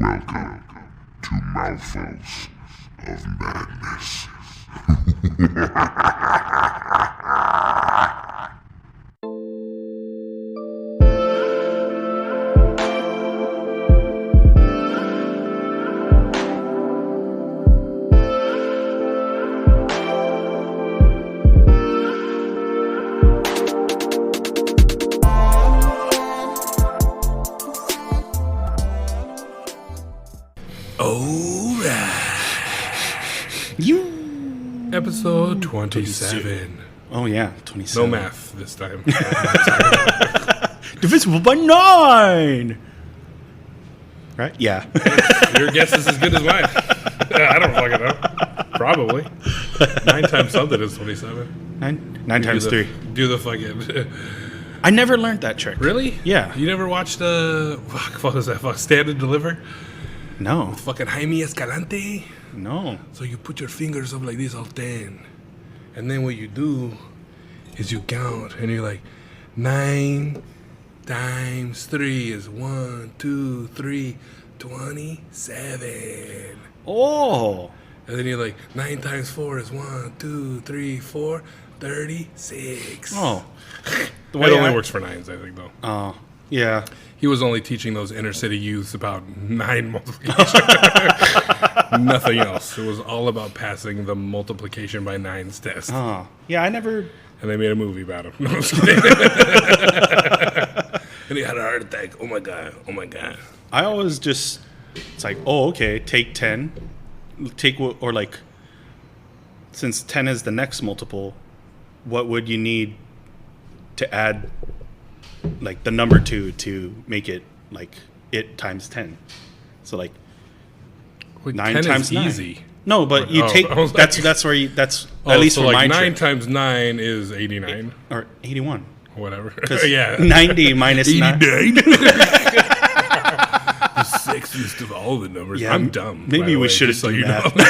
Welcome to Mouthfuls of Madness. Episode 27. Oh, yeah, 27. No math this time. Divisible by 9! Right? Yeah. Your guess is as good as mine. I don't fucking know. Probably. 9 times something is 27. 9 times 3. Do the fucking... I never learned that trick. Really? Yeah. You never watched what was that? Stand and Deliver? No. Fucking Jaime Escalante? No. So you put your fingers up like this all 10. And then what you do is you count. And you're like, 9 times 3 is 1, 2, 3, 27. Oh. And then you're like, 9 times 4 is 1, 2, 3, 4, 36. Oh. It only works for 9s, I think, though. Oh. Yeah. He was only teaching those inner city youths about 9 multiplication. Nothing else. It was all about passing the multiplication by 9s test. Oh. Yeah, I never... And they made a movie about him. No, I'm just kidding. And he had a heart attack. Oh, my God. Oh, my God. I always just... It's like, oh, okay, take 10. Or like... Since 10 is the next multiple, what would you need to add... like the number 2 to make it like it times 10. So like Wait, 9 10 times is 9. easy. No, but you take that's where you at least so for like my 9 trick. times 9 is 89 Or 81. Whatever. Yeah. 90 minus 9. 89. The sexiest of all the numbers. Yeah, I'm dumb. Maybe we should have so done you that. know.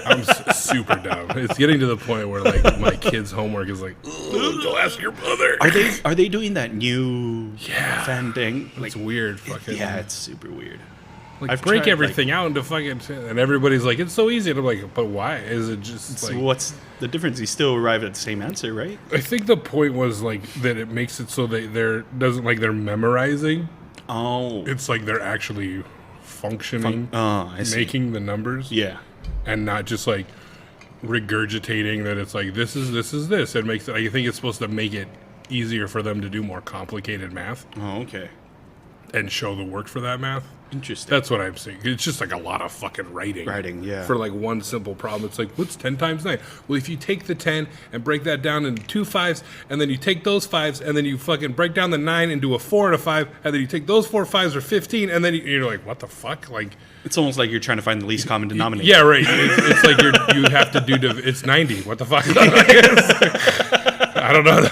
I'm super dumb. It's getting to the point where like my kids' homework is like, go ask your mother. Are they doing that new fan thing? Like, it's weird. Fucking yeah, it's super weird. like I've break tried, everything out into fucking, and everybody's like, it's so easy. And I'm like, but why? Is it just So like, what's the difference? You still arrive at the same answer, right? I think the point was like that it makes it so they're doesn't like they're memorizing. Oh, It's like they're actually functioning, I see. making the numbers. Yeah. And not just like regurgitating that it's like this is this. It makes it. I think it's supposed to make it easier for them to do more complicated math Oh, okay. and show the work for that math. Interesting. That's what I'm seeing. It's just like a lot of fucking writing. Yeah. For like one simple problem. It's like, what's 10 times 9? Well, if you take the 10 and break that down into 2 5s, and then you take those 5s, and then you fucking break down the 9 into a 4 and a 5, and then you take those 4 5s or 15, and then you're like, what the fuck? Like, It's almost like you're trying to find the least common denominator. yeah, right. It's like you have to do, it's 90. What the fuck? I don't know.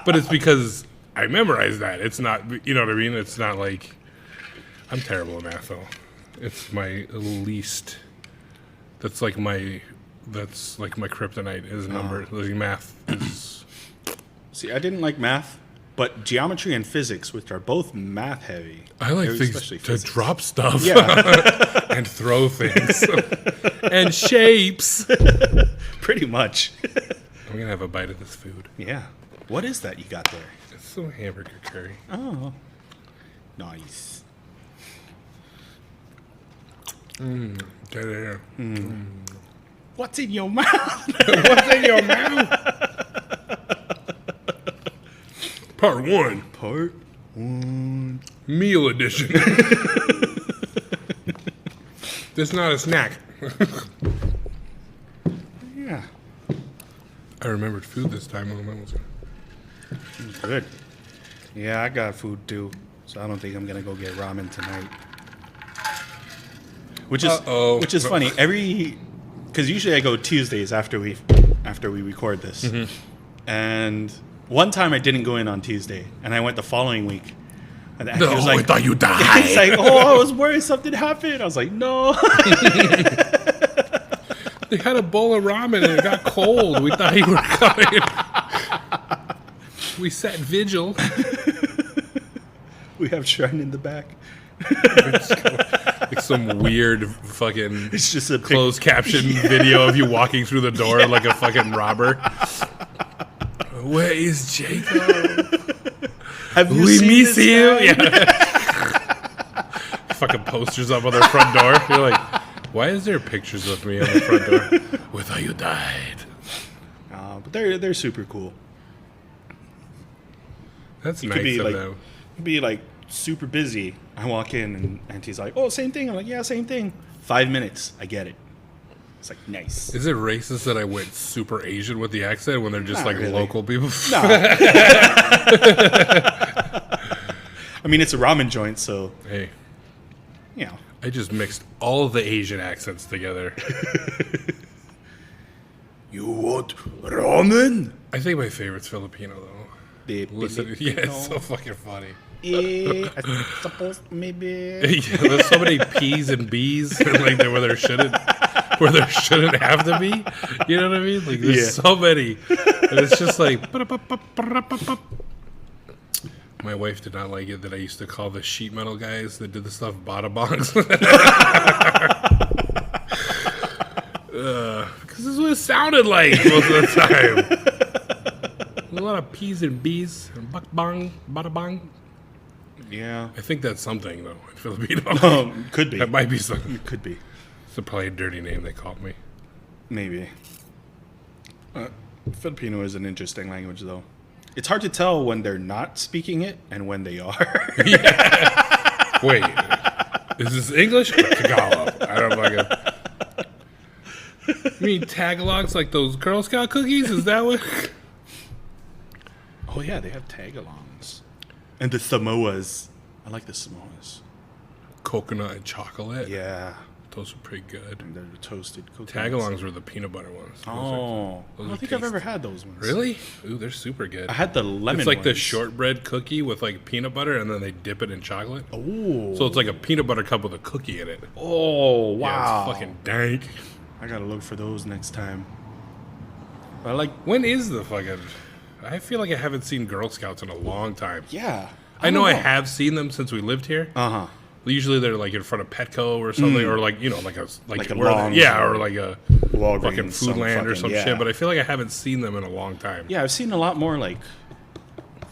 But it's because I memorized that. It's not, you know what I mean? It's not like, I'm terrible at math, though. It's my least. That's like my kryptonite is numbers. Like math is. See, I didn't like math, but geometry and physics, which are both math heavy. I like things especially to physics. drop stuff. Yeah. And throw things. And shapes. Pretty much. I'm going to have a bite of this food. Yeah. What is that you got there? It's some hamburger curry. Oh. Nice. Dead air. What's in your mouth? What's in your mouth? Part 1. Part 1. Meal edition. This is not a snack. Yeah. I remembered food this time. Good. Yeah, I got food too, so I don't think I'm gonna go get ramen tonight. Which is funny. Because usually I go Tuesdays after we record this, and one time I didn't go in on Tuesday, and I went the following week. And he was like, I thought you died. He's like, I was worried something happened. I was like, no. They had a bowl of ramen and it got cold. We thought you were coming. We sat vigil. We have Shrine in the back. Like some weird fucking It's just a closed caption video of you walking through the door like a fucking robber. Where is Jacob? Have you We seen miss this you. guy? Yeah. Fucking posters up on their front door. You're like, why is there pictures of me on the front door? We thought you died. But they're super cool. That's You nice could be of like, them. you'd be like super busy. I walk in and Auntie's like, "Oh, same thing." I'm like, "Yeah, same thing." 5 minutes, I get it. It's like nice. Is it racist that I went super Asian with the accent when they're just Not like really. local people? No. I mean, it's a ramen joint, so Hey, you know. I just mixed all of the Asian accents together. You want ramen? I think my favorite's Filipino though. Listen, yeah, it's so fucking funny. I suppose maybe. Yeah, there's so many P's and B's like where there shouldn't have to be. You know what I mean? Like there's Yeah. so many, and it's just like. My wife did not like it that I used to call the sheet metal guys that did the stuff bada bongs. Because this is what it sounded like most of the time. There's a lot of P's and B's and buck bong, bada bong. Yeah. I think that's something though in Filipino. Could be. That might be something. It could be. It's probably a dirty name they called me. Maybe. Filipino is an interesting language, though. It's hard to tell when they're not speaking it and when they are. Wait, is this English or Tagalog? I don't fucking. You mean Tagalog's like those Girl Scout cookies? Is that what? Oh, yeah, they have tagalongs. And the Samoas. I like the Samoas. Coconut and chocolate. Yeah. Those are pretty good. And they're toasted coconuts. Tagalongs were the peanut butter ones. Those Oh. those I don't are think I've tasty. ever had those ones. Really? Ooh, they're super good. I had the lemon It's like the ones. shortbread cookie with like peanut butter, and then they dip it in chocolate. Oh. So it's like a peanut butter cup with a cookie in it. Oh, wow. Yeah, it's fucking dank. I gotta look for those next time. But I like, When is the fucking? I feel like I haven't seen Girl Scouts in a long time. yeah. I know I have seen them since we lived here. Uh-huh. Usually they're like in front of Petco or something, or like like a Like a where Longs yeah, or or like a Walgreens, fucking some Foodland or fucking- some yeah. shit. But I feel like I haven't seen them in a long time. Yeah, I've seen a lot more like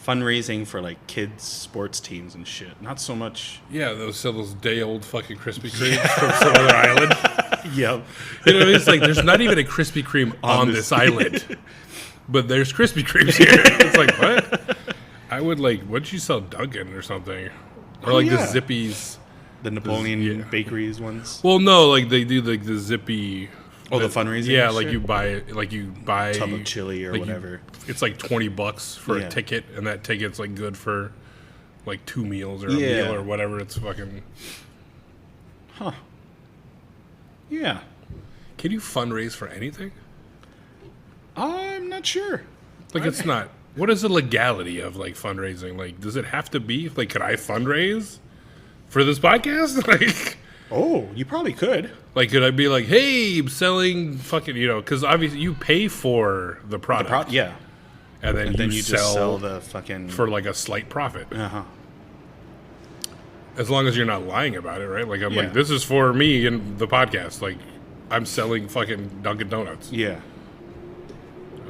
fundraising for like kids sports teams and shit. Not so much. Yeah, those day old fucking Krispy Kremes from some other island. Yep. You know what I mean? It's like there's not even a Krispy Kreme on this island, but there's Krispy Kremes here. It's like what? I would like. What'd you sell, Dunkin' or something, or like yeah. the Zippies? The Napoleon yeah. bakeries ones. Well, no, like they do like the Zippy. Oh, the fundraising Yeah, and like shit? you buy Tub of chili or like whatever. It's like $20 for Yeah. a ticket, and that ticket's like good for like 2 meals or a Yeah. meal or whatever. It's fucking. Huh. Yeah. Can you fundraise for anything? I'm not sure. Like it's not. What is the legality of like fundraising? Like, does it have to be like? Could I fundraise for this podcast? Oh, you probably could. Like, could I be like, hey, I'm selling fucking, because obviously you pay for the product, Yeah. and then, And then you sell, just sell the fucking. for like a slight profit, Uh-huh. as long as you're not lying about it, right? Like I'm Yeah. like, this is for me and the podcast. Like, I'm selling fucking Dunkin' Donuts. Yeah.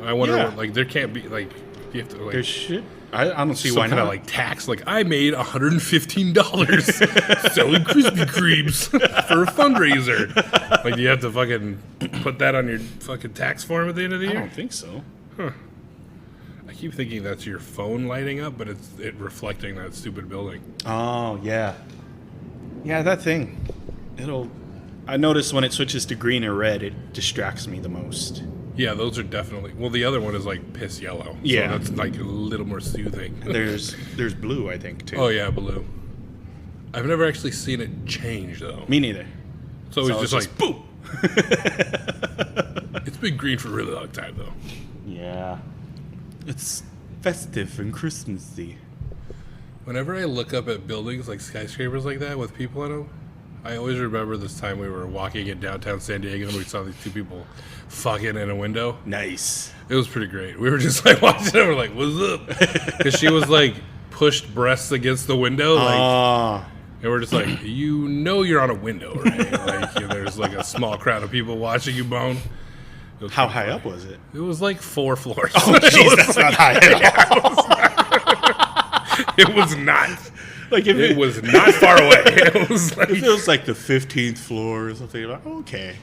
I wonder, Yeah. what, like, there can't be like you have to like. There should. I don't see some why kind not. of like tax, like I made $115 selling Krispy Kremes for a fundraiser. Like, do you have to fucking put that on your fucking tax form at the end of the I year? don't think so. I keep thinking that's your phone lighting up, but it's reflecting that stupid building. Oh, yeah. Yeah, that thing. I notice when it switches to green or red, it distracts me the most. Yeah, those are definitely. Well, the other one is like piss yellow. Yeah. So that's like a little more soothing. There's blue, I think, too. Oh yeah, blue. I've never actually seen it change though. Me neither. It's always So just it's like boom. It's been green for a really long time though. Yeah. It's festive and Christmassy. Whenever I look up at buildings like skyscrapers like that with people in them, I always remember this time we were walking in downtown San Diego and we saw these two people fucking in a window. Nice. It was pretty great. We were just like watching it. We're like, "What's up?" Because she was like pushed breasts against the window, like, And we're just like, you're on a window, right? Like, there's like a small crowd of people watching you bone. How high up was it? It was like 4 floors. Oh, jeez, that's not high at all. It was not. Like if It was not far away. It was like, if it was like the 15th floor or something, you're like, okay.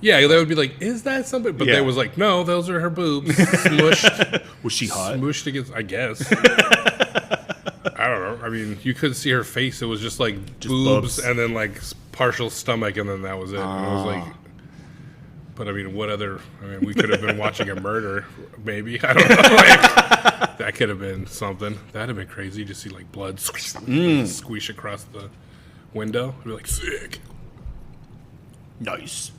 yeah, they would be like, is that something? But Yeah. they was like, no, those are her boobs. Smushed. Was she hot? Smushed against, I guess. I don't know. I mean, you couldn't see her face. It was just like boobs bubs. and then like partial stomach, and then that was it. And it was like, but I mean, what other? I mean, we could have been watching a murder, maybe. I don't know. Like, that could have been something. That'd have been crazy to see like blood squish across the window. I'd be like, sick. Nice.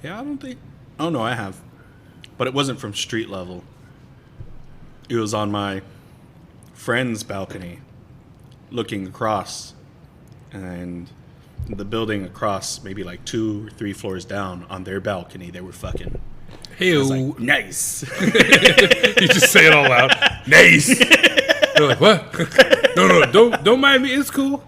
Yeah, I don't think. Oh no, I have, but it wasn't from street level. It was on my friend's balcony, looking across, and the building across, maybe like 2 or 3 floors down, on their balcony, they were fucking. Hey, Like, nice. you just say it all loud. Nice. They're like, what? No, don't mind me. It's cool.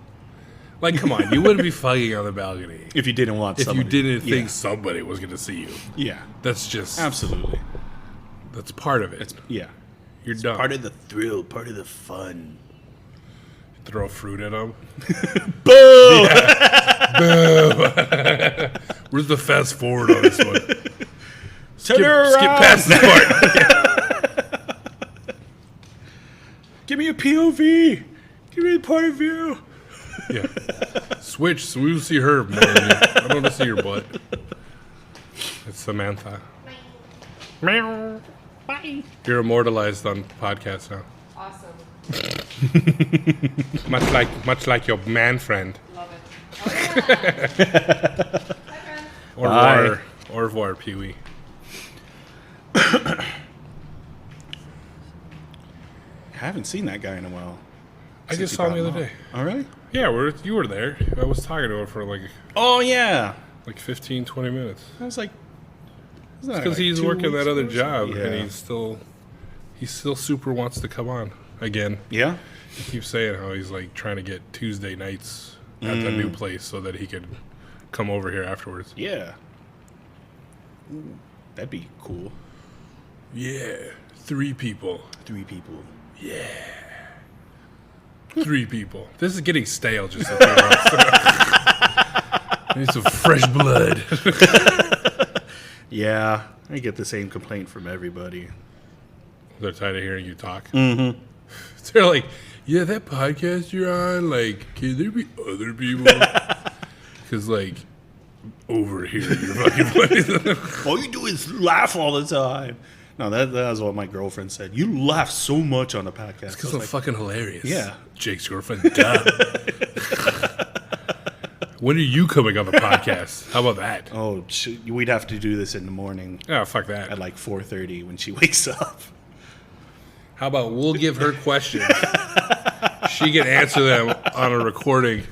Like, come on, you wouldn't be fucking on the balcony If you didn't want if somebody. you didn't think Yeah. somebody was going to see you. Yeah, That's just absolutely. that's part of it. Yeah. You're dumb. Part of the thrill, part of the fun. Throw fruit at them. Boom! Where's the fast forward on this one? Turn her around. Skip past the part. Give me a POV. Give me a point of view. Yeah. Switch so we will see her more than you. I don't want to see your butt. It's Samantha. Meow. Bye. You're immortalized on podcasts now. Awesome. Much like your man friend. Love it. Oh, yeah. Hi, friend. Au revoir, Pee-wee. I haven't seen that guy in a while. I Since just you saw him the brought other him day. up. Oh, really? Yeah, you were there. I was talking to him for like Oh, yeah. 15, 20 minutes. I was like... Because he's working that other job, Yeah. and he still super wants to come on again. Yeah? He keeps saying how he's like trying to get Tuesday nights at the new place so that he could come over here afterwards. Yeah. Ooh, that'd be cool. Yeah, 3 people. 3 people. 3 people. This is getting stale. Just a few months. I need some fresh blood. Yeah, I get the same complaint from everybody. They're tired of hearing you talk. Mm-hmm. They're like, yeah, that podcast you're on, like, can there be other people? Because, like, over here, you're fucking funny. All you do is laugh all the time. No, that was what my girlfriend said. You laugh so much on the podcast. Because I'm fucking hilarious. Yeah. Jake's girlfriend, duh. When are you coming on the podcast? How about that? Oh, we'd have to do this in the morning Oh, fuck that. at like 4:30 when she wakes up. How about we'll give her questions. She can answer them on a recording,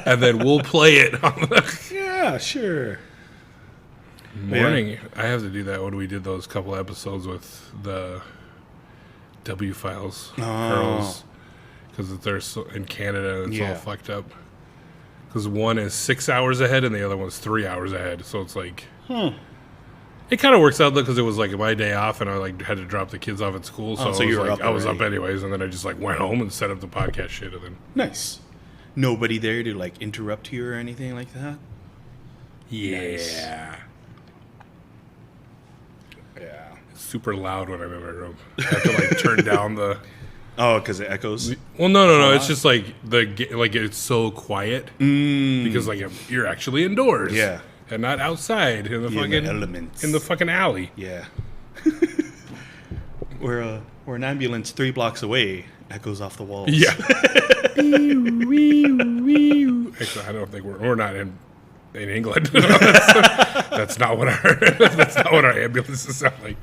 and then we'll play it on the Yeah, sure. morning. I have to do that when we did those couple episodes with the W Files girls, because they're in Canada and it's all Yeah. fucked up. Because one is 6 hours ahead and the other one's 3 hours ahead. So it's like, it kind of works out though, because it was like my day off and I like had to drop the kids off at school. So, so I was you were like, up I was up already. anyways, and then I just like went home and set up the podcast shit, and then Nice. Nobody there to like interrupt you or anything like that? yeah, Yeah. it's super loud when I'm in my room. I have to like turn down the. Oh, because it echoes? Well, no. It's just like like it's so quiet because like you're actually indoors, Yeah. and not outside in the You're in fucking the elements. in the fucking alley. Yeah. We're an ambulance 3 blocks away. Echoes off the walls. Yeah. Actually, I don't think we're not in England. that's not what our ambulances sound like.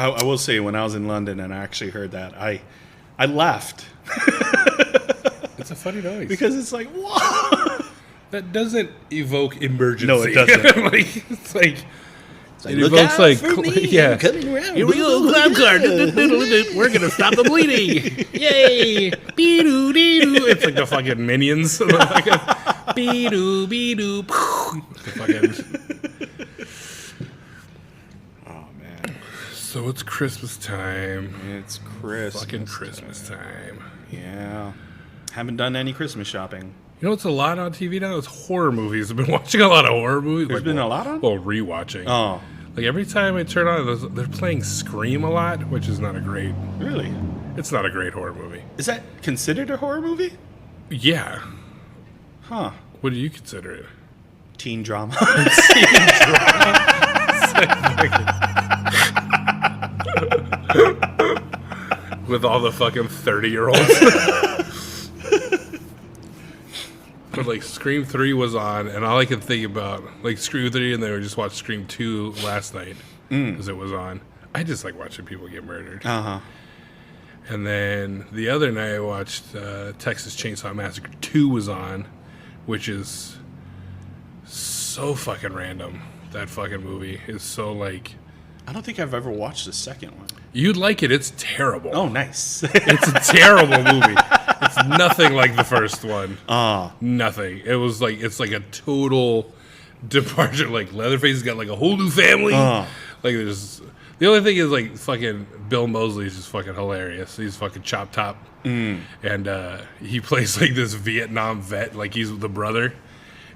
I will say, when I was in London and I actually heard that, I laughed. It's a funny noise Because it's like, what? that doesn't evoke emergency. No, it doesn't. Like, it's like It's like, It look evokes out like for me. yeah. I'm coming around. Here we go, clown car. We're gonna stop the bleeding. Yay! Be-doo, dee-doo. It's like the fucking minions. Be-doo, be-doo. Oh man, So it's Christmas time. it's Christmas. Fucking Christmas time. Yeah. Haven't done any Christmas shopping. You know what's a lot on TV now? It's horror movies. I've been watching a lot of horror movies. There's been a lot on? Well, rewatching. Oh, Like every time I turn on, they're playing Scream a lot, which is not a great. really? It's not a great horror movie. Is that considered a horror movie? Yeah. Huh. What do you consider it? Teen drama. With all the fucking 30-year-olds. But like Scream 3 was on, and all I could think about, like Scream 3, and then we just watched Scream 2 last night because it was on. I just like watching people get murdered. Uh-huh. And then the other night I watched Texas Chainsaw Massacre 2 was on, which is so fucking random. That fucking movie is so like... I don't think I've ever watched the second one. You'd like it. It's terrible. Oh, nice. It's a terrible movie. It's nothing like the first one. Ah. Nothing. It was like, it's like a total departure. Like Leatherface has got like a whole new family. Like there's... The only thing is, like, fucking Bill Moseley is just fucking hilarious. He's fucking Chop Top. And he plays, like, this Vietnam vet. Like, he's the brother.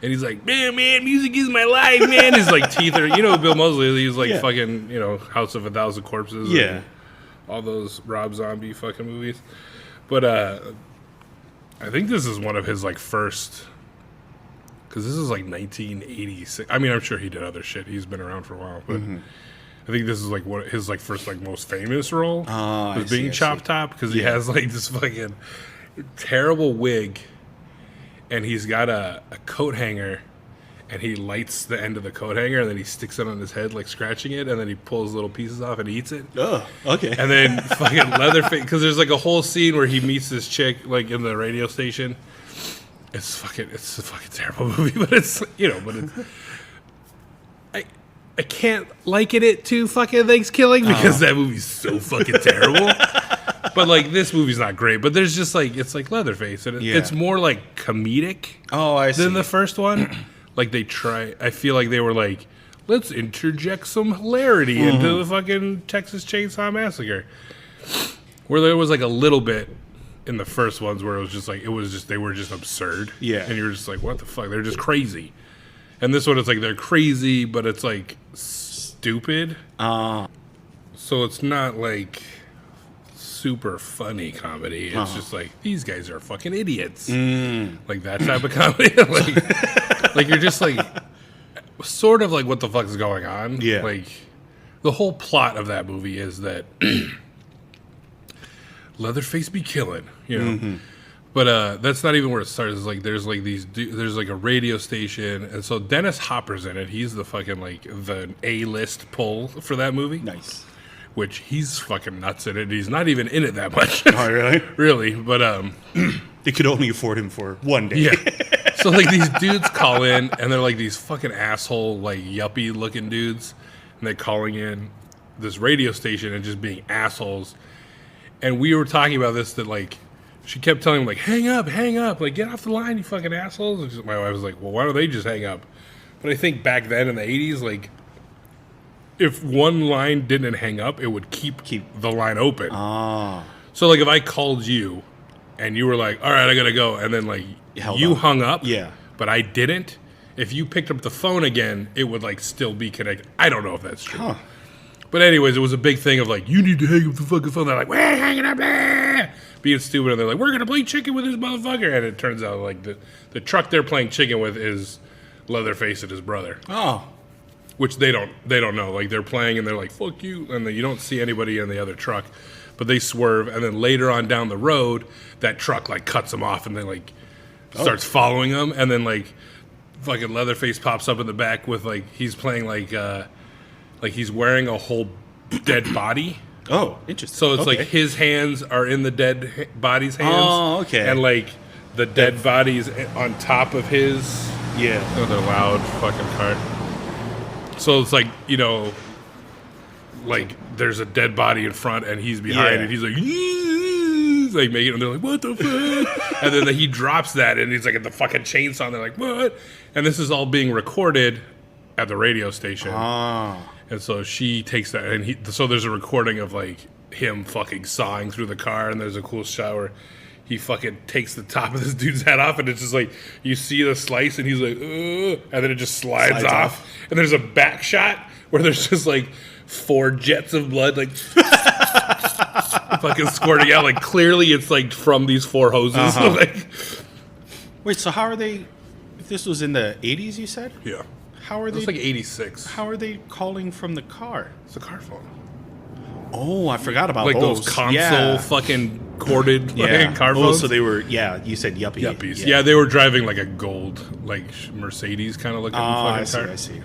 And he's like, man, music is my life, man. His, like, teeth are... You know Bill Moseley, he's, like, fucking, you know, House of a Thousand Corpses. Yeah. And all those Rob Zombie fucking movies. But, I think this is one of his, like, first... Because this is, like, 1986. I mean, I'm sure he did other shit. He's been around for a while, but... I think this is like what his like first like most famous role was being Chop Top because he has like this fucking terrible wig, and he's got a coat hanger, and he lights the end of the coat hanger and then he sticks it on his head like scratching it, and then he pulls little pieces off and eats it. Oh, okay. And then fucking Leatherface, because there's like a whole scene where he meets this chick like in the radio station. It's a fucking terrible movie, but it's I can't liken it to fucking Thanksgiving because that movie's so fucking terrible. But like this movie's not great. But there's just like it's like Leatherface, and it's more like comedic. Oh, I see. Than the first one. Like they try. I feel like they were like, let's interject some hilarity into the fucking Texas Chainsaw Massacre, where there was like a little bit in the first ones where it was just like they were just absurd. Yeah, and you're just like, what the fuck? They're just crazy. And this one, it's like they're crazy, but it's like stupid. So it's not like super funny comedy. It's just like these guys are fucking idiots, like that type of comedy. like you're just like sort of like what the fuck is going on. Yeah, like the whole plot of that movie is that Leatherface be killing, you know. But that's not even where it starts. It's like there's like there's like a radio station, and so Dennis Hopper's in it. He's the fucking like the A-list pull for that movie. Nice. Which he's fucking nuts in it. He's not even in it that much. Oh, really? Really, but they could only afford him for one day. Yeah. So like these dudes call in, and they're like these fucking asshole like yuppie looking dudes, and they're calling in this radio station and just being assholes. And we were talking about this that like. She kept telling him, like, hang up, like, get off the line, you fucking assholes. And my wife was like, well, why don't they just hang up? But I think back then in the 80s, like, if one line didn't hang up, it would keep the line open. So, like, if I called you and you were like, all right, I gotta go, and then, like, you hung up, but I didn't, if you picked up the phone again, it would, like, still be connected. I don't know if that's true. But anyways, it was a big thing of, like, you need to hang up the fucking phone. They're like, we're hanging up, being stupid, and they're like, we're gonna play chicken with this motherfucker, and it turns out like the truck they're playing chicken with is Leatherface and his brother. Which they don't know. Like they're playing and they're like, fuck you, and then you don't see anybody in the other truck, but they swerve, and then later on down the road, that truck like cuts them off, and then like starts following them, and then like fucking Leatherface pops up in the back with like he's playing like he's wearing a whole dead body. Oh, interesting. So it's like his hands are in the dead body's hands. Oh, okay. And like the dead body's on top of his. Yeah. Oh, they're loud fucking car. So it's like, you know, like there's a dead body in front and he's behind and he's like, making it, and they're like, what the fuck? And then he drops that and he's like at the fucking chainsaw and they're like, what? And this is all being recorded at the radio station. And so she takes that and so there's a recording of like him fucking sawing through the car, and there's a cool shot where he fucking takes the top of this dude's head off, and it's just like you see the slice and he's like, ugh, and then it just slides off. And there's a back shot where there's just like 4 jets of blood like fucking squirting out. Like clearly it's like from these 4 hoses. Like, wait, so how are they? If this was in the 80s, you said? yeah. How are they? It's like 86. How are they calling from the car? It's a car phone. Oh, I forgot about Like those console fucking corded fucking car phones. So they were, you said yuppie. Yuppies. Yeah, they were driving like a gold, like Mercedes kind of looking fucking car. I see.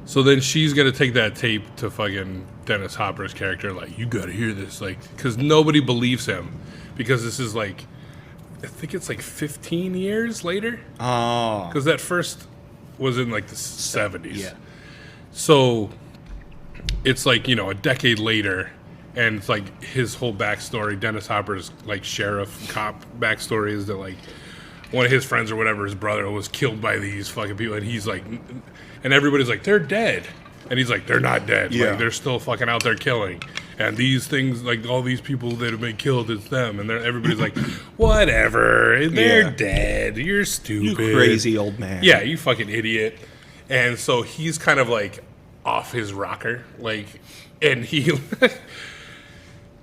So then she's going to take that tape to fucking Dennis Hopper's character, like, you got to hear this, like, because nobody believes him. Because this is like, I think it's like 15 years later. Oh. Because that first was in like the 70s. Yeah. So it's like, you know, a decade later, and it's like his whole backstory, Dennis Hopper's like sheriff cop backstory is that like one of his friends or whatever, his brother, was killed by these fucking people, and he's like, and everybody's like, they're dead. And he's like, they're not dead. Yeah. Like, they're still fucking out there killing. And these things, like, all these people that have been killed, it's them. And everybody's like, whatever. They're dead. You're stupid. You crazy old man. Yeah, you fucking idiot. And so he's kind of, like, off his rocker. Like, and he...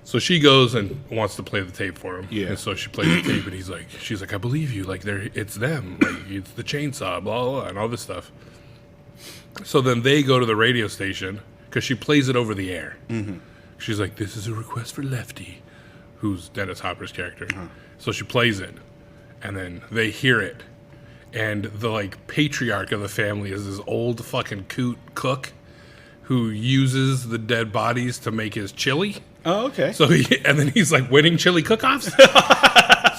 So she goes and wants to play the tape for him. Yeah. And so she plays the tape, and she's like, I believe you. Like, it's them. Like, it's the chainsaw, blah, blah, blah, and all this stuff. So then they go to the radio station because she plays it over the air. Mm-hmm. She's like, this is a request for Lefty, who's Dennis Hopper's character. So she plays it, and then they hear it. And the, like, patriarch of the family is this old fucking cook who uses the dead bodies to make his chili. Oh, okay. So and then he's like winning chili cook-offs.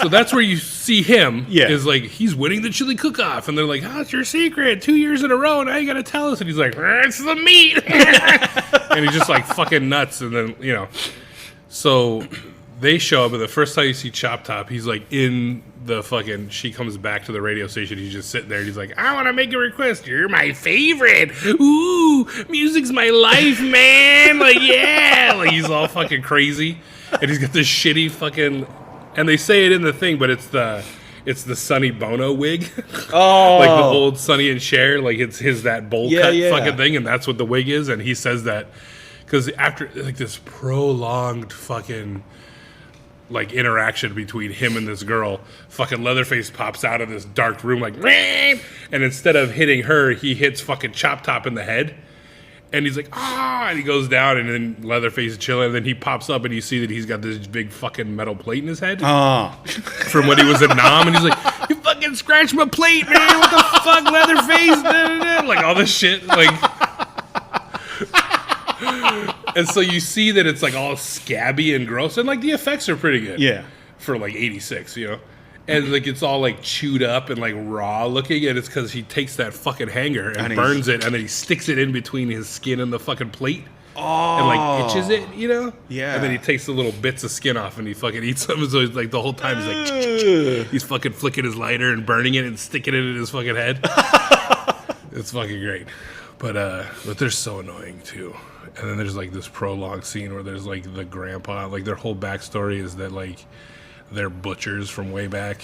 So that's where you see him. Yeah. Is like he's winning the chili cook-off, and they're like, "How's your secret? 2 years in a row, now you gotta tell us." And he's like, "It's the meat," and he's just like fucking nuts. And then so they show up, and the first time you see Chop Top, he's like in the fucking. She comes back to the radio station. He's just sitting there, and he's like, "I want to make a request. You're my favorite. Ooh, music's my life, man. Like, yeah." Like he's all fucking crazy, and he's got this shitty fucking. And they say it in the thing, but it's the Sonny Bono wig. Oh, like the old Sonny and Cher, like it's that bowl cut yeah. fucking thing, and that's what the wig is. And he says that because after like this prolonged fucking like interaction between him and this girl, fucking Leatherface pops out of this dark room like, and instead of hitting her, he hits fucking Chop Top in the head. And he's like, and he goes down, and then Leatherface is chilling, and then he pops up, and you see that he's got this big fucking metal plate in his head. From when he was in Nam, and he's like, you fucking scratched my plate, man, what the fuck, Leatherface, like all this shit, like. And so you see that it's like all scabby and gross, and like the effects are pretty good. Yeah. For like 86, And like it's all like chewed up and like raw looking, and it's because he takes that fucking hanger and burns it, and then he sticks it in between his skin and the fucking plate, and like itches it, Yeah. And then he takes the little bits of skin off and he fucking eats them. So he's like the whole time he's like, he's fucking flicking his lighter and burning it and sticking it in his fucking head. It's fucking great, but they're so annoying too. And then there's like this prologue scene where there's like the grandpa, like their whole backstory is that like. They're butchers from way back,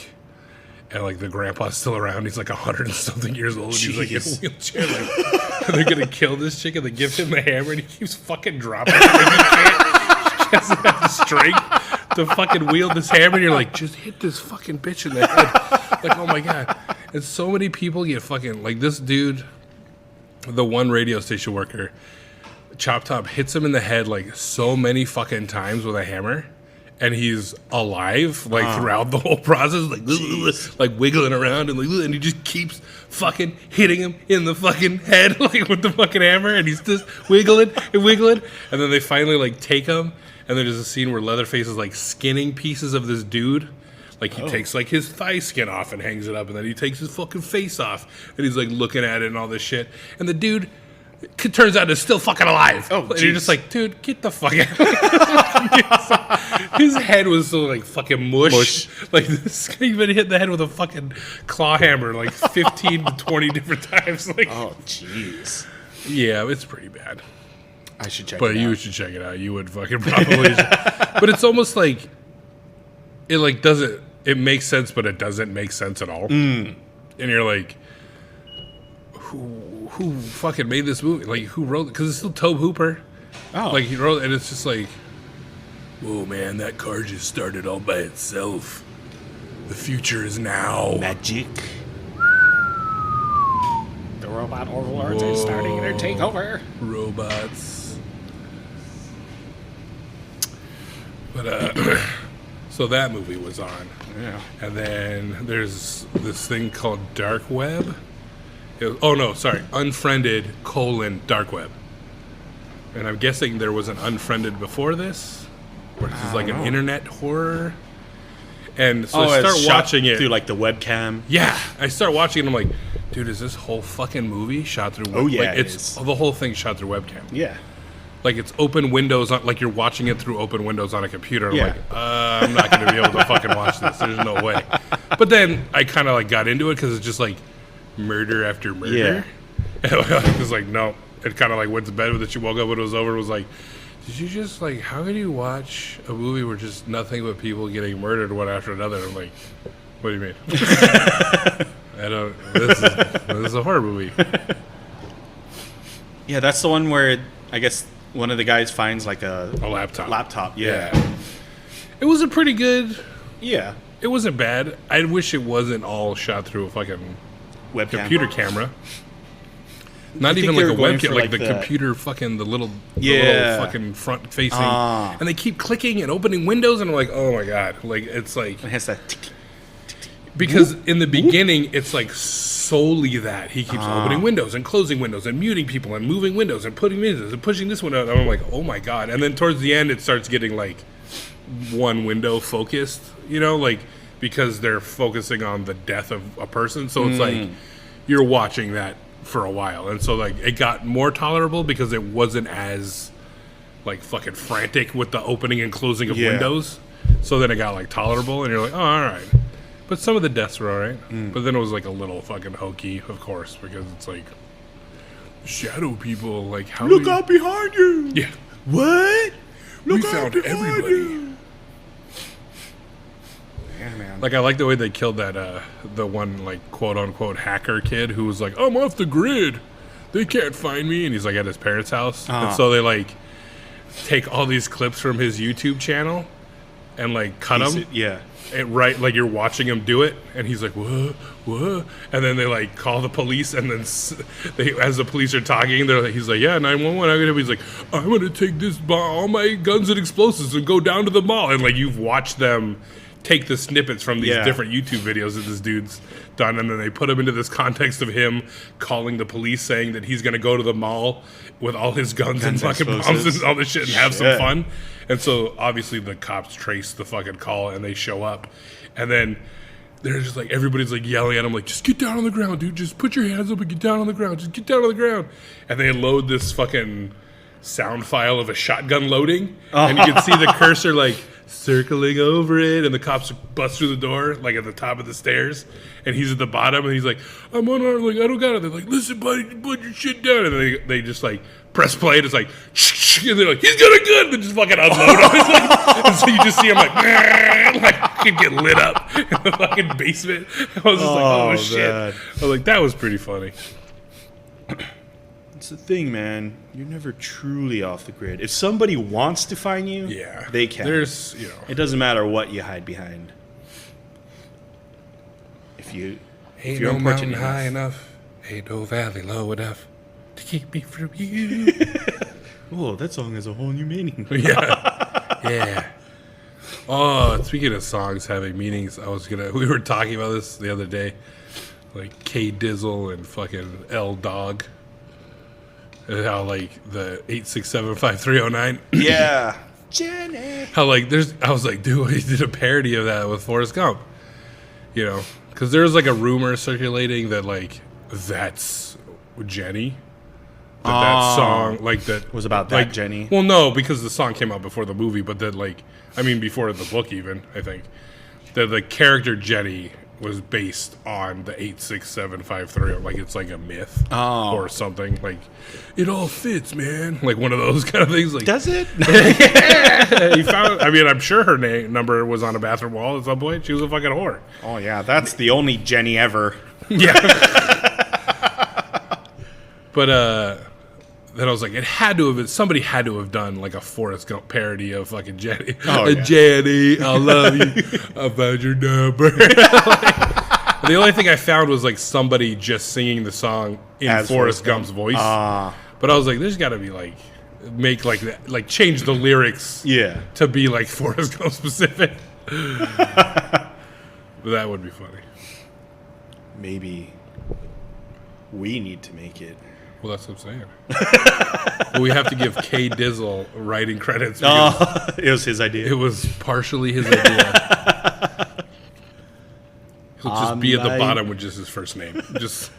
and like the grandpa's still around. He's like 100 and something years old. And he's like in a wheelchair. Like, they're gonna kill this chick, and they give him the hammer, and he keeps fucking dropping it. Like, he doesn't have the strength to fucking wield this hammer. And you're like, just hit this fucking bitch in the head. Like, oh my god! And so many people get fucking like this dude, the one radio station worker, Chop Top hits him in the head like so many fucking times with a hammer. And he's alive, like, throughout the whole process, like wiggling around, and he just keeps fucking hitting him in the fucking head, like, with the fucking hammer, and he's just wiggling and wiggling. And then they finally, like, take him, and then there's a scene where Leatherface is, like, skinning pieces of this dude, Like he takes like his thigh skin off and hangs it up, and then he takes his fucking face off, and he's like looking at it and all this shit. And the dude, it turns out, is still fucking alive. Oh, and you're just like, dude, get the fuck out. His head was so like fucking mush. Like this guy even hit the head with a fucking claw hammer like 15 to 20 different times. Like, Oh, jeez. yeah, it's pretty bad. I should check But it you out. should check it out. You would fucking probably. But it's almost like it like doesn't. It makes sense, but it doesn't make sense at all. And you're like, who fucking made this movie? Like, who wrote it? Because it's still Tobe Hooper. Oh. Like, he wrote it, and it's just like, whoa, man, that car just started all by itself. The future is now. Magic. The robot overlords are starting their takeover. Robots. But, so that movie was on. Yeah. And then there's this thing called Dark Web. Unfriended : Dark Web. And I'm guessing there was an Unfriended before this, where this is like an internet horror. And so I start watching it through like the webcam. Yeah, I start watching it and I'm like, dude, is this whole fucking movie shot through webcam? Oh, yeah, like, it it's is. the whole thing shot through webcam. Yeah. Like it's open windows on, like you're watching it through open windows on a computer. I'm Yeah. like, I'm not going to be able to fucking watch this. There's no way. But then I kind of like got into it because it's just like murder after murder. Yeah. And I was like, no. It kind of like went to bed with it. She woke up when it was over. It was like, did you just like, how can you watch a movie where just nothing but people getting murdered one after another? I'm like, what do you mean? I don't. This is a horror movie. Yeah, that's the one where I guess one of the guys finds like a laptop. Laptop. Yeah. Yeah. It was a pretty good. Yeah. It wasn't bad. I wish it wasn't all shot through a fucking Webcam. computer camera. Not think even they like a were going webcam, for, like like, the the- computer fucking the little fucking front facing. And they keep clicking and opening windows, and I'm like, oh my god, like it's like It has that. Tick, tick. because in the beginning it's like solely that he keeps opening windows and closing windows and muting people and moving windows and putting windows and pushing this window, and I'm like, oh my god. And then towards the end it starts getting like one window focused, you know, like because they're focusing on the death of a person, so it's like you're watching that for a while, and so like it got more tolerable because it wasn't as like fucking frantic with the opening and closing of Yeah. windows. So then it got like tolerable, and you're like, oh, all right. But some of the deaths were all right. But then it was like a little fucking hokey, of course, because it's like shadow people. Like how? Look out behind you. Yeah, What? we Look out found behind everybody. you. Yeah, man. Like I like the way they killed that the one like quote unquote hacker kid who was like, I'm off the grid, they can't find me, and he's like at his parents' house, and so they like take all these clips from his YouTube channel and like cut them. Yeah. And right, like you're watching him do it, and he's like, "What? What?" And then they like call the police, and then as the police are talking, he's like, "Yeah, 911." I'm gonna. He's like, "I'm gonna take this all my guns and explosives and go down to the mall." And like you've watched them take the snippets from these different YouTube videos that this dude's done, and then they put them into this context of him calling the police, saying that he's gonna go to the mall with all his guns and fucking bombs explosives. and all this shit and have some fun. And so obviously the cops trace the fucking call and they show up, and then they're just like, everybody's like yelling at him like, just get down on the ground, dude, just put your hands up and get down on the ground, just get down on the ground. And they load this fucking sound file of a shotgun loading, and you can see the cursor like circling over it, and the cops bust through the door like at the top of the stairs, and he's at the bottom, and he's like, I'm unarmed, like I don't got it. They're like, listen buddy, put your shit down, and they just like press play, and it's like and they're like, he's got a gun, and just fucking unload him. It's like, and so you just see him like could get lit up in the fucking basement. I was just like, oh shit. man. I was like, that was pretty funny. It's the thing, man. You're never truly off the grid. If somebody wants to find you, Yeah, they can. There's, you know, It doesn't matter what you hide behind. If ain't you're no mountain important high enough. enough, ain't no valley low enough to keep me from you. Oh, that song has a whole new meaning. Yeah. Yeah. Oh, speaking of songs having meanings, we were talking about this the other day. Like K Dizzle and fucking L Dog. And how like the 8675309 Yeah. Jenny. How like I was like, dude, he did a parody of that with Forrest Gump. You know, because there's like a rumor circulating that like that's Jenny. That song like that was about that like, Jenny. Well, no, because the song came out before the movie, but that like before the book even. I think that the character Jenny was based on the 86753. Like it's like a myth or something. Like it all fits, man. Like one of those kind of things. Like Does it? he found. I mean, I'm sure her number was on a bathroom wall at some point. She was a fucking whore. Oh yeah, that's the only Jenny ever. Yeah. But then I was like, it had to have been, somebody had to have done like a Forrest Gump parody of fucking Jenny. Oh, yeah. Jenny, I love you. I found your number. The only thing I found was like somebody just singing the song in As Forrest Forrest Gump's voice. Ah. But I was like, there's got to be like, make like that, like change the lyrics Yeah. to be like Forrest Gump specific. But that would be funny. Maybe we need to make it. Well, that's what I'm saying. But we have to give K Dizzle writing credits. Because It was his idea. it was partially his idea. He'll just be at the bottom with just his first name. Just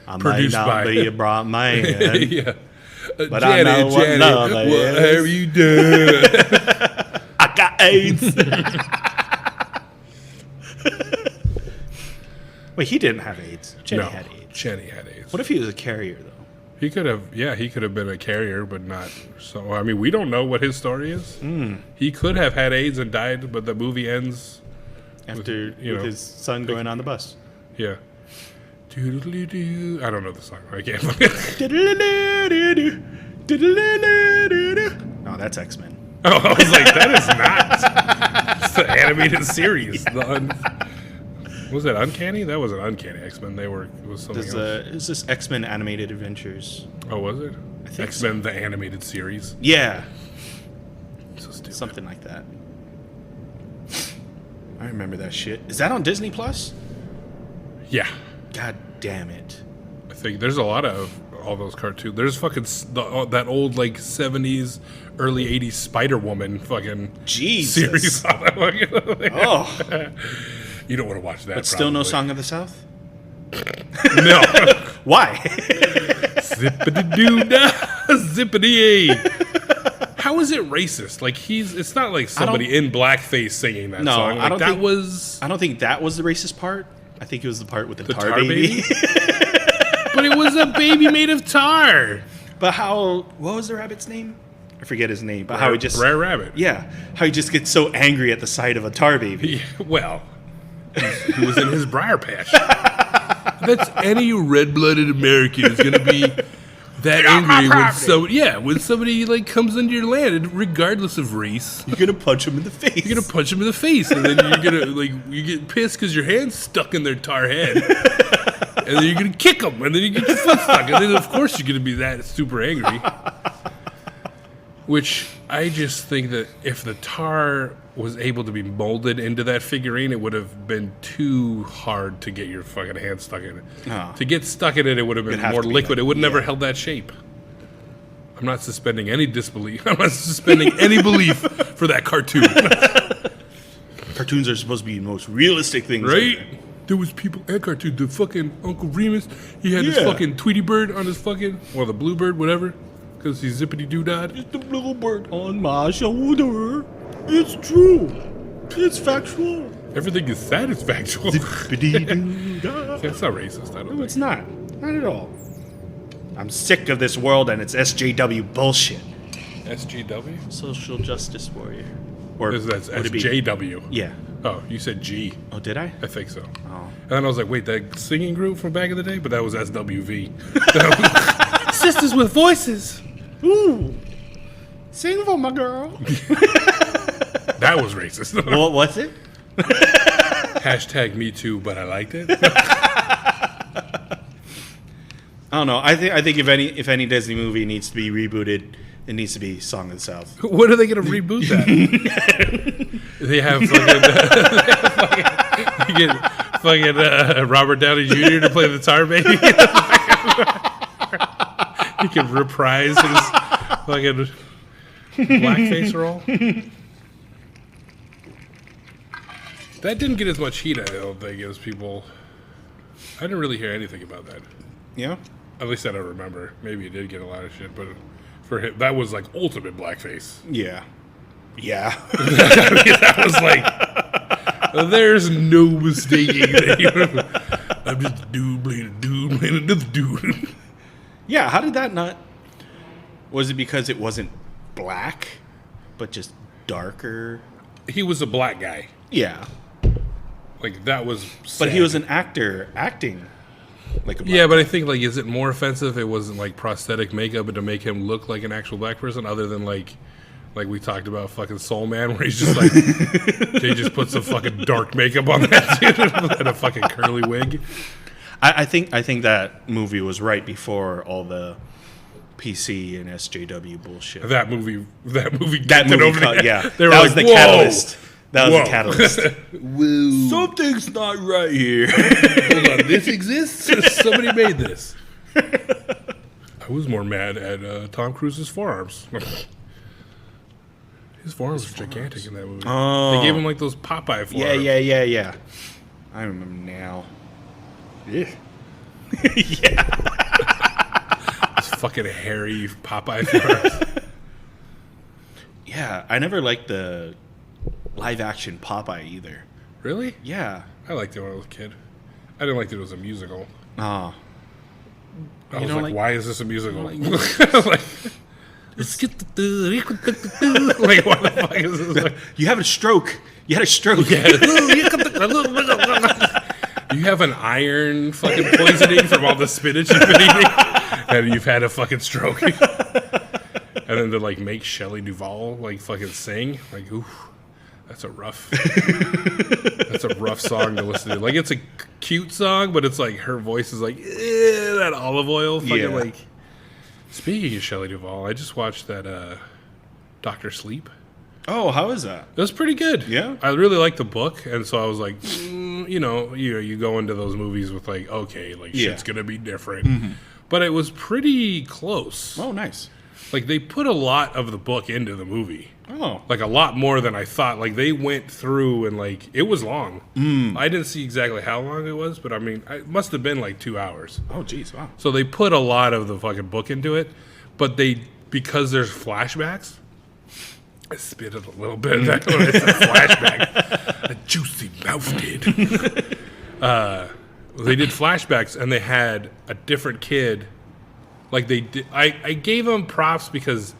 I produced might not by be a broad man. yeah. But I know what love what is. have you done? I got AIDS. Wait, he didn't have AIDS. Jenny No, had AIDS. Jenny had AIDS. What if he was a carrier, though? He could have, he could have been a carrier, but not. So I mean, we don't know what his story is. He could have had AIDS and died, but the movie ends After you know, his son going on the bus. Yeah. Doodle-doo-doo. I don't know the song. I can't. No, that's X-Men. Oh, I was like, that is not. It's the animated series. Was it Uncanny? That wasn't Uncanny X-Men. It was something else. Is this X-Men Animated Adventures? Oh, was it? I think X-Men, the animated series. Yeah, So stupid. something like that. I remember that shit. Is that on Disney Plus? Yeah. God damn it. I think there's a lot of all those cartoons. There's fucking that old like 70s, early 80s Spider-Woman fucking Jesus. series on that fucking. Oh, You don't want to watch that. but still no probably. Song of the South? No. Why? Zippity doo dah, zippity. How is it racist? Like it's not like somebody in blackface singing that No, song. Like, I don't that think- was. I don't think that was the racist part. I think it was the part with the tar, tar baby. But it was a baby made of tar. But what was the rabbit's name? I forget his name. But how he just, Rare Rabbit. yeah, how he just gets so angry at the sight of a tar baby. Yeah, well, he was in his briar patch. That's any red-blooded American is going to be that angry when somebody like comes into your land, and regardless of race. You're gonna punch him in the face. You're gonna punch him in the face, and then you're gonna you get pissed because your hand's stuck in their tar head, and then you're gonna kick them, and then you get your foot stuck, and then of course you're gonna be that super angry. Which I just think that if the tar was able to be molded into that figurine, it would have been too hard to get your fucking hand stuck in it. Oh. To get stuck in it, it would have been It'd have more to be liquid. like- It would never yeah. held that shape. I'm not suspending any disbelief. I'm not suspending any belief for that cartoon. Cartoons are supposed to be the most realistic things. Right? ever. There was people and cartoons. The fucking Uncle Remus, he had this Yeah. fucking Tweety bird on his fucking, or the bluebird, whatever, because he's zippity doo dah. It's the little bird on my shoulder. It's true. It's factual. Everything is satisfactual. Zippity-doo-dah. That's not racist. I don't No, think. it's not. Not at all. I'm sick of this world and its SJW bullshit. SGW? Social justice warrior. Or That's would it be- SJW. Yeah. Oh, you said G. Oh, did I? I think so. Oh. And then I was like, wait, that singing group from back in the day? But that was SWV. Sisters with voices. Ooh. Sing for my girl. That was racist. What was it? Hashtag me too, but I liked it. I don't know. I think if any Disney movie needs to be rebooted, it needs to be Song of the South. When are they going to reboot that? They have fucking, they get fucking Robert Downey Jr. to play the tar baby. He can reprise his fucking Blackface role. That didn't get as much heat, I don't think, as people. I didn't really hear anything about that. Yeah. At least I don't remember. Maybe it did get a lot of shit, but for him, that was like ultimate blackface. Yeah. Yeah. I mean, that was like, there's no mistaking that. I'm just a dude playing a dude playing another dude. Yeah. How did that not? Was it because it wasn't black, but just darker? He was a black guy. Yeah. Like, that was sad. But he was an actor acting like a black Yeah, but I think, like, is it more offensive if it wasn't, like, prosthetic makeup and to make him look like an actual black person other than, like we talked about fucking Soul Man, where he's just like, they just put some fucking dark makeup on that dude and a fucking curly wig. I think that movie was right before all the PC and SJW bullshit. That movie That kicked movie it over the head. yeah. They were That like, was the whoa. catalyst. That was Whoa. the catalyst. Whoa. Something's not right here. Hold on, this exists? Somebody made this. I was more mad at Tom Cruise's forearms. His forearms were gigantic in that movie. Oh. They gave him like those Popeye forearms. Yeah. I remember now. Yeah. Those fucking hairy Popeye forearms. Yeah, I never liked the live action Popeye either. Really? Yeah. I liked it when I was a kid. I didn't like that it was a musical. Ah. I was don't like, why is this a musical? like- like, let's get the like, what the fuck is this? Like, You have a stroke. You had a stroke. you have an iron fucking poisoning from all the spinach you've been eating, and you've had a fucking stroke. And then to like make Shelley Duvall like fucking sing, like, oof, that's a rough song to listen to. Like, it's a cute song, but it's like her voice is like that olive oil fucking Yeah. like. Speaking of Shelley Duvall, I just watched that Dr. Sleep. Oh, how is that? It was pretty good. Yeah? I really liked the book, and so I was like, you go into those movies with like, okay, like Yeah. shit's gonna be different, but it was pretty close. Oh, nice. Like, they put a lot of the book into the movie, Oh. like a lot more than I thought. Like, they went through and like it was long. I didn't see exactly how long it was, but I mean, it must have been like 2 hours. Oh, geez. Wow. So they put a lot of the fucking book into it, but because there's flashbacks. I spit it a little bit. That's when I said flashback. A juicy mouth did. They did flashbacks, and they had a different kid. Like, they did. I gave them props because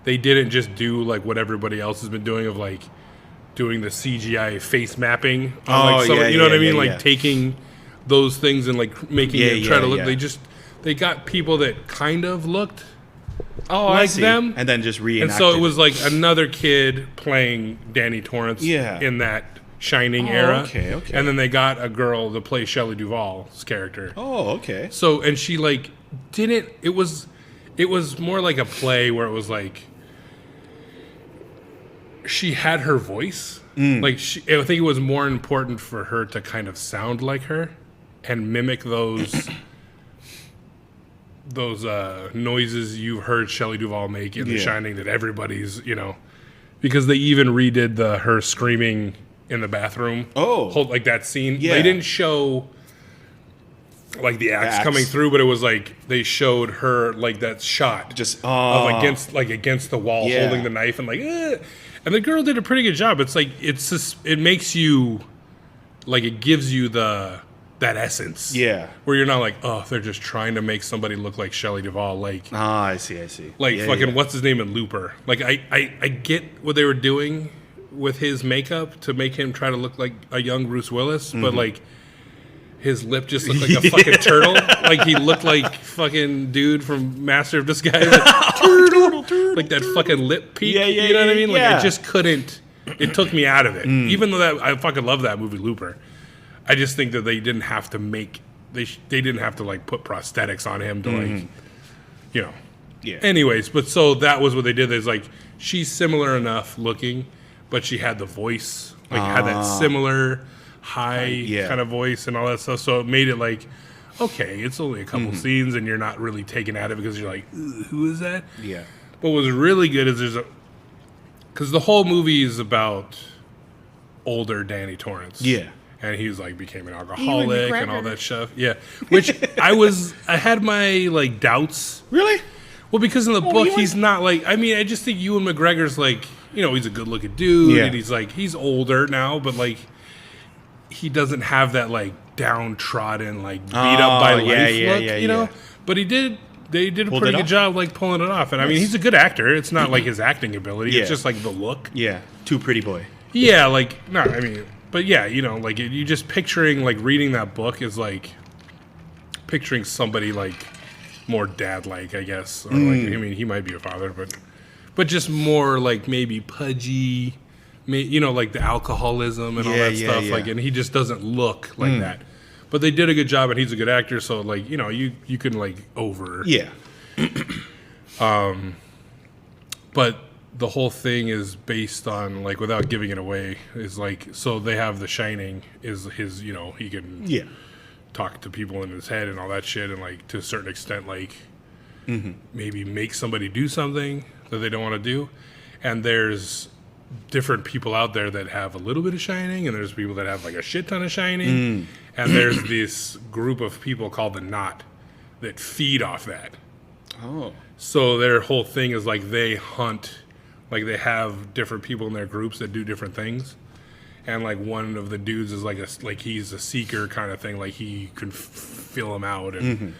they didn't just do like what everybody else has been doing of like doing the CGI face mapping. On, like, you know what I mean? Like taking those things and like making it try to look. Yeah. They got people that kind of looked. Oh, Like I see. them? And then just reenacted. And so it was like another kid playing Danny Torrance Yeah. in that Shining era. okay. And then they got a girl to play Shelley Duvall's character. Oh, okay. So, and she like didn't, it was more like a play where it was like, she had her voice. Like, I think it was more important for her to kind of sound like her and mimic those noises you've heard Shelley Duvall make in The Shining that everybody's, because they even redid her screaming in the bathroom. Oh. Like that scene. Yeah. They didn't show like the axe coming through, but it was like they showed her like that shot Just of against the wall Yeah. holding the knife and like, and the girl did a pretty good job. It's like, it makes you like, it gives you that essence. Yeah. Where you're not like, oh, they're just trying to make somebody look like Shelley Duvall. Like, I see. like Yeah, fucking, yeah. what's his name in Looper? Like, I get what they were doing with his makeup to make him try to look like a young Bruce Willis, but like, his lip just looked like a fucking turtle. Like, he looked like fucking dude from Master of Disguise. Turtle. Like that fucking lip peak. Yeah, you know what I mean? Like, yeah. I just couldn't. It took me out of it. Even though I fucking love that movie, Looper. I just think that they didn't have to make. They didn't have to like put prosthetics on him to like, Yeah. Anyways, but so that was what they did. There's like, she's similar enough looking, but she had the voice, like had that similar high kind of voice and all that stuff. So it made it like, okay, it's only a couple scenes and you're not really taken at it because you're like, who is that? Yeah. What was really good is because the whole movie is about older Danny Torrance. Yeah. And he's like became an alcoholic and all that stuff. Yeah. Which I had my like doubts. Really? Well, because in the book, he's not like, I mean, I just think Ewan McGregor's like, he's a good looking dude. Yeah. And he's like, he's older now, but like, he doesn't have that like downtrodden, like beat up by life look, you know? But they did a pretty good job like pulling it off. And I mean, he's a good actor. It's not like his acting ability. It's just like the look. Yeah. Too pretty boy. Yeah. Like, no, I mean, but yeah, like you just picturing like reading that book is like picturing somebody like more dad-like, I guess. Or like, I mean, he might be a father, but just more like maybe pudgy, like the alcoholism and all that stuff. Like, and he just doesn't look like that. But they did a good job, and he's a good actor, so like you can like over. Yeah. But the whole thing is based on like, without giving it away, is like, so they have The Shining is his, he can talk to people in his head and all that shit, and like to a certain extent like maybe make somebody do something that they don't want to do. And there's different people out there that have a little bit of Shining, and there's people that have like a shit ton of Shining, and there's this group of people called the Knot that feed off that. Oh. So their whole thing is like they hunt, like they have different people in their groups that do different things. And like one of the dudes is like he's a seeker kind of thing, like he can fill them out, and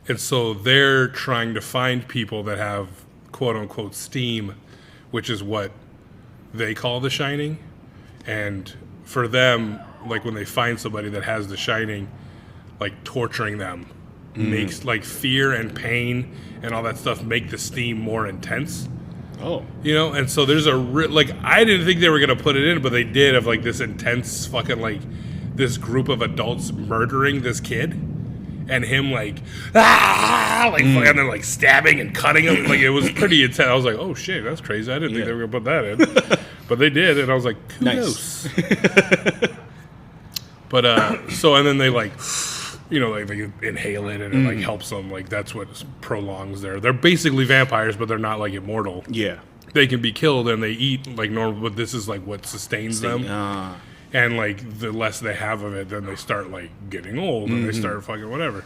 and so they're trying to find people that have quote unquote steam, which is what they call the Shining. And for them, like when they find somebody that has the Shining, like torturing them makes like fear and pain and all that stuff make the steam more intense. Oh. And so there's like, I didn't think they were going to put it in, but they did, of like this intense fucking like this group of adults murdering this kid and him like, and then like stabbing and cutting him. Like it was pretty intense. I was like, oh shit, that's crazy. I didn't think they were going to put that in, but they did. And I was like, kudos. Nice. But, so, and then they like, like they inhale it and it like helps them. Like that's what prolongs they're basically vampires, but they're not like immortal. Yeah. They can be killed and they eat like normal, but this is like what sustains them. And like the less they have of it, then they start like getting old and they start fucking whatever.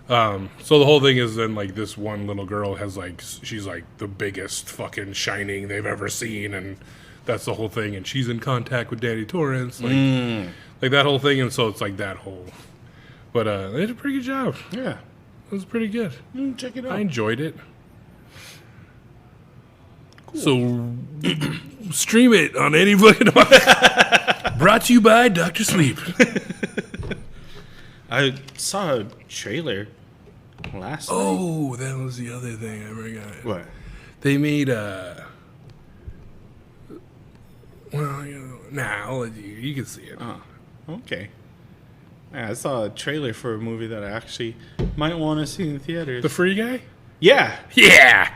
So the whole thing is then like this one little girl has like, she's like the biggest fucking Shining they've ever seen. And that's the whole thing. And she's in contact with Danny Torrance. Like that whole thing. And so it's like that whole... But they did a pretty good job. Yeah. It was pretty good. Check it out. I enjoyed it. Cool. So, stream it on any fucking... Brought to you by Dr. Sleep. I saw a trailer last night. Oh, that was the other thing I forgot. What? They made a... Well, I'll let you. You can see it. Oh, okay. Yeah, I saw a trailer for a movie that I actually might want to see in theaters. The Free Guy? Yeah. Yeah.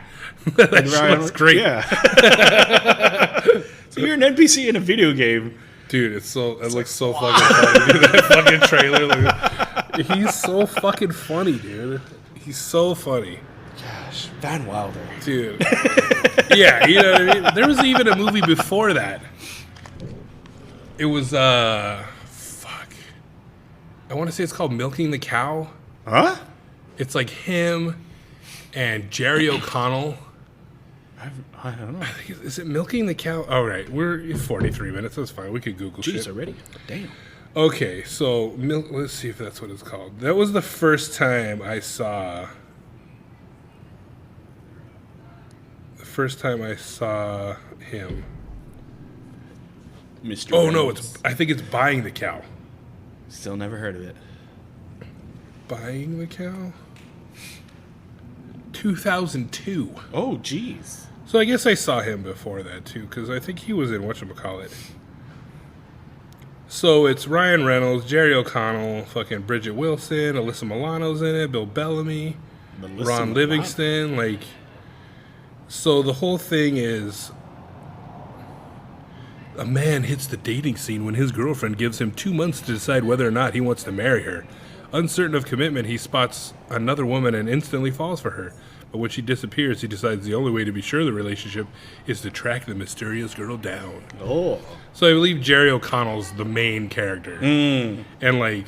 That shit's great. Yeah. So you're an NPC in a video game. Dude, it looks so fucking funny. Dude, that fucking trailer. He's so fucking funny, dude. He's so funny. Gosh, Van Wilder. Dude. Yeah, you know what I mean? There was even a movie before that. It was, I want to say it's called Milking the Cow. Huh? It's like him and Jerry O'Connell. I don't know. Is it Milking the Cow? All right, we're 43 minutes. That's fine. We could Google shit. Jeez, already? Damn. Okay, so let's see if that's what it's called. That was the first time I saw... him. Mr. Oh, Reynolds. no, I think it's Buying the Cow. Still never heard of it. Buying the Cow? 2002. Oh, jeez. So I guess I saw him before that, too, because I think he was in whatchamacallit. So it's Ryan Reynolds, Jerry O'Connell, fucking Bridget Wilson, Alyssa Milano's in it, Bill Bellamy, Ron Livingston, like... So the whole thing is... A man hits the dating scene when his girlfriend gives him 2 months to decide whether or not he wants to marry her. Uncertain of commitment, he spots another woman and instantly falls for her. But when she disappears, he decides the only way to be sure of the relationship is to track the mysterious girl down. Oh. So I believe Jerry O'Connell's the main character. And, like,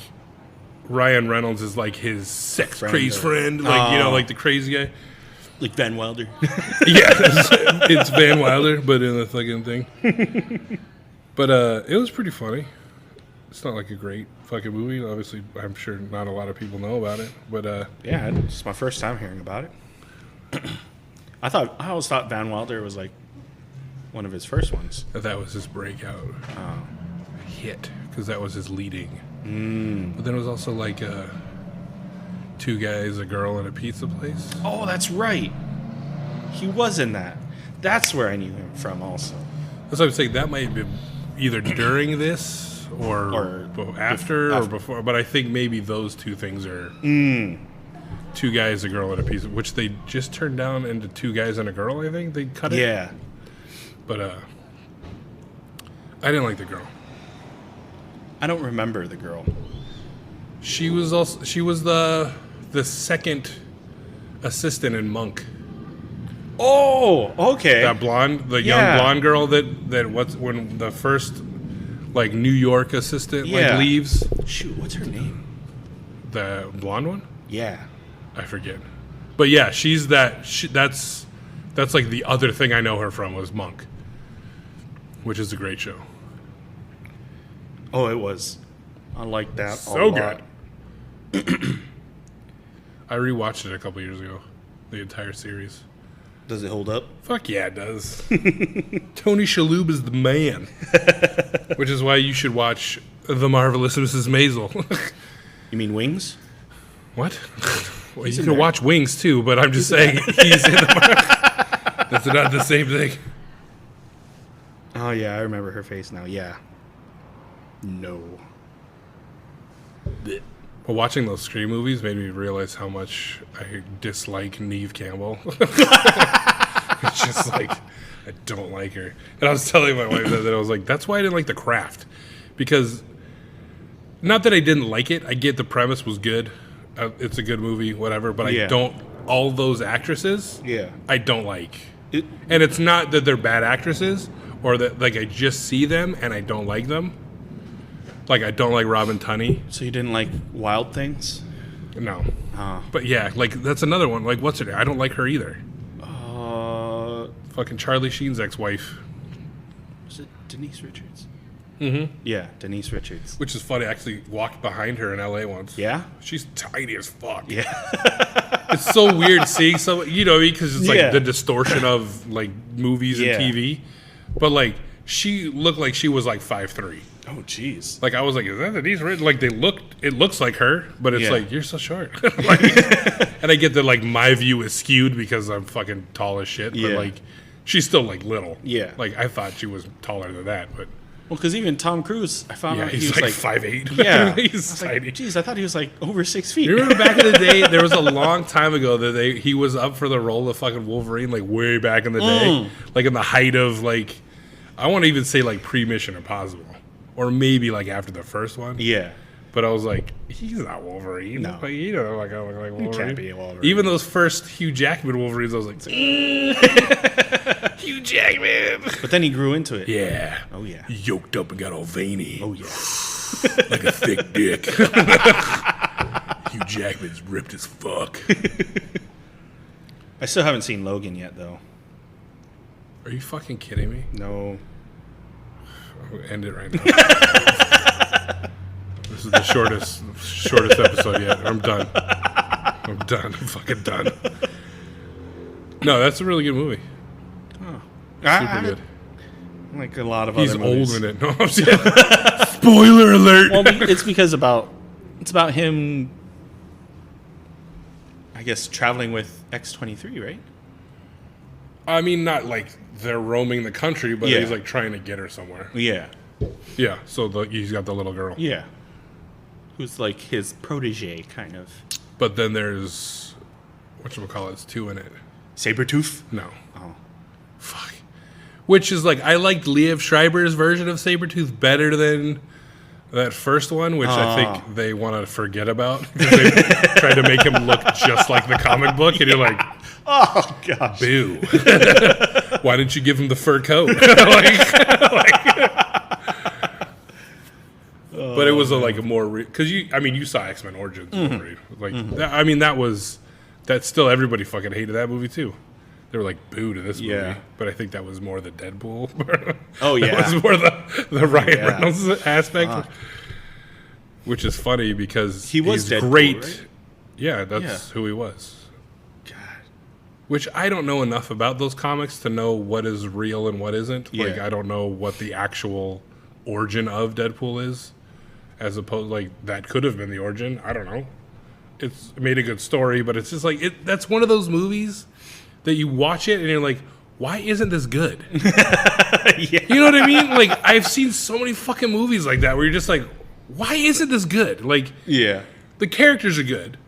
Ryan Reynolds is, like, his sex-crazed friend. Like, you know, like the crazy guy. Like Van Wilder. Yeah, it's Van Wilder, but in the fucking thing. But it was pretty funny. It's not like a great fucking movie. Obviously, I'm sure not a lot of people know about it. But Yeah, it's my first time hearing about it. I always thought Van Wilder was like one of his first ones. that was his breakout hit, because that was his leading. But then it was also like two guys, a girl, and a pizza place. Oh, that's right. He was in that. That's where I knew him from also. That's what I'm saying. That might have been either during this or after or before. But I think maybe those two things are two guys, a girl, and a pizza, which they just turned down into two guys and a girl. I think they cut it. Yeah. But I didn't like the girl. I don't remember the girl. She was the second assistant in Monk. Oh, okay. That blonde, the young blonde girl that when the first like New York assistant like leaves. Shoot, what's her name? The blonde one? Yeah. I forget. But yeah, she's that. That's like the other thing I know her from was Monk, which is a great show. Oh, it was. I like that So a lot. good. I rewatched it a couple years ago, the entire series. Does it hold up? Fuck yeah, it does. Tony Shalhoub is the man, which is why you should watch The Marvelous Mrs. Maisel. You mean Wings? What? Well, He's you in can there. watch Wings too, but I'm just saying he's in the. That's not the same thing. Oh, yeah, I remember her face now. Yeah. No. But watching those Scream movies made me realize how much I dislike Neve Campbell. It's just like, I don't like her. And I was telling my wife that I was like, that's why I didn't like The Craft. Because, not that I didn't like it, I get the premise was good. It's a good movie, whatever, but I don't, all those actresses, I don't like. And it's not that they're bad actresses, or that, like, I just see them and I don't like them. Like, I don't like Robin Tunney. So you didn't like Wild Things? No. But yeah, like, that's another one. Like, what's her name? I don't like her either. Fucking Charlie Sheen's ex-wife. Was it Denise Richards? Mm-hmm. Yeah, Denise Richards. Which is funny. I actually walked behind her in L.A. once. Yeah? She's tiny as fuck. Yeah. It's so weird seeing someone, you know, because it's like Yeah. the distortion of, like, movies and TV. But, like, she looked like she was, like, 5'3". Oh, jeez. Like, I was like, is that Denise Richards? Like, it looks like her, but it's Yeah. like, you're so short. Like, and I get that, like, my view is skewed because I'm fucking tall as shit. But, Yeah. like, she's still, like, little. Yeah. Like, I thought she was taller than that, but Well, because even Tom Cruise, I found yeah, out he he's was like like 5'8". Yeah. He's I tiny. was like, jeez, I thought he was like over 6 feet. You remember back in the day, there was a long time ago that he was up for the role of fucking Wolverine, like way back in the day. Like in the height of, like, I want to even say like pre-Mission Impossible. Or maybe like after the first one. Yeah. But I was like, he's not Wolverine. No. Like, you know, like I look like Wolverine. Can't be a Wolverine. Even those first Hugh Jackman Wolverines, I was like, Hugh Jackman. But then he grew into it. Yeah. Oh, yeah. He yoked up and got all veiny. Oh, yeah. Like a thick dick. Hugh Jackman's ripped as fuck. I still haven't seen Logan yet, though. Are you fucking kidding me? No. I'll end it right now. This is the shortest episode yet. I'm done. I'm fucking done. No, that's a really good movie. Super good. Like a lot of He's other old movies. in it. No, I'm just spoiler alert. Well, it's because it's about him, I guess, traveling with X-23, right? I mean, not like they're roaming the country, but Yeah. he's like trying to get her somewhere. Yeah. Yeah, so he's got the little girl. Yeah. Who's like his protege, kind of. But then there's, whatchamacallit's two in it. Sabretooth? No. Oh. Fuck. Which is like, I liked Liev Schreiber's version of Sabretooth better than that first one, which I think they want to forget about. Because they tried to make him look just like the comic book, and you're like, Oh gosh. Boo. Why didn't you give him the fur coat? But it was like a more because you saw X-Men Origins, right? That still everybody fucking hated that movie too. They were like boo to this movie, but I think that was more the Deadpool. Oh yeah, that was more the Ryan Reynolds aspect, which is funny because he was he's Deadpool, great. Right? Yeah, that's who he was. God. Which I don't know enough about those comics to know what is real and what isn't. Yeah. Like I don't know what the actual origin of Deadpool is. As opposed, like, that could have been the origin. I don't know. It's made a good story, but it's just like, that's one of those movies that you watch it and you're like, why isn't this good? Yeah. You know what I mean? Like, I've seen so many fucking movies like that where you're just like, why isn't this good? Like, Yeah. the characters are good.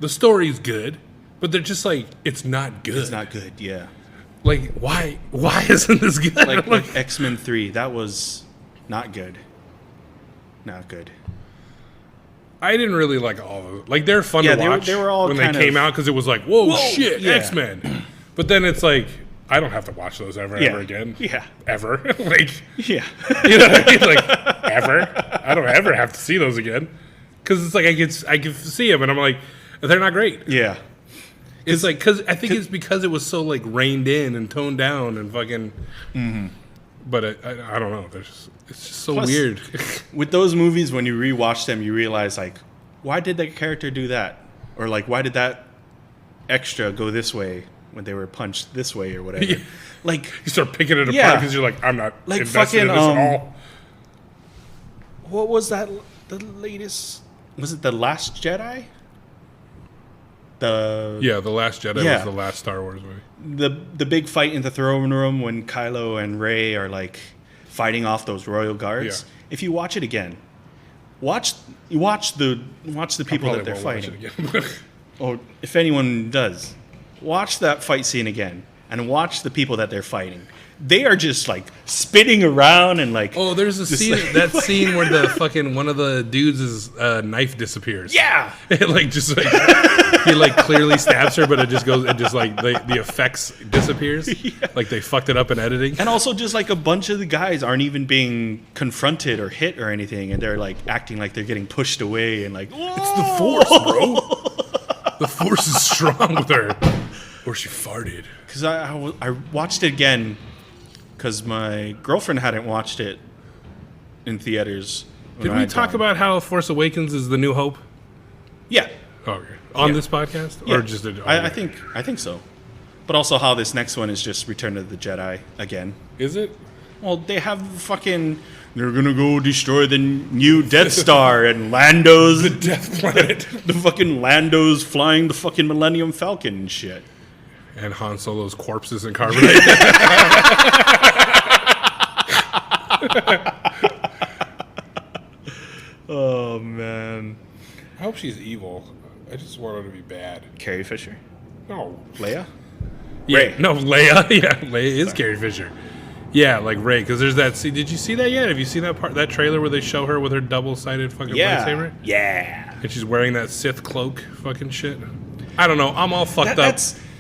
The story's good. But they're just like, it's not good. It's not good, yeah. Like, why isn't this good? Like X-Men 3, that was not good. Not good. I didn't really like all of them. Like, they're fun to watch they were all when they kind came out because it was like, whoa, shit, yeah. X-Men. But then it's like, I don't have to watch those ever again. Yeah. Ever. Like, Yeah. you know what I mean? Like, ever. I don't ever have to see those again. Because it's like, I can see them and I'm like, they're not great. Yeah. It's like, because I think it's because it was so, like, reined in and toned down and fucking... Mm-hmm. But I don't know. It's just so Plus, weird. With those movies, when you rewatch them, you realize, like, why did that character do that? Or, like, why did that extra go this way when they were punched this way or whatever? Yeah. Like, You start picking it apart because you're like, I'm not like invested in fucking, this at all. what was that? The latest? Was it The Last Jedi? Yeah, The Last Jedi Yeah. was the last Star Wars movie. The big fight in the throne room when Kylo and Rey are like fighting off those royal guards. Yeah. If you watch it again, watch the people that they're fighting. Or if anyone does, watch that fight scene again and watch the people that they're fighting. They are just like spinning around and like Oh, there's a scene like- that scene where the fucking one of the dudes' knife disappears. yeah. It like just like he like clearly stabs her, but it just like the effects disappears. Like they fucked it up in editing. And also just like a bunch of the guys aren't even being confronted or hit or anything, and they're like acting like they're getting pushed away and like It's the Force, bro. The Force is strong with her. Or she farted. Because I watched it again because my girlfriend hadn't watched it in theaters. Did we talk about how Force Awakens is the New Hope? Yeah. Okay. On Yeah. this podcast? Yeah. Or just I think so. But also how this next one is just Return of the Jedi again. Is it? Well, they have fucking... They're gonna go destroy the new Death Star and Lando's... The Death Planet. the fucking Lando's flying the fucking Millennium Falcon and shit. And Han Solo's corpses in carbonite. Oh, man. I hope she's evil. I just want her to be bad. Carrie Fisher? No. Leia? Yeah, Rey. no, Leia. Yeah, Leia is Carrie Fisher. Yeah, like Rey, because there's that scene. Did you see that yet? Have you seen that trailer where they show her with her double-sided fucking lightsaber? Yeah. And she's wearing that Sith cloak fucking shit? I don't know. I'm all fucked up.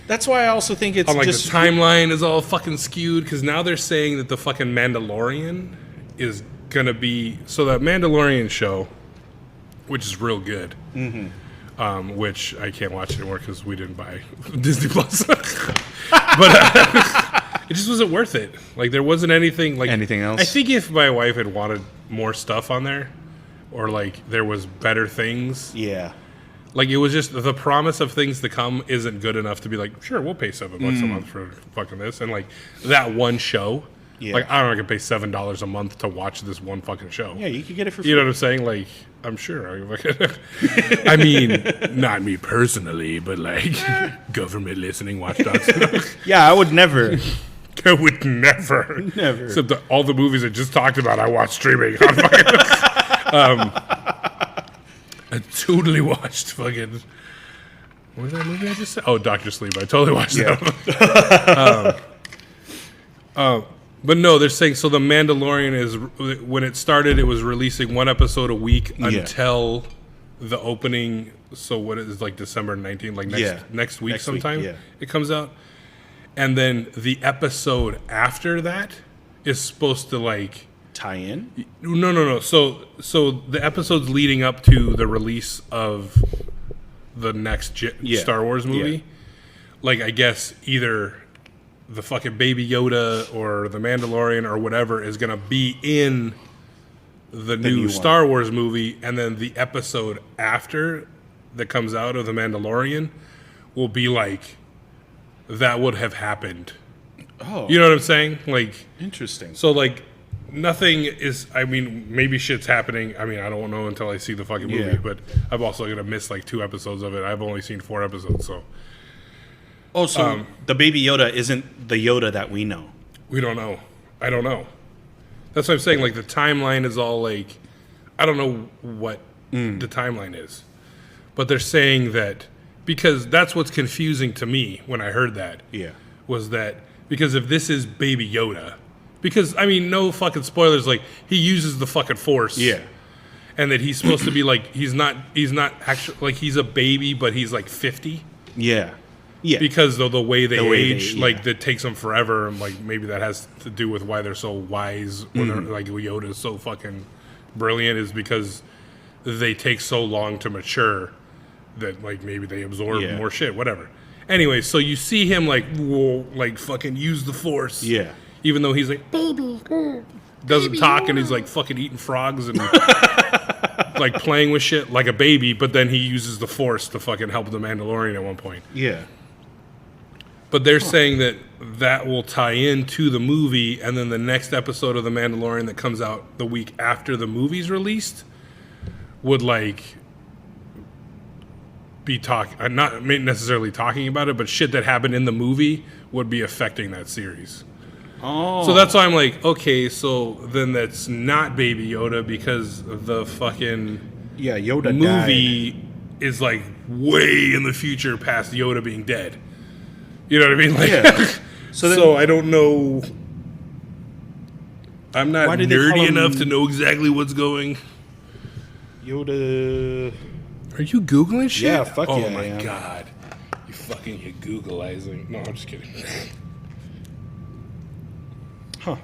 That's why I also think it's I'm like, just... the timeline is all fucking skewed, because now they're saying that the fucking Mandalorian is going to be... So that Mandalorian show, which is real good, which I can't watch anymore because we didn't buy Disney Plus. But it just wasn't worth it. Like, there wasn't anything... like Anything else? I think if my wife had wanted more stuff on there, or like there was better things... Yeah. Like, it was just the promise of things to come isn't good enough to be like, sure, we'll pay $7 a month for fucking this. And, like, that one show, like, I don't know, I can pay $7 a month to watch this one fucking show. Yeah, you could get it for free. You know what I'm saying? Like, I'm sure. I mean, not me personally, but, like, government listening watchdogs. Yeah, I would never. I would never. Never. Except all the movies I just talked about, I watched streaming on fucking... I totally watched fucking... What was that movie I just said? Oh, Dr. Sleep. I totally watched that. But no, they're saying... So The Mandalorian is... When it started, it was releasing one episode a week until the opening. So what is like December 19th, like next week Next week, sometime yeah. it comes out. And then the episode after that is supposed to like Tie in? no. So the episodes leading up to the release of the next Star Wars movie, like I guess either the fucking Baby Yoda or the Mandalorian or whatever is gonna be in the new Star Wars movie, and then the episode after that comes out of the Mandalorian will be like that would have happened. Oh. You know what I'm saying? Like, Interesting. so like nothing is, I mean, maybe shit's happening. I mean, I don't know until I see the fucking movie, Yeah. but I'm also going to miss like 2 episodes of it. I've only seen 4 episodes, so Oh, so the Baby Yoda isn't the Yoda that we know. we don't know. I don't know. That's what I'm saying. Like the timeline is all like, I don't know what the timeline is, but they're saying that because that's what's confusing to me when I heard that. Yeah. Was that because if this is Baby Yoda, because I mean, no fucking spoilers. Like he uses the fucking Force. Yeah. And that he's supposed to be like he's not actually like he's a baby, but he's like 50. Yeah. Yeah. Because of the way they age, yeah. like that takes them forever, and like maybe that has to do with why they're so wise. When they're, like Yoda is so fucking brilliant, is because they take so long to mature that like maybe they absorb more shit, whatever. Anyway, so you see him like fucking use the Force, even though he's like baby, doesn't talk, and he's like fucking eating frogs and like playing with shit like a baby, but then he uses the Force to fucking help the Mandalorian at one point. Yeah. But they're saying that that will tie into the movie, and then the next episode of The Mandalorian that comes out the week after the movie's released would like be not necessarily talking about it, but shit that happened in the movie would be affecting that series. Oh. So that's why I'm like, okay, so then that's not Baby Yoda because the fucking Yoda movie is like way in the future past Yoda being dead. You know what I mean? Like, so I don't know. I'm not nerdy enough to know exactly what's going. Yoda. Are you Googling shit? Yeah, fuck oh yeah. Oh my I am. god. You're Googleizing. No, I'm just kidding. Huh.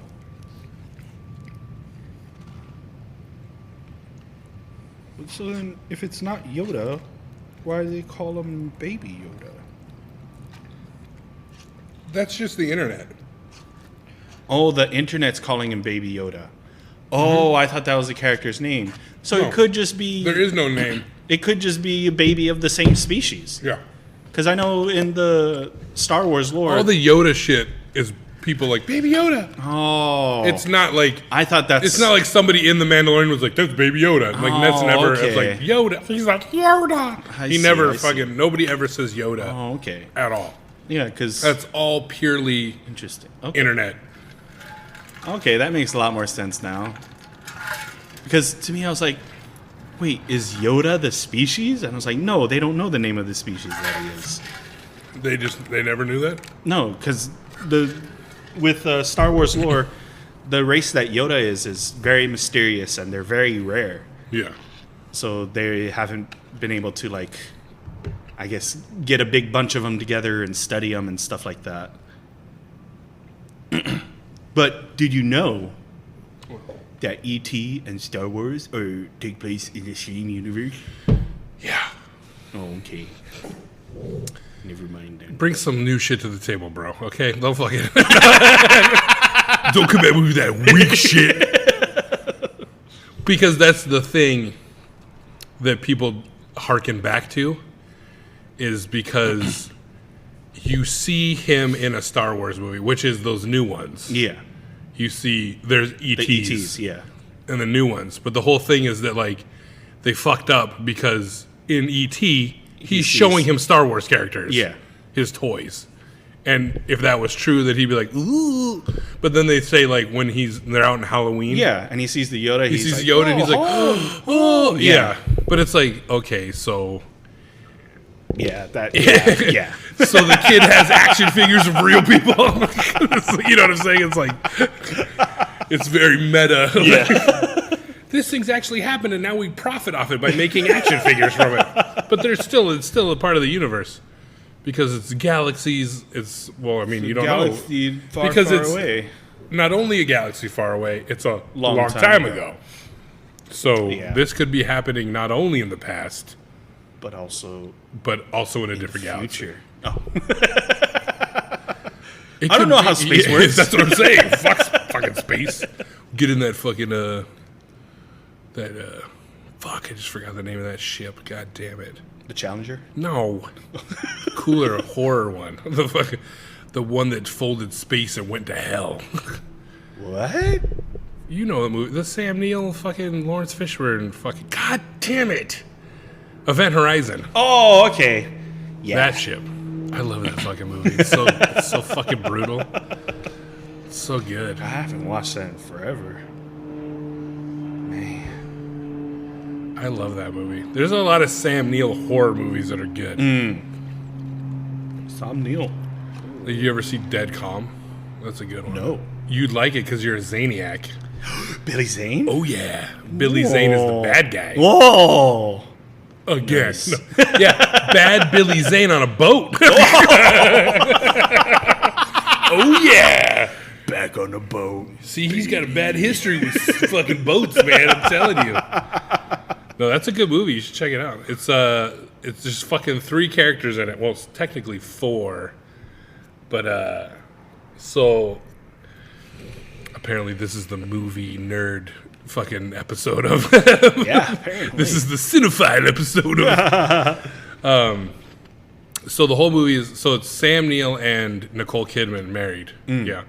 So then, if it's not Yoda, why do they call him Baby Yoda? That's just the internet. Oh, the internet's calling him Baby Yoda. Oh, I thought that was the character's name. So it could just be... There is no name. It could just be a baby of the same species. Yeah. Because I know in the Star Wars lore... All the Yoda shit is people like, Baby Yoda. Oh. It's not like... I thought that's... It's not like somebody in The Mandalorian was like, that's Baby Yoda. Like, that's never... okay. It's like, Yoda. He's like, Yoda. Nobody ever says Yoda. Oh, okay. At all. Yeah, because... That's all purely Interesting. Okay. internet. Okay, that makes a lot more sense now. Because to me, I was like, wait, is Yoda the species? And I was like, no, they don't know the name of the species that he is. They never knew that? No, because with Star Wars lore, the race that Yoda is very mysterious and they're very rare. Yeah. So they haven't been able to, like, I guess, get a big bunch of them together and study them and stuff like that. But did you know that E.T. and Star Wars take place in the same universe? Yeah. Oh, okay. Never mind then. Bring some new shit to the table, bro. Okay? Don't fucking... Don't come at me with that weak shit. Because that's the thing that people harken back to, is because you see him in a Star Wars movie, which is those new ones. Yeah. You see, there's ETs. The ETs, yeah. And the new ones. But the whole thing is that, like, they fucked up because in ET, he's showing him Star Wars characters. Yeah. His toys. And if that was true, that he'd be like, ooh. But then they say, like, when they're out in Halloween. Yeah, and he sees the Yoda. He sees like, Yoda, and he's like, oh. Yeah. But it's like, okay, so... Yeah, yeah. So the kid has action figures of real people. You know what I'm saying? It's like, it's very meta. Yeah. this thing's actually happened, and now we profit off it by making action figures from it. But it's still a part of the universe because it's galaxies. It's you don't Galaxy know far, because far it's away. not only a galaxy far away. It's a long time time ago. So this could be happening not only in the past, but also in a different galaxy. future. Oh. It I don't could know be- how space yeah, works. That's what I'm saying. Fuck fucking space. Get in that fucking fuck. I just forgot the name of that ship. God damn it. The Challenger. No, cooler horror one. The one that folded space and went to hell. What? You know the movie, the Sam Neill, fucking Lawrence Fishburne, fucking. God damn it. Event Horizon. Oh, okay. Yeah. That ship. I love that fucking movie. It's so fucking brutal. It's so good. I haven't watched that in forever. Man. I love that movie. There's a lot of Sam Neill horror movies that are good. Sam Neill. You ever see Dead Calm? That's a good one. No. You'd like it because you're a Zaniac. Billy Zane? Oh, yeah. Billy Zane is the bad guy. Whoa. Again. Nice. No. Yeah, bad Billy Zane on a boat. Oh, yeah. Back on the boat. See, he's got a bad history with fucking boats, man. I'm telling you. No, that's a good movie. You should check it out. It's just fucking 3 characters in it. Well, it's technically 4. But, so apparently this is the movie nerd fucking episode of Yeah, apparently. This is the cinephile episode of so the whole movie is it's Sam Neill and Nicole Kidman married. Yeah.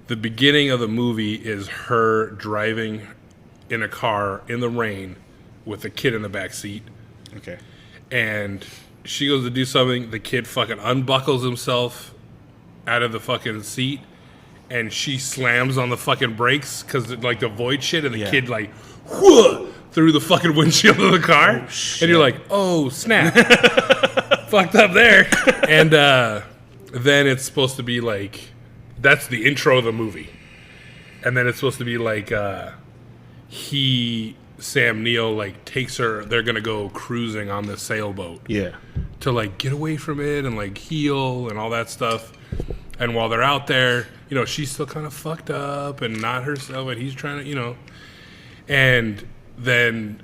The beginning of the movie is her driving in a car in the rain with a kid in the back seat. Okay. And she goes to do something, the kid fucking unbuckles himself out of the fucking seat, and she slams on the fucking brakes because like the void shit, and the kid like whoa, through the fucking windshield of the car, and you're like, oh snap, fucked up there. And then it's supposed to be like, that's the intro of the movie, and then it's supposed to be like Sam Neill like takes her, they're gonna go cruising on the sailboat Yeah. to like get away from it and like heal and all that stuff. And while they're out there, you know, she's still kind of fucked up and not herself, and he's trying to, you know. And then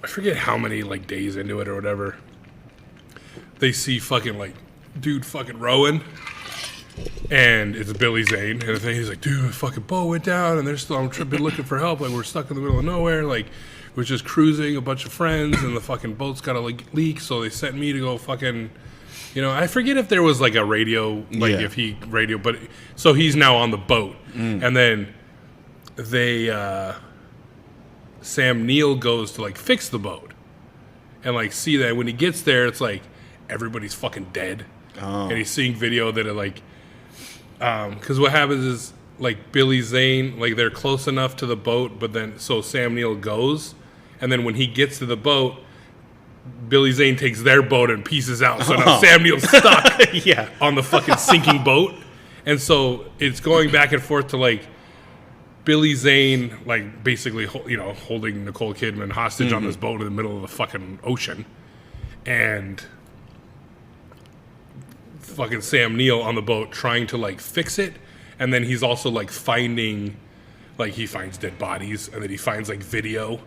I forget how many like days into it or whatever, they see fucking like dude fucking rowing, and it's Billy Zane, and he's like, dude, the fucking boat went down, and they're still been looking for help, like we're stuck in the middle of nowhere, like we're just cruising, a bunch of friends, and the fucking boat's got a leak, so they sent me to go fucking. You know, I forget if there was like a radio, like if he radio, but so he's now on the boat, and then Sam Neill goes to like fix the boat, and like see that when he gets there, it's like everybody's fucking dead, and he's seeing video that are like, because what happens is like Billy Zane, like they're close enough to the boat, but then so Sam Neill goes, and then when he gets to the boat, Billy Zane takes their boat and pieces out. So now Sam Neill's stuck on the fucking sinking boat. And so it's going back and forth to like Billy Zane, like basically, you know, holding Nicole Kidman hostage on this boat in the middle of the fucking ocean. And fucking Sam Neill on the boat trying to like fix it. And then he's also like finding, like he finds dead bodies, and then he finds like video.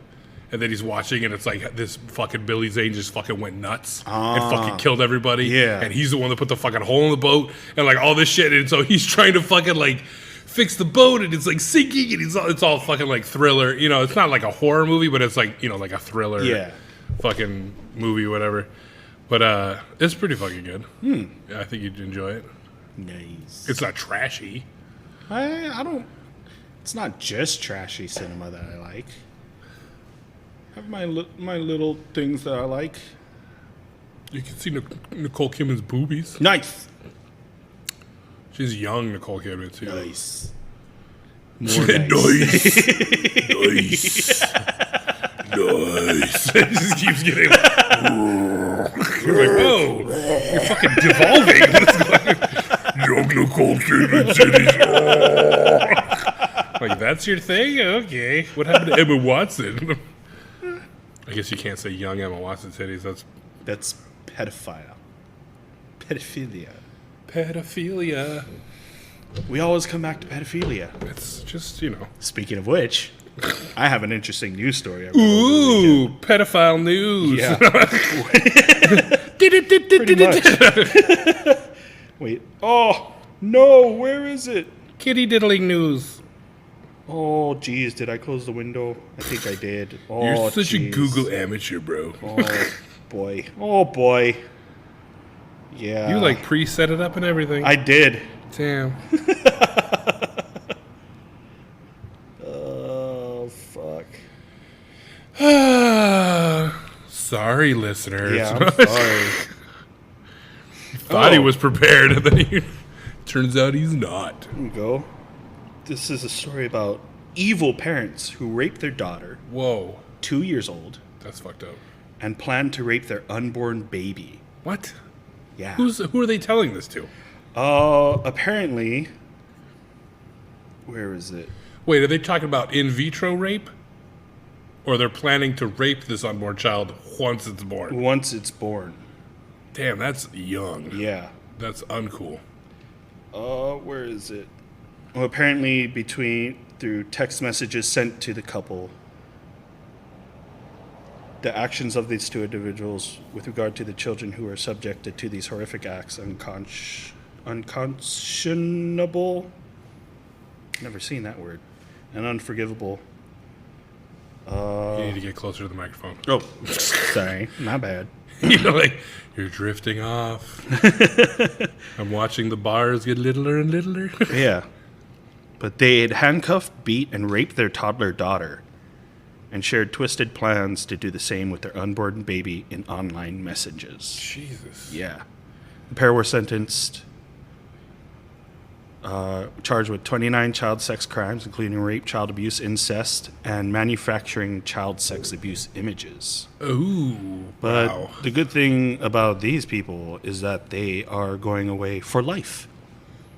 And then he's watching, and it's like this fucking Billy Zane just fucking went nuts and fucking killed everybody. Yeah. And he's the one that put the fucking hole in the boat and like all this shit. And so he's trying to fucking like fix the boat, and it's like sinking, and it's all fucking like thriller. You know, it's not like a horror movie, but it's like, you know, like a thriller fucking movie or whatever. But it's pretty fucking good. Yeah, I think you'd enjoy it. Nice. It's not trashy. I don't. It's not just trashy cinema that I like. I have my little things that I like. You can see Nicole Kidman's boobies. Nice. She's young, Nicole Kidman, too. Nice. More nice. Nice. Nice. It just keeps getting like, you're like, whoa, you're fucking devolving. What's going on? Young Nicole Kidman titties. Like, that's your thing? Okay. What happened to Emma Watson? I guess you can't say young Emma Watson titties. That's pedophile. Pedophilia. Pedophilia. We always come back to pedophilia. It's just, Speaking of which, I have an interesting news story. I read over the Ooh, weekend. pedophile news. Yeah. Pretty much. Wait. Oh, no. Where is it? Kitty diddling news. Oh, geez. Did I close the window? I think I did. Oh, You're such a geez. Google amateur, bro. Oh, boy. Oh, boy. Yeah. You, pre-set it up and everything. I did. Damn. Oh, fuck. Sorry, listeners. Yeah, I'm sorry. Thought he was prepared, and then turns out he's not. Here we go. This is a story about evil parents who raped their daughter, Whoa. 2 years old, That's fucked up. and planned to rape their unborn baby. What? Yeah. Who are they telling this to? Apparently, where is it? Wait, are they talking about in vitro rape? Or they're planning to rape this unborn child once it's born? Once it's born. Damn, that's young. Yeah. That's uncool. Where is it? Well, apparently through text messages sent to the couple, the actions of these two individuals with regard to the children who are subjected to these horrific acts unconscionable. Never seen that word. And unforgivable. You need to get closer to the microphone. Oh, sorry. My bad. You're drifting off. I'm watching the bars get littler and littler. Yeah. But they had handcuffed, beat, and raped their toddler daughter and shared twisted plans to do the same with their unborn baby in online messages. Jesus. Yeah. The pair were sentenced, charged with 29 child sex crimes, including rape, child abuse, incest, and manufacturing child sex abuse images. Ooh. But wow. the good thing about these people is that they are going away for life.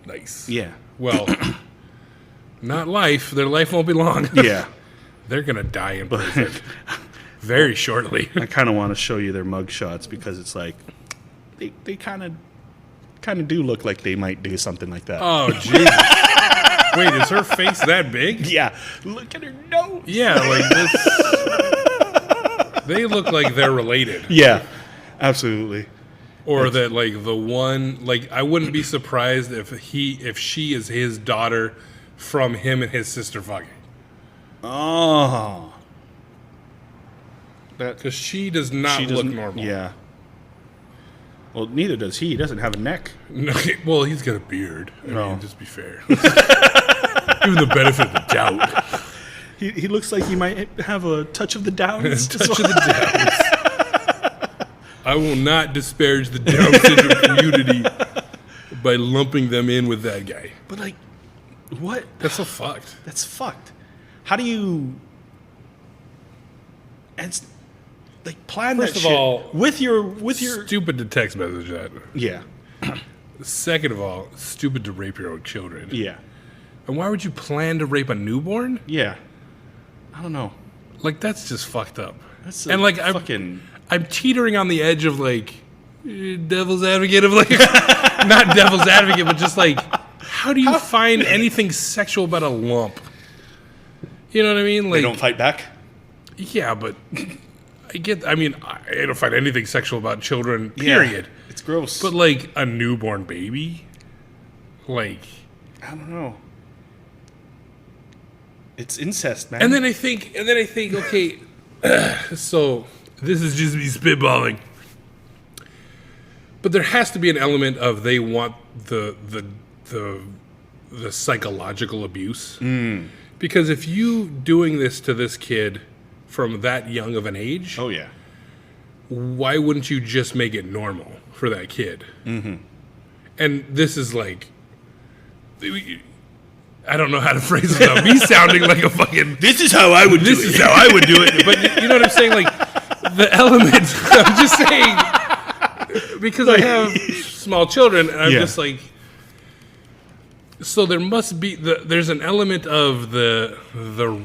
Nice. Yeah. Well, not life. Their life won't be long. Yeah. They're going to die in prison very shortly. I kind of want to show you their mug shots because it's like they kind of do look like they might do something like that. Oh, Jesus. Wait, is her face that big? Yeah, look at her nose. Yeah, like this. They look like they're related. Yeah, absolutely. Or that, the one, I wouldn't be surprised if she is his daughter from him and his sister fucking. Oh, Because she does not look normal. Yeah. Well, neither does he. He doesn't have a neck. No, well, he's got a beard. I No. mean, just be fair. Give him the benefit of the doubt. He looks like he might have a touch of the Downs. Touch of the Downs. I will not disparage the Down syndrome community by lumping them in with that guy. But what? That's so fucked. That's fucked. How do you? And plan First that of shit all, with your Stupid to text message that. yeah Second of all, stupid to rape your own children. yeah And why would you plan to rape a newborn? yeah. I don't know. That's just fucked up. That's And fucking. I'm teetering on the edge of devil's advocate of not devil's advocate, but just how do you find anything sexual about a lump? You know what I mean? They don't fight back. Yeah, but I don't find anything sexual about children, period. Yeah, it's gross. But a newborn baby? I don't know. It's incest, man. And then I think, okay, so this is just me spitballing. But there has to be an element of they want the psychological abuse. Because if you doing this to this kid from that young of an age, oh yeah, why wouldn't you just make it normal for that kid? Mm-hmm. And this is I don't know how to phrase it without me sounding like a fucking. this is how I would do it. This is how I would do it. But you know what I'm saying? The element. I'm just saying because I have small children, and I'm just So there must be there's an element of the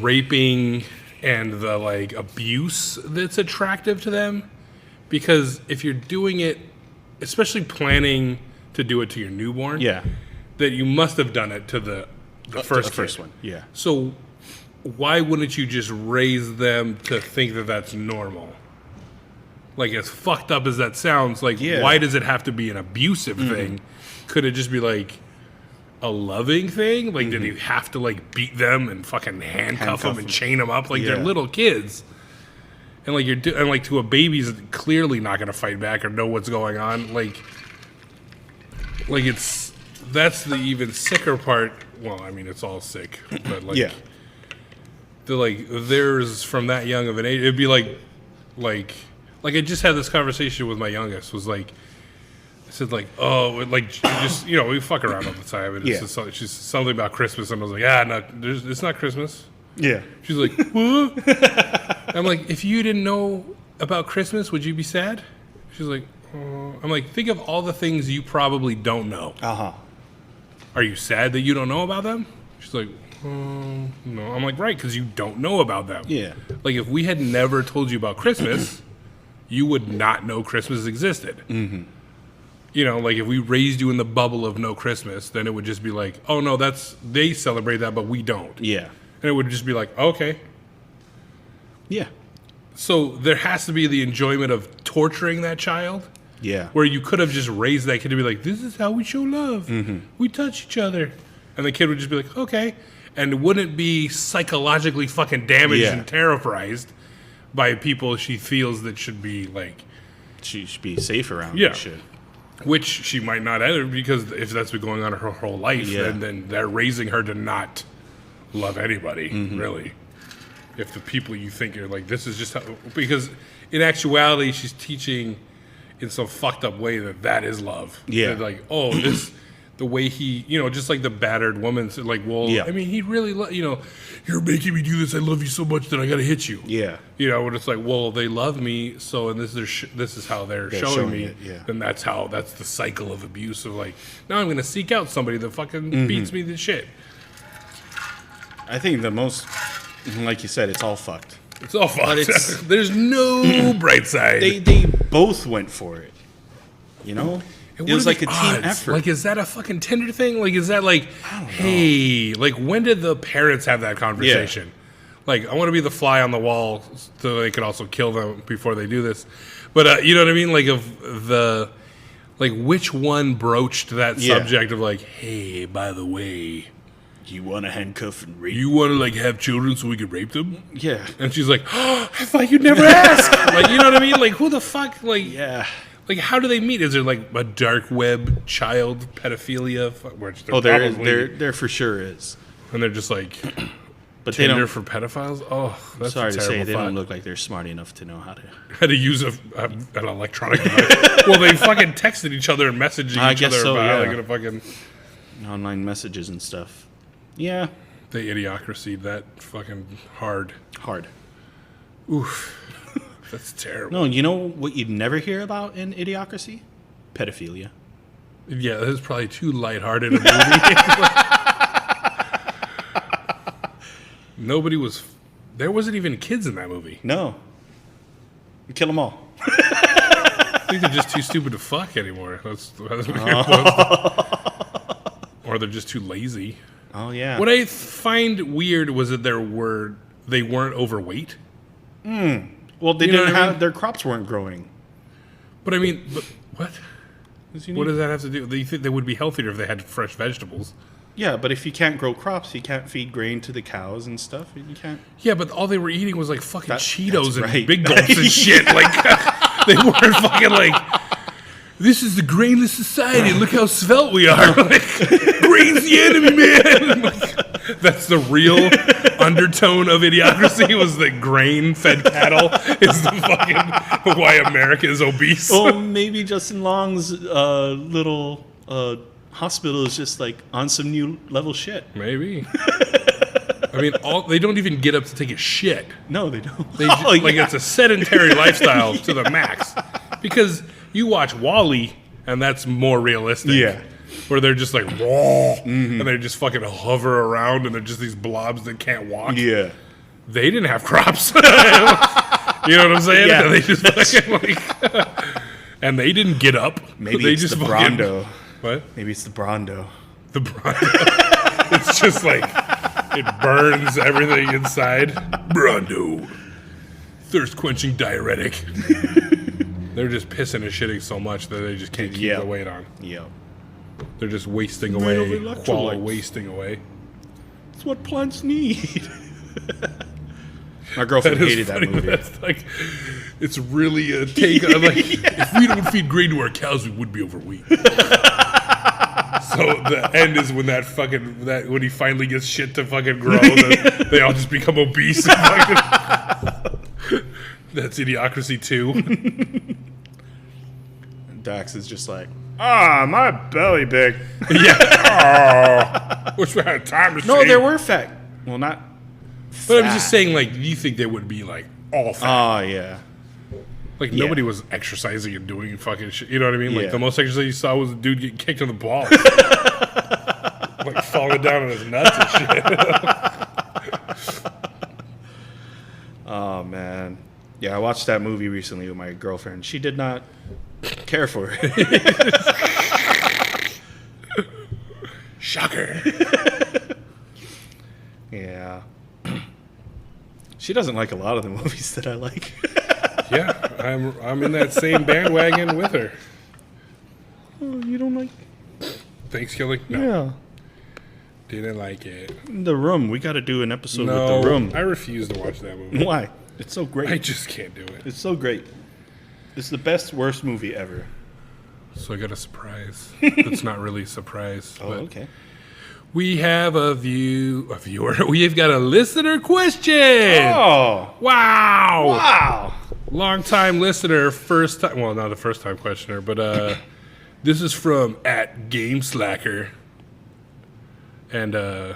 raping and the like abuse that's attractive to them, because if you're doing it, especially planning to do it to your newborn, that you must have done it to the first one. Yeah. So why wouldn't you just raise them to think that that's normal? Like, as fucked up as that sounds, like, why does it have to be an abusive thing? Could it just be like a loving thing? Like, did you have to like beat them and fucking handcuff them and chain them up? Like, they're little kids, and like and like to a baby's clearly not going to fight back or know what's going on. Like that's the even sicker part. Well, I mean, it's all sick, but like, there's from that young of an age, it'd be like I just had this conversation with my youngest. Was like, I said like, oh, like just we fuck around all the time. And it's just, she's something about Christmas, and I was like, no, it's not Christmas. Yeah. She's like, what? I'm like, if you didn't know about Christmas, would you be sad? She's like, I'm like, think of all the things you probably don't know. Are you sad that you don't know about them? She's like, no. I'm like, right, because you don't know about them. Yeah. Like, if we had never told you about Christmas, you would not know Christmas existed. Like, if we raised you in the bubble of no Christmas, then it would just be like, oh, no, they celebrate that, but we don't. Yeah. And it would just be like, okay. Yeah. So there has to be the enjoyment of torturing that child. Yeah. Where you could have just raised that kid to be like, this is how we show love. We touch each other. And the kid would just be like, okay. And wouldn't be psychologically fucking damaged and terrorized by people she feels that should be like... She should be safe around. Yeah. Shit. Which she might not either, because if that's been going on her whole life, then they're raising her to not love anybody, really. If the people you think are like, this is just how... Because in actuality, she's teaching in some fucked up way that is love. Yeah. They're like, oh, this... The way he, just like the battered woman, like, well, I mean, he really, you're making me do this. I love you so much that I got to hit you. Yeah. When it's like, well, they love me, so, and this is how they're showing me. Then that's the cycle of abuse of like, now I'm going to seek out somebody that fucking beats me to shit. I think the most, like you said, it's all fucked. It's all fucked. There's no bright side. They both went for it, It was like a team effort. Like, is that a fucking Tinder thing? Like, is that like, hey, like, when did the parents have that conversation? Yeah. Like, I want to be the fly on the wall so they could also kill them before they do this. But, you know what I mean? Like, which one broached that subject of like, hey, by the way, you want to handcuff and rape? You want to, like, have children so we could rape them? Yeah. And she's like, oh, I thought you'd never ask. Like, you know what I mean? Like, who the fuck? Like, yeah. Like, how do they meet? Is there like a dark web child pedophilia? There for sure is. And they're just like, but Tinder for pedophiles? Oh, that's sorry to say, they thought. don't look like they're smart enough to know how to use an electronic device. Well, they fucking texted each other and messaging each other about how they're gonna fucking online messages and stuff. Yeah, they idiocracy that fucking hard. Oof. That's terrible. No, you know what you'd never hear about in Idiocracy? Pedophilia. Yeah, that is probably too lighthearted a movie. There wasn't even kids in that movie. No. You kill them all. I think they're just too stupid to fuck anymore. Or they're just too lazy. Oh, yeah. What I find weird was that they weren't overweight. Well, they didn't have their crops weren't growing. But I mean, what? What does that have to do? You think they would be healthier if they had fresh vegetables? Yeah, but if you can't grow crops, you can't feed grain to the cows and stuff. You can't. Yeah, but all they were eating was like fucking Cheetos and Big Gulps and shit. Like they weren't fucking like. This is the grainless society. Look how svelte we are. Like, grain's the enemy, man. Like, that's the real undertone of Idiocracy, was that grain-fed cattle is the fucking why America is obese. Oh, maybe Justin Long's little hospital is just like on some new level shit. Maybe. I mean, they don't even get up to take a shit. No, they don't. It's a sedentary lifestyle to the max. Because you watch Wall-E, and that's more realistic. Yeah. where they're just like raw, and they just fucking hover around, and they're just these blobs that can't walk. Yeah. They didn't have crops. You know what I'm saying? Yeah. They just fucking like, and they didn't get up. Maybe they it's just the fucking- Brondo. What? Maybe it's the Brondo. The Brondo. It's just like it burns everything inside. Brondo, thirst quenching diuretic. They're just pissing and shitting so much that they just can't keep Yeah. the weight on. Yeah. They're just wasting Made away, of electrolytes. while wasting away. It's what plants need. My girlfriend hated that funny. movie. That's like, it's really a take on like, if we don't feed grain to our cows, we would be overweight. So the end is when when he finally gets shit to fucking grow, they all just become obese. And that's Idiocracy 2. Dax is just like, my belly big. Yeah. Wish we had time to No, say. there were fat. Well, not. But I'm just saying, like, you think they would be like all fat? Oh yeah. Like nobody was exercising and doing fucking shit. You know what I mean? Like Yeah. the most exercise you saw was a dude getting kicked in the balls, like falling down on his nuts and shit. Oh man. Yeah, I watched that movie recently with my girlfriend. She did not care for it. Shocker. Yeah. She doesn't like a lot of the movies that I like. Yeah, I'm in that same bandwagon with her. Oh, you don't like? Thanks, Kelly. No, Yeah. didn't like it. The Room. We got to do an episode No, with The Room. I refuse to watch that movie. Why? It's so great. I just can't do it. It's so great. It's the best, worst movie ever. So I got a surprise. It's not really a surprise. Oh, but okay. we have a viewer. We've got a listener question. Oh, Wow. wow. Long time listener, first time. Well, not a first time questioner, but this is from @GameSlacker, and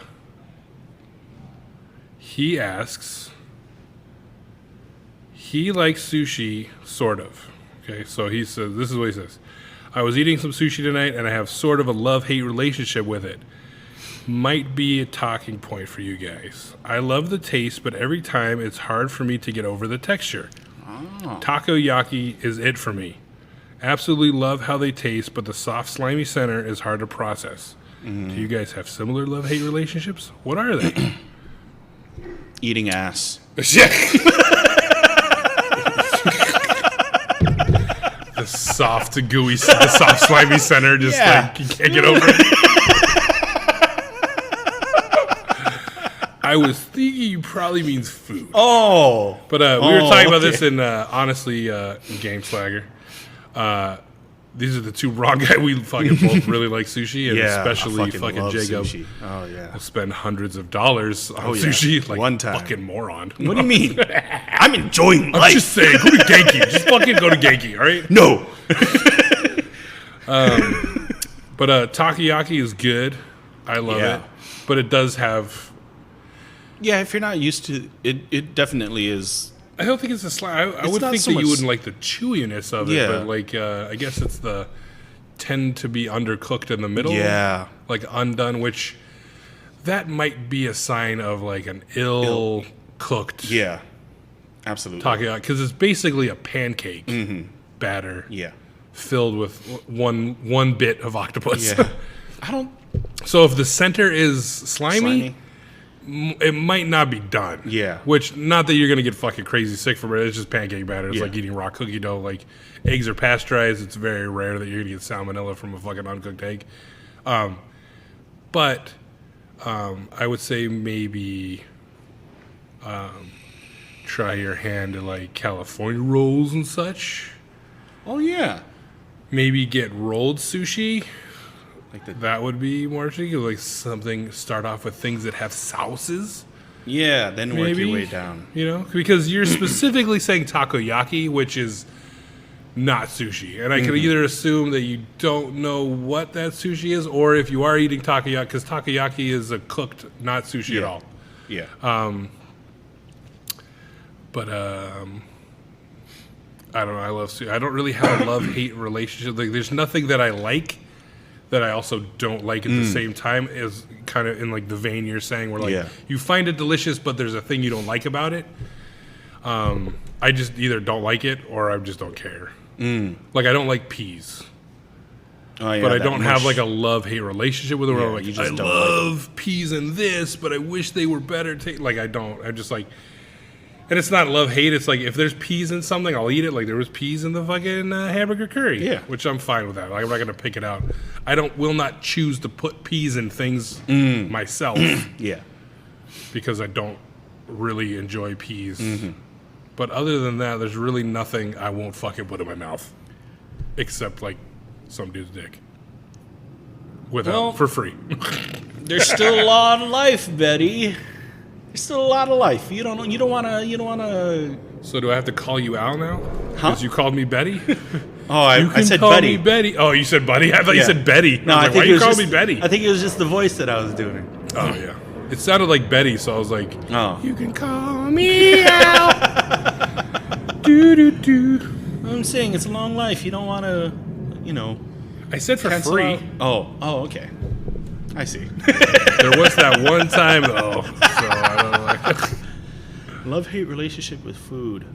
he asks. He likes sushi, sort of. Okay, so he says, this is what he says. I was eating some sushi tonight, and I have sort of a love-hate relationship with it. Might be a talking point for you guys. I love the taste, but every time it's hard for me to get over the texture. Takoyaki is it for me. Absolutely love how they taste, but the soft, slimy center is hard to process. Do you guys have similar love-hate relationships? What are they? Eating ass. The soft, gooey, the soft, slimy center, just Yeah. like you can't get over it. I was thinking you probably means food. Oh. But we were talking about okay. this in, honestly, Game Slagger. These are the two wrong guys. We fucking both really like sushi, and Yeah, especially I fucking love Jacob. sushi. Oh, yeah. Will spend hundreds of dollars on yeah. sushi, like One time. fucking moron. What do you mean? I'm enjoying I'm life. just saying, go to Genki. Just fucking go to Genki, all right? No. But takoyaki is good. I love Yeah. it. But it does have... Yeah, if you're not used to it, it definitely is. I don't think it's a slime. I would not think so that you much- wouldn't like the chewiness of it, Yeah. but like I guess it's the tend to be undercooked in the middle. Yeah. Like undone, which that might be a sign of like an ill cooked Yeah. Absolutely. takoyaki, because it's basically a pancake batter Yeah. filled with one bit of octopus. Yeah. I don't. So if the center is slimy, it might not be done. Yeah. Which, not that you're going to get fucking crazy sick from it. It's just pancake batter. It's Yeah. like eating raw cookie dough. Like, eggs are pasteurized. It's very rare that you're going to get salmonella from a fucking uncooked egg. But I would say maybe try your hand at, like, California rolls and such. Oh, yeah. Maybe get rolled sushi. Like the. That would be more interesting. Like something, start off with things that have sauces. Yeah, then work Maybe, your way down. You know, because you're specifically saying takoyaki, which is not sushi. And I can either assume that you don't know what that sushi is, or if you are eating takoyaki, because takoyaki is a cooked, not sushi at all. Yeah. But I don't know. I love sushi. I don't really have a love-hate relationship. Like, there's nothing that I like that I also don't like at the same time is kind of in like the vein you're saying where like you find it delicious, but there's a thing you don't like about it. I just either don't like it or I just don't care. Like I don't like peas. Oh, yeah, but I that don't mush. have like a love-hate relationship with them. Where I'm like, you just I don't love peas in this, but I wish they were better. Like I don't. I'm just like, and it's not love-hate. It's like if there's peas in something, I'll eat it. Like there was peas in the fucking hamburger curry, which I'm fine with that. Like, I'm not gonna pick it out. Will not choose to put peas in things myself. Because I don't really enjoy peas. But other than that, there's really nothing I won't fucking put in my mouth, except like some dude's dick, for free. There's still a lot of life, Betty. There's still a lot of life. You don't want to. So do I have to call you Al now? Huh? Because you called me Betty. I said call Betty. Me Betty. Oh, you said Buddy. I thought you said Betty. No, I was like, why you call me Betty? I think it was just the voice that I was doing. Oh yeah, it sounded like Betty, so I was like, Oh. You can call me Al. Do do do. I'm saying it's a long life. You don't want to, I said for cancel free. out. Oh, okay. I see. There was that one time though, so I don't like. Love-hate relationship with food.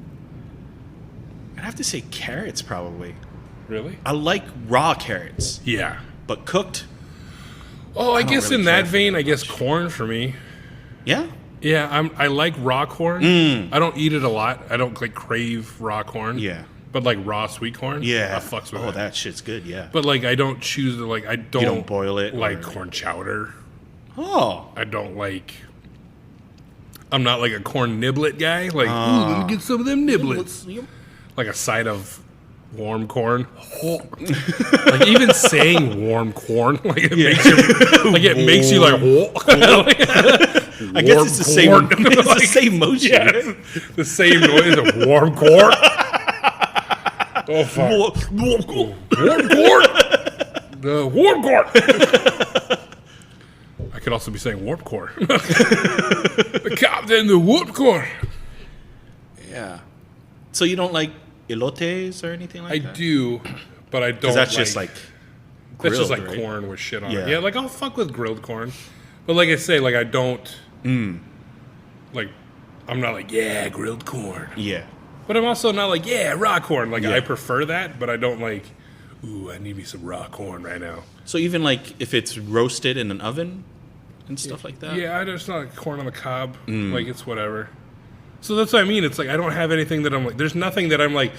I'd have to say carrots, probably. Really? I like raw carrots, Yeah. but cooked, Oh, I guess really in care that for vein, that I guess corn for me. yeah. Yeah, I like raw corn. I don't eat it a lot. I don't like crave raw corn. Yeah. But like raw sweet corn, Yeah. I fucks with Oh, it. that shit's good, yeah. But like I don't choose to like I don't boil it like or- corn chowder. Oh. I don't like. I'm not like a corn niblet guy. Like, ooh, let me get some of them niblets. Like a side of warm corn. Like even saying warm corn, like it makes you like. I guess it's the same. Warm corn. It's the same motion. Yeah, the same noise of warm corn. Oh fuck! Warm corn. The warm corn. I could also be saying warp core. The captain, the warp core. Yeah. So you don't like elotes or anything like that? I do, but I don't. Because that's like, just like that's just grilled, like right? corn with shit on Yeah. it. Yeah, like I'll fuck with grilled corn, but like I say, like I don't. Like, I'm not like grilled corn, Yeah. but I'm also not like raw corn. Like Yeah. I prefer that, but I don't like. Ooh, I need me some raw corn right now. So even like if it's roasted in an oven and stuff like that? Yeah, I just not like corn on the cob. Like it's whatever. So that's what I mean. It's like I don't have anything that I'm like. There's nothing that I'm like,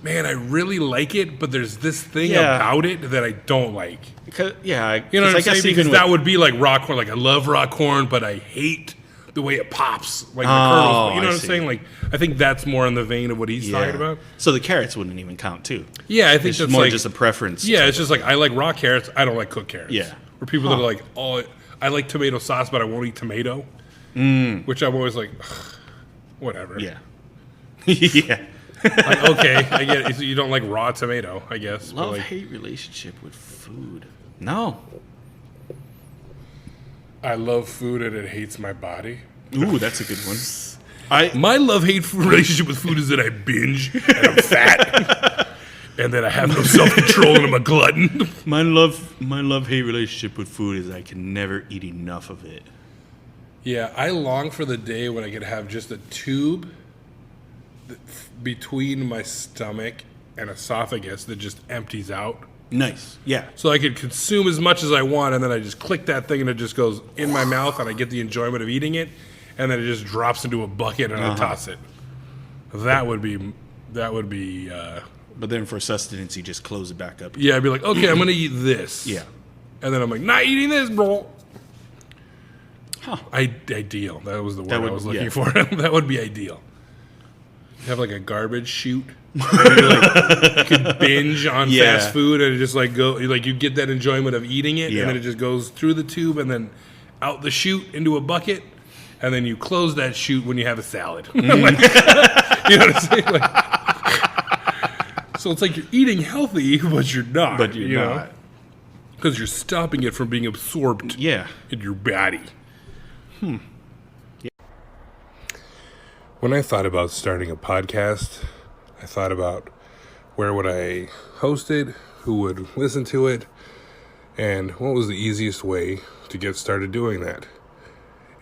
man, I really like it, but there's this thing about it that I don't like. Because, yeah. You know what I'm saying? Because even that would be like raw corn. Like I love raw corn, but I hate the way it pops. Like the kernels. You know I what I'm see. saying? Like I think that's more in the vein of what he's talking about. So the carrots wouldn't even count too. Yeah, I think It's that's more like just a preference. yeah. It's just like I like raw carrots. I don't like cooked carrots. Yeah. Or people that are like, oh, I like tomato sauce, but I won't eat tomato. Which I'm always like, whatever. Yeah. Yeah. Like, okay, I get it. You don't like raw tomato, I guess. but, like, Love-hate relationship with food. No. I love food and it hates my body. Ooh, that's a good one. My love-hate relationship with food is that I binge and I'm fat and that I have no self-control and I'm a glutton. My love-hate relationship with food is I can never eat enough of it. Yeah, I long for the day when I could have just a tube between my stomach and esophagus that just empties out. Nice. Yeah. So I could consume as much as I want, and then I just click that thing, and it just goes in my mouth, and I get the enjoyment of eating it, and then it just drops into a bucket, and I toss it. That would be. But then for sustenance, you just close it back up. Yeah, I'd be like, okay, I'm gonna eat this. Yeah. And then I'm like, not eating this, bro. Huh. Ideal. That was the word I would- was looking yeah. for. That would be ideal. Have like a garbage chute. You could binge on Yeah. fast food and it just like go like you get that enjoyment of eating it Yeah. and then it just goes through the tube and then out the chute into a bucket and then you close that chute when you have a salad. Like, you know what I'm saying? Like, so it's like you're eating healthy, but you're not. But you're not. Because you're stopping it from being absorbed Yeah. in your body. When I thought about starting a podcast, I thought about where would I host it, who would listen to it, And what was the easiest way to get started doing that?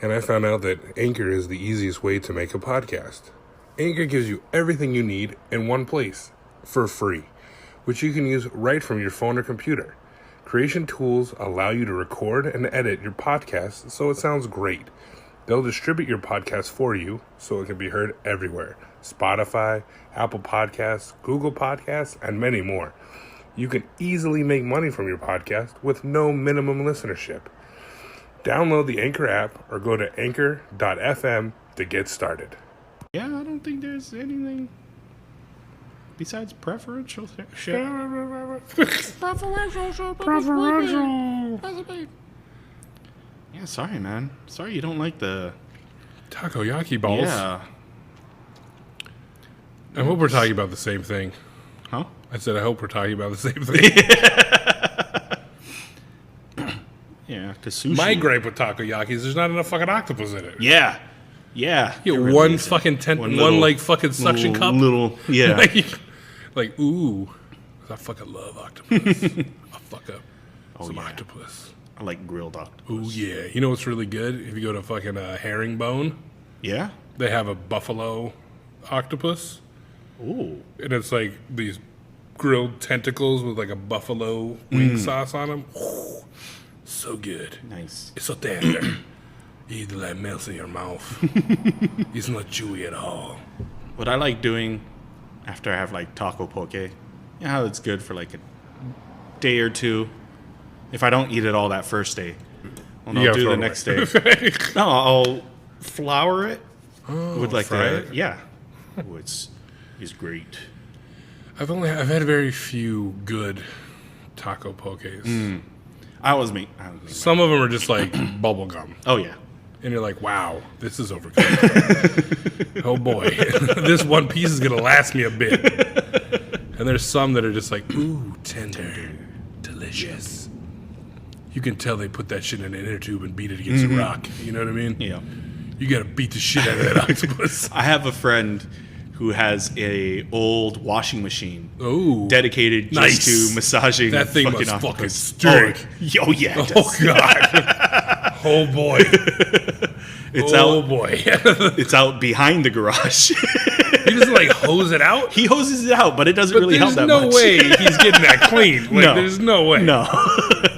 And I found out that Anchor is the easiest way to make a podcast. Anchor gives you everything you need in one place for free, which you can use right from your phone or computer. Creation tools allow you to record and edit your podcast so it sounds great. They'll distribute your podcast for you so it can be heard everywhere. Spotify, Apple Podcasts, Google Podcasts, and many more. You can easily make money from your podcast with no minimum listenership. Download the Anchor app or go to anchor.fm to get started. Yeah, I don't think there's anything besides preferential shit. Yeah, sorry, man. Sorry you don't like the Takoyaki balls. Yeah. I hope we're talking about the same thing. Huh? I said I hope we're talking about the same thing. Yeah, because sushi. My gripe with takoyaki is there's not enough fucking octopus in it. Yeah. Yeah. You it get really one isn't. fucking little- like fucking suction little- cup. Little, yeah. like, ooh. I fucking love octopus. I'll fuck up some yeah. octopus. I like grilled octopus. Ooh, yeah. You know what's really good? If you go to fucking Herringbone, Yeah? they have a buffalo octopus. Ooh. And it's like these grilled tentacles with like a buffalo wing sauce on them. Ooh, so good. Nice. It's so tender. You eat like melts in your mouth. It's not chewy at all. What I like doing after I have like taco poke, you know how it's good for like a day or two. If I don't eat it all that first day, well, You I'll gotta do throw the it next away. day. No, I'll flour it with like fry a it? yeah. Oh, it's great. I've had very few good taco pokes. I always make. Some of them are just like bubble gum. Oh yeah. And you're like, wow, this is overcooked. Oh boy, this one piece is gonna last me a bit. And there's some that are just like, ooh, tender, delicious. You can tell they put that shit in an inner tube and beat it against a rock. You know what I mean? Yeah. You gotta beat the shit out of that octopus. I have a friend who has a old washing machine Ooh, dedicated just Nice. to massaging That thing fucking must octopus. fucking stink. Oh yeah. it oh does. god, oh boy, It's oh out. boy. It's out behind the garage. He doesn't like hose it out. He hoses it out, but it doesn't But really help there's that no much. way he's getting that clean. Like, No. there's no way. No.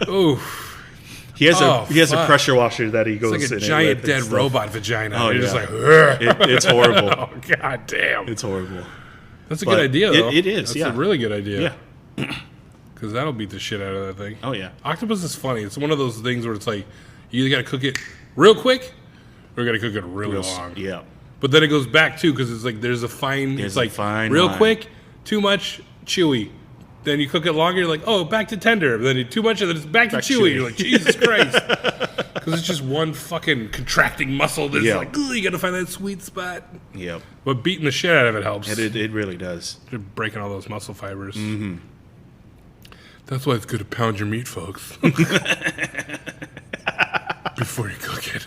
Oof. He has Oh, a fuck. pressure washer that he goes It's like in a it giant with and dead stuff. robot vagina. Oh, You're just yeah. like, "Ugh." It's horrible. Oh, god damn. It's horrible. That's a but good idea, though. it is, That's yeah. a really good idea. Yeah. Because that'll beat the shit out of that thing. Oh yeah. Octopus is funny. It's one of those things where it's like, you either got to cook it real quick or you got to cook it really long. Yeah. But then it goes back, too, because it's like there's a fine, There's it's a like fine real line. quick, too much, chewy. Then you cook it longer, you're like, oh, back to tender. Then you too much, and then it's back to chewy. chewy. You're like, Jesus Christ. Because it's just one fucking contracting muscle that's Yeah. like, ooh, you got to find that sweet spot. Yep. But beating the shit out of it helps. It really does. You're breaking all those muscle fibers. Mm-hmm. That's why it's good to pound your meat, folks. Before you cook it.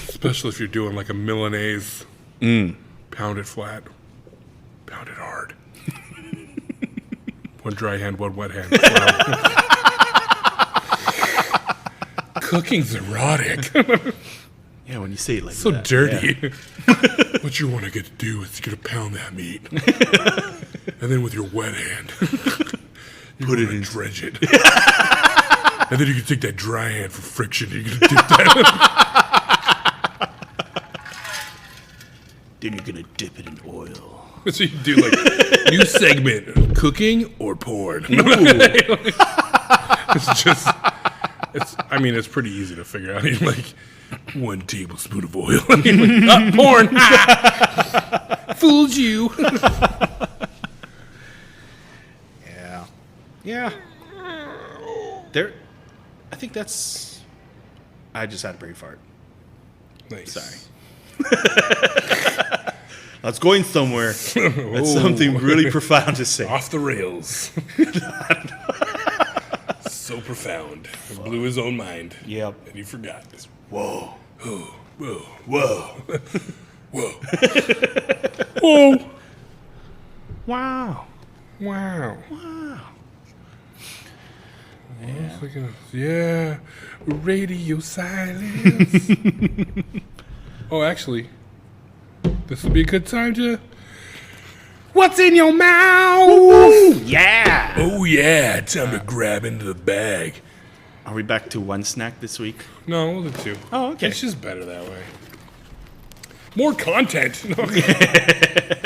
Especially if you're doing like a Milanese. Pound it flat. Pound it hard. One dry hand, one wet hand. Wow. Cooking's erotic. Yeah, when you say it like So that. dirty. What you want to get to do is you got to pound that meat. And then with your wet hand, put it in, dredge it. And then you can take that dry hand for friction. You can dip that. Then you're gonna dip it in oil. So you do like new segment: cooking or porn. It's just, I mean, it's pretty easy to figure out. You're like 1 tablespoon of oil. Like, porn. Fooled you. Yeah. Yeah. There. I think that's. I just had a brain fart. Nice. Sorry. I was going somewhere. That's something really profound to say. Off the rails. So profound. It blew his own mind. Yep. And he forgot. Whoa. Whoa. Whoa. Whoa. Whoa. Whoa. Wow. Wow. Wow. Yeah. Radio silence. Oh, actually, this would be a good time to. What's in your mouth? Ooh, yeah. Oh, yeah. Time to grab into the bag. Are we back to one snack this week? No, we'll do 2. Oh, okay. It's just better that way. More content.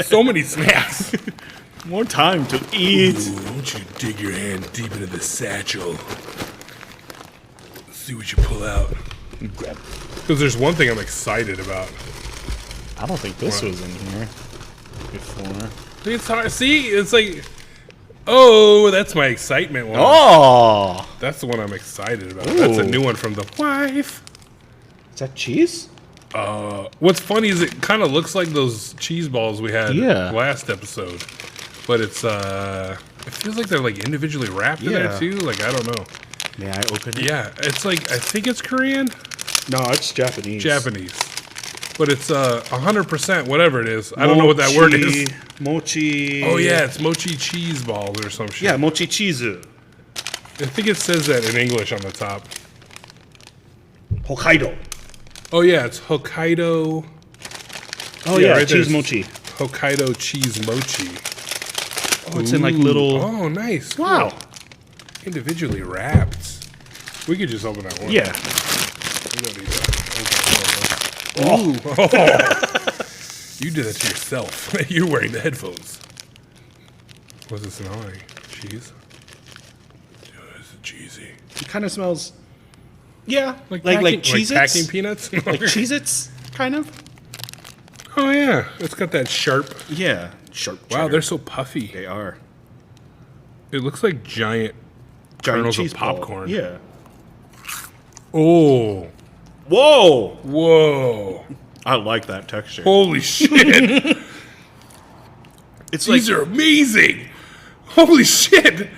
So many snacks. More time to eat. Ooh, won't you dig your hand deep into the satchel? See what you pull out. Grab. Because there's one thing I'm excited about. I don't think this was in here before. It's hard. See, it's like, oh, that's my excitement one. Oh, That's the one I'm excited about. Ooh. That's a new one from the wife. is that cheese? What's funny is it kind of looks like those cheese balls we had Yeah. last episode, but it's it feels like they're like individually wrapped in there Yeah. too. Like I don't know. May I open it? Yeah, it's like I think it's Korean, No, it's Japanese. Japanese, but it's 100% whatever it is. I don't know what that word is. Mochi. Oh yeah, it's mochi cheese balls or some shit. Yeah, mochi cheese. I think it says that in English on the top. Hokkaido. Oh yeah, it's Hokkaido. Oh Yeah, yeah, right cheese there's- mochi. Hokkaido cheese mochi. Oh, it's in like Ooh. little. Oh, nice. Wow. Cool. Individually wrapped. We could just open that one. Yeah. We don't need that. Oh. You did it to yourself. You're wearing the headphones. What's it smell like? Cheese? Yeah, it's cheesy. It kind of smells. Yeah, like packing Cheez-Its. peanuts? Like Cheez-Its, kind of. Oh, yeah. It's got that sharp. Yeah, sharp. Wow, cheddar. they're so puffy. They are It looks like giant kernels of cheese ball. popcorn. Yeah. Oh. Whoa! Whoa. I like that texture. Holy shit. It's These are amazing. Holy shit.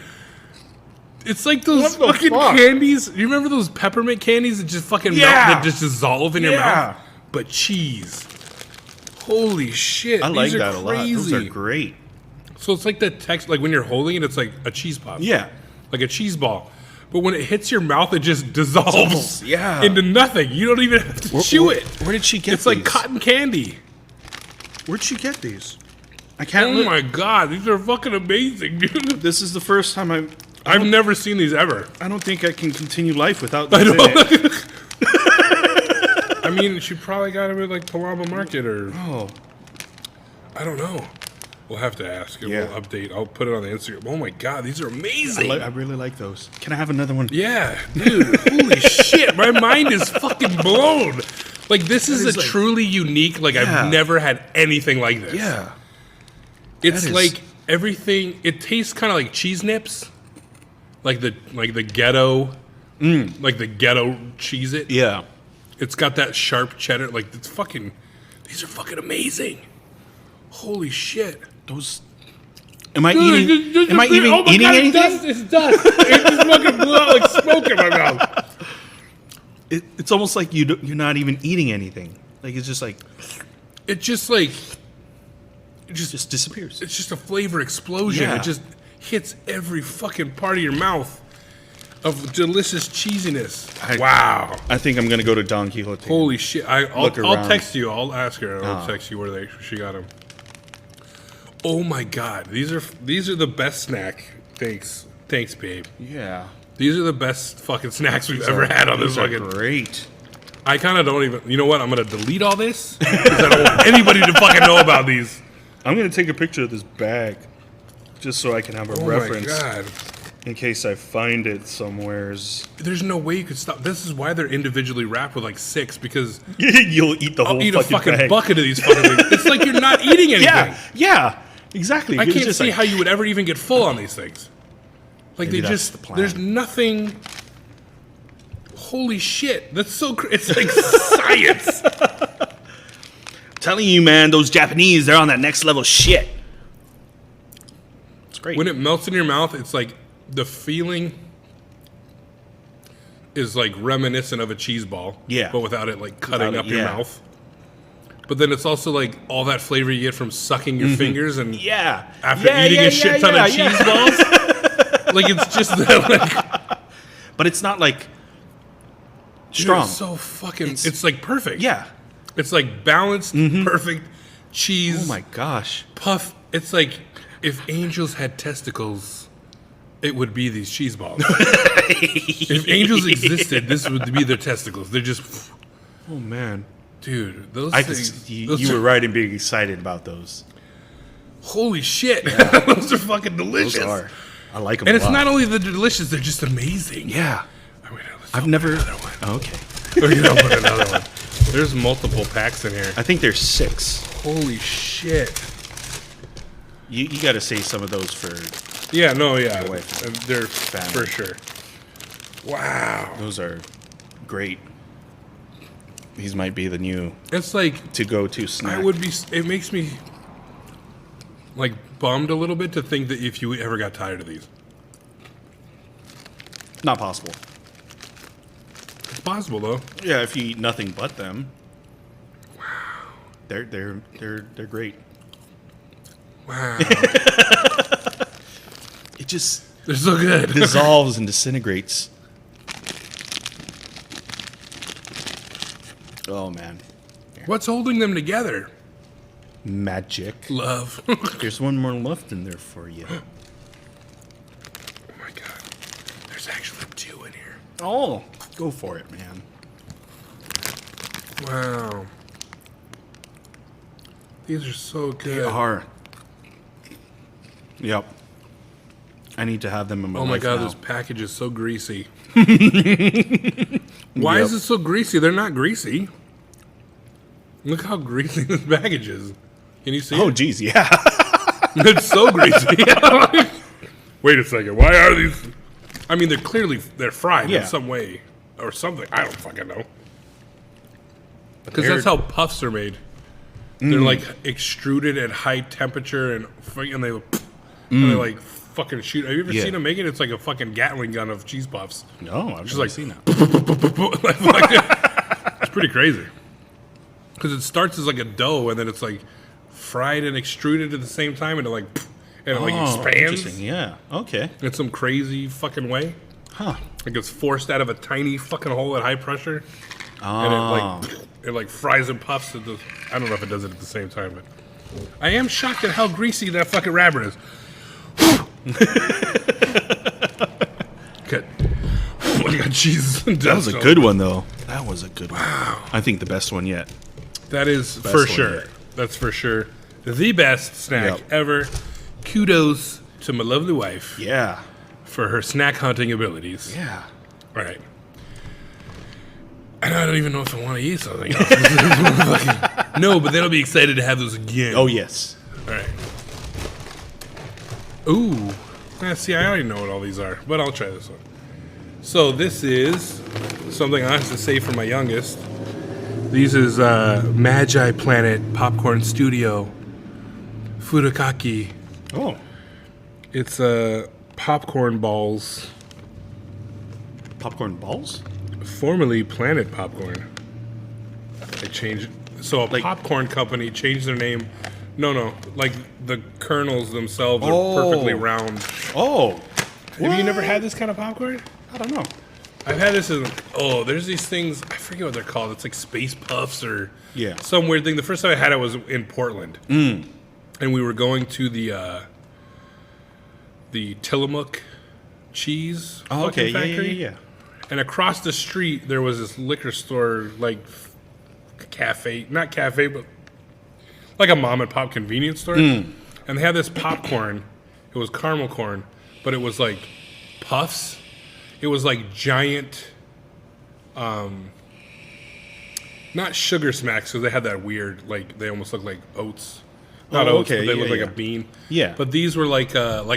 It's like those What the fucking fuck? candies. You remember those peppermint candies that just fucking melt, Yeah. that just dissolve in your Yeah. mouth? But cheese. Holy shit. I like These are that a lot. Those crazy. are great. So it's like the text, like when you're holding it, it's like a cheese pop. Yeah. Like a cheese ball. But when it hits your mouth, it just dissolves Yeah. into nothing. You don't even have to chew it. Where did she get It's like these? cotton candy. Where'd she get these? I can't. Oh my god, these are fucking amazing, dude. This is the first time I've never seen these ever. I don't think I can continue life without I this in know. it. I mean, she probably got them at like Palama Market or Oh, I don't know. We'll have to ask. And Yeah. We'll update. I'll put it on the Instagram. Oh my god, these are amazing. I really like those. Can I have another one? Yeah, dude. Holy shit, my mind is fucking blown. Like this is is a like- truly unique. Like Yeah. I've never had anything like this. Yeah. It's that is- like everything. It tastes kind of like cheese nips, like the ghetto, like the ghetto cheese. It. Yeah. It's got that sharp cheddar. Like it's fucking. These are fucking amazing. Holy shit. Those. Am I eating? Am I even oh my eating God, anything? It's dust. It just fucking blew out like smoke in my mouth. It's almost like you're not even eating anything. Like it's just like It just like. It just disappears. It's just a flavor explosion. Yeah. It just hits every fucking part of your mouth of delicious cheesiness. Wow. I think I'm gonna go to Don Quixote. Holy shit. I'll Look around. text you. I'll ask her. I'll Ah. text you where she got them. Oh my god. These are the best snack. Thanks, babe. Yeah. These are the best fucking snacks we've ever had on this These are fucking. great. I kind of don't even. You know what? I'm gonna delete all this because I don't want anybody to fucking know about these. I'm gonna take a picture of this bag, just so I can have a Oh reference my god. in case I find it somewheres. There's no way you could stop. This is why they're individually wrapped with like 6 because You'll eat the whole I'll eat a fucking bag. bucket of these fucking things. It's like you're not eating anything. Yeah, exactly. I It's can't just see like- how you would ever even get full on these things. Like Maybe they that's just the plan. there's nothing. Holy shit! That's so. It's like science. Telling you, man, those Japanese, they're on that next level shit. It's great. When it melts in your mouth, it's like the feeling is like reminiscent of a cheese ball. Yeah. But without it like cutting Without up it, your yeah. mouth. But then it's also like all that flavor you get from sucking your fingers and yeah. after eating a shit ton of cheese balls. Like it's just that, like but it's not like Dude, strong. it's so fucking. It's like perfect. Yeah. It's like balanced, perfect cheese. Oh my gosh. Puff. It's like if angels had testicles, it would be these cheese balls. If angels existed, this would be their testicles. They're just. Oh man. Dude, those I things. could, you, those you are- were right in being excited about those. Holy shit. Those are fucking delicious. Those are. I like them And a it's lot. not only the delicious, they're just amazing. Yeah. I mean, let's I've open never. another one. Oh, okay. We're gonna open another one. There's multiple packs in here. I think there's 6. Holy shit. You got to say some of those for. Yeah, no, yeah. Away They're family. for sure. Wow. Those are great. These might be the new It's like to-go-to snack. I would be. It makes me like bummed a little bit to think that if you ever got tired of these, Not possible. it's possible though. Yeah, if you eat nothing but them. Wow. They're great. Wow, It just they're so good. dissolves and disintegrates. Oh man. What's holding them together? Magic. Love. Oh There's one more left in there for you. my god, there's actually 2 in here. Oh, go for it, man. Wow, these are so good. They are. Yep. I need to have them in my Oh my life god, now. this package is so greasy. Why is it so greasy? They're not greasy. Look how greasy this package is. Can you see Oh, it? geez, yeah. It's so greasy. Wait a second. Why are these? I mean, they're fried Yeah. in some way or something. I don't fucking know. Because they're- that's how puffs are made. They're like extruded at high temperature and they like fucking shoot. Have you ever Yeah. seen them make it? It's like a fucking Gatling gun of cheese puffs. No, I've Just never like seen that. It's pretty crazy. Because it starts as like a dough and then it's like fried and extruded at the same time and it like expands Interesting. Yeah. Okay. in some crazy fucking way. Huh. Like it's forced out of a tiny fucking hole at high pressure. Oh. And it like fries and puffs. I don't know if it does it at the same time, but I am shocked at how greasy that fucking rabbit is. Good. Oh my god, Jesus. That was a good one, though. That was a good one. I think the best one yet. That is Best for one sure. yet. That's for sure. The best snack Yep. ever. Kudos to my lovely wife Yeah. for her snack hunting abilities. Yeah. All right. And I don't even know if I want to eat something else. No, but then I'll be excited to have those again. Oh, yes. All right. Ooh. Yeah, see, I already know what all these are, but I'll try this one. So this is something I have to say for my youngest. These is Magi Planet Popcorn Studio Furikake. Oh. It's popcorn balls, Popcorn balls? formerly Planet Popcorn. They changed. So a popcorn company changed their name. No, like the kernels themselves are perfectly round. Oh. Have you never had this kind of popcorn? I don't know. I've had this in, there's these things, I forget what they're called. It's like Space Puffs or Yeah. some weird thing. The first time I had it was in Portland. And we were going to the Tillamook cheese Oh, okay. fucking Yeah, factory. yeah. And across the street, there was this liquor store, like cafe, not cafe, but like a mom and pop convenience store. And they had this popcorn. It was caramel corn, but it was like puffs. It was like giant, not sugar smacks, because they had that weird, like they almost look like oats. Not oats, okay, but they yeah, look like yeah. a bean. Yeah. But these were like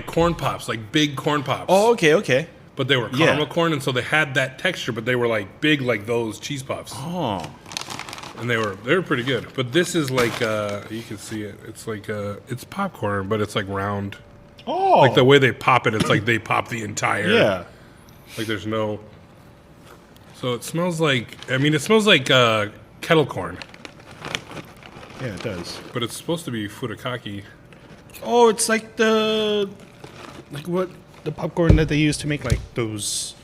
corn pops, like big corn pops. Oh, okay, okay. But they were Yeah. caramel corn, and so they had that texture, but they were like big, like those cheese puffs, Oh. and they were pretty good. But this is like you can see it. It's like it's popcorn, but it's like round. Oh. Like the way they pop it, it's like they pop the entire. Yeah. Like there's no. So it smells like. I mean, it smells like kettle corn, Yeah, it does. but it's supposed to be furikake. Oh, it's like the. Like what? The popcorn that they use to make like those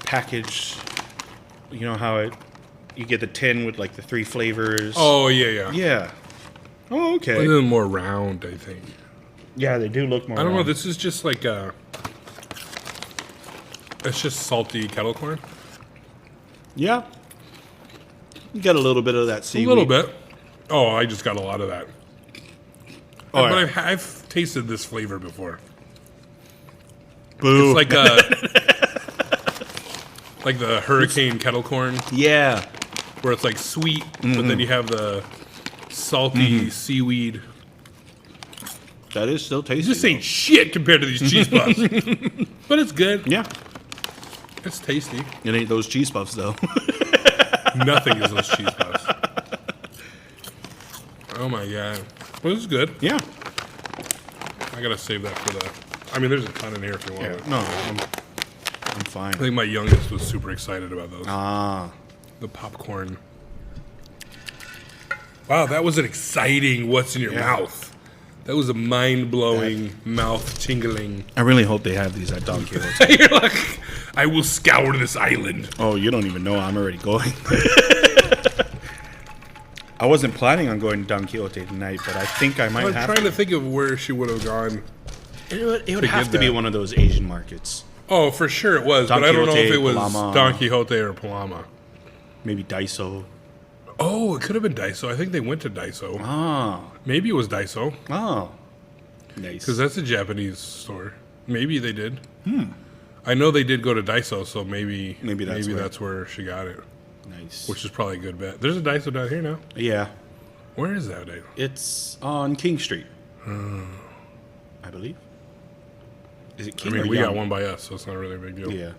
package. You know how you get the tin with like the 3 flavors. Oh yeah. Yeah. Oh, A okay. little more round, I think. Yeah, they do look more. I don't know. round. This is just like it's just salty kettle corn. Yeah. You get a little bit of that seaweed. A little bit. Oh, I just got a lot of that. Oh, But yeah. I've tasted this flavor before. Boo. It's like like the hurricane kettle corn, Yeah. where it's like sweet, but then you have the salty seaweed. That is still tasty. This ain't shit compared to these cheese puffs, but it's good. Yeah. It's tasty. It ain't those cheese puffs though. Nothing is those cheese puffs. Oh my god, well, this is good. Yeah. I gotta save that for the. I mean, there's a ton in here if you want it. No, I'm fine. I think my youngest was super excited about those. Ah. The popcorn. Wow, that was an exciting what's in your mouth. That was a mind-blowing, mouth-tingling. I really hope they have these at Don Quixote. You're like, I will scour this island. Oh, you don't even know I'm already going. I wasn't planning on going to Don Quixote tonight, but I think I might I'm have trying to think of where she would have gone. It would to have get to be that. one of those Asian markets. Oh, for sure it was, Don but I don't know if Quixote, it was Palama. Don Quixote or Palama. Maybe Daiso. Oh, it could have been Daiso. I think they went to Daiso. Ah. Maybe it was Daiso, Oh. Nice. because that's a Japanese store. Maybe they did. I know they did go to Daiso, so maybe that's where- where she got it, Nice. which is probably a good bet. There's a Daiso down here now. Yeah. Where is that? Dave? It's on King Street. I believe. Is it I King mean, or we Young? got one by us, so it's not really a big deal. Yeah.